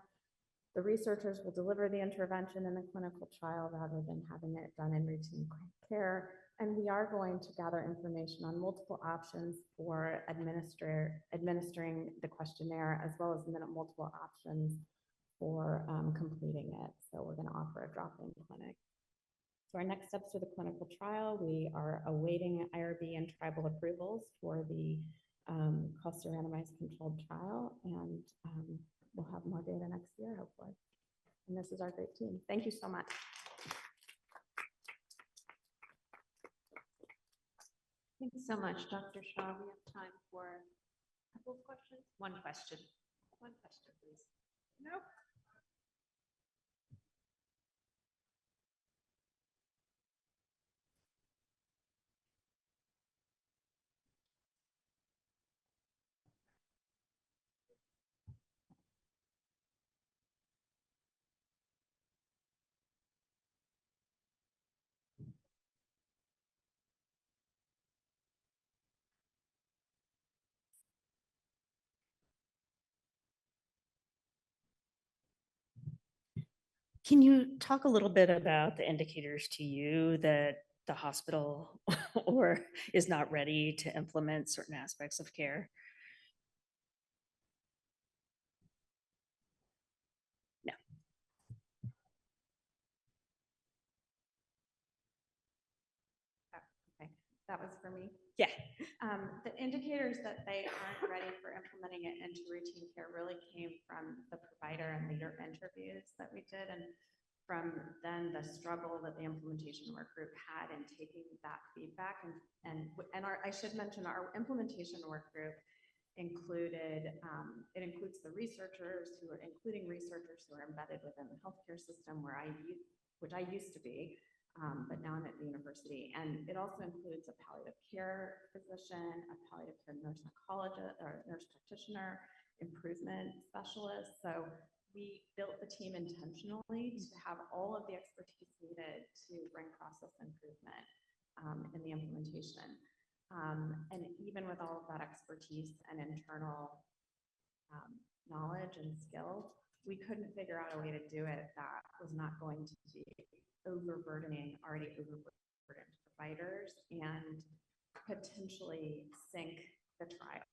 The researchers will deliver the intervention in the clinical trial rather than having it done in routine care. And we are going to gather information on multiple options for administering the questionnaire, as well as multiple options for completing it. So we're going to offer a drop-in clinic. So our next steps for the clinical trial, we are awaiting IRB and tribal approvals for the cluster randomized controlled trial, and we'll have more data next year, hopefully. And this is our great team. Thank you so much. Thanks so much, Dr. Shaw. We have time for a couple of questions. One question, please. Nope. Can you talk a little bit about the indicators to you that the hospital or is not ready to implement certain aspects of care? No. Okay, that was for me. Yeah. The indicators that they aren't ready for implementing it into routine care really came from the provider and leader interviews that we did, and from then the struggle that the implementation work group had in taking that feedback. I should mention our implementation work group included, it includes the researchers who are including researchers who are embedded within the healthcare system which I used to be, but now I'm at the university. And it also includes a palliative care physician, a palliative care nurse oncologist or nurse practitioner, improvement specialist. So we built the team intentionally to have all of the expertise needed to bring process improvement in the implementation. And even with all of that expertise and internal knowledge and skill, we couldn't figure out a way to do it that was not going to be already overburdened providers and potentially sink the trial.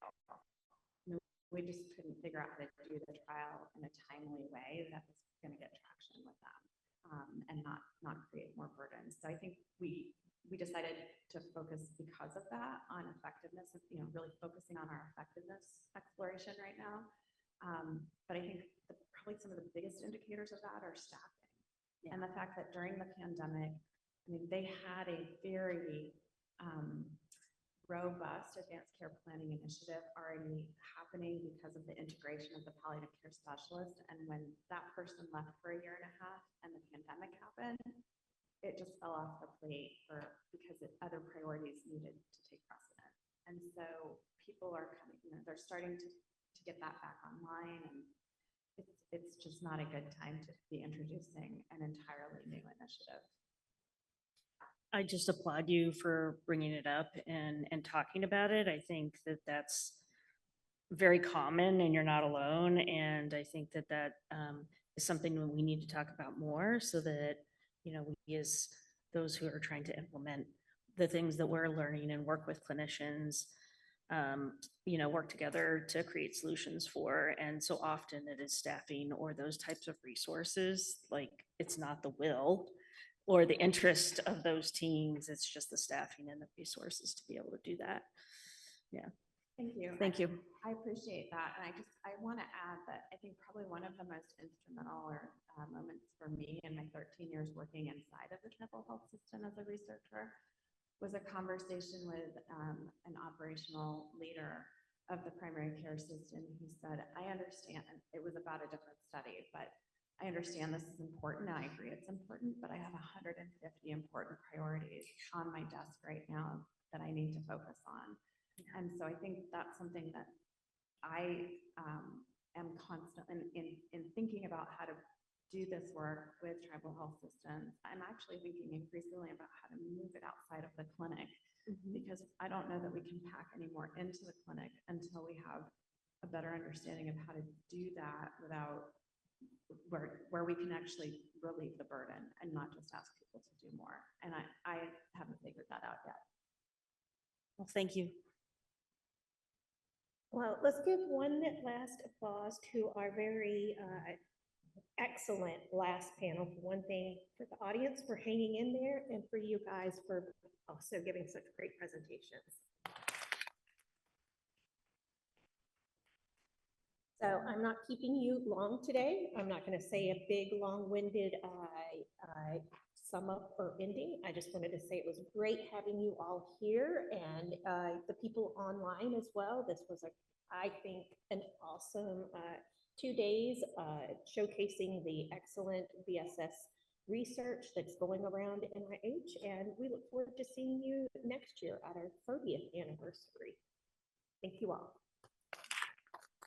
We just couldn't figure out how to do the trial in a timely way that was going to get traction with them and not create more burden. So I think we decided to focus because of that on effectiveness, really focusing on our effectiveness exploration right now. But I think probably some of the biggest indicators of that are staffing. Yeah. And the fact that during the pandemic, I mean, they had a very robust advanced care planning initiative already happening because of the integration of the palliative care specialist. And when that person left for a year and a half and the pandemic happened, it just fell off the plate because other priorities needed to take precedent. And so people are coming, they're starting to get that back online, and it's just not a good time to be introducing an entirely new initiative. I just applaud you for bringing it up and talking about it. I think that that's very common and you're not alone. And I think that is something that we need to talk about more so that, we as those who are trying to implement the things that we're learning and work with clinicians, work together to create solutions for. And so often it is staffing or those types of resources, like it's not the will or the interest of those teams, it's just the staffing and the resources to be able to do that. Yeah. Thank you. Thank you. I appreciate that. And I want to add that I think probably one of the most instrumental moments for me in my 13 years working inside of the tribal health system as a researcher was a conversation with an operational leader of the primary care system who said, I understand, it was about a different study, but I understand this is important. I agree it's important, but I have 150 important priorities on my desk right now that I need to focus on. And so I think that's something that I am constantly in thinking about how to do this work with tribal health systems. I'm actually thinking increasingly about how to move it outside of the clinic, because I don't know that we can pack any more into the clinic until we have a better understanding of how to do that without where we can actually relieve the burden and not just ask people to do more. And I haven't figured that out yet. Well, thank you. Well, let's give one last applause to our very excellent last panel. For one thing, for the audience for hanging in there, and for you guys for also giving such great presentations. So I'm not keeping you long today. I'm not going to say a big, long-winded sum up or ending, I just wanted to say it was great having you all here and the people online as well. This was I think, an awesome 2 days showcasing the excellent VSS research that's going around NIH, and we look forward to seeing you next year at our 30th anniversary. Thank you all.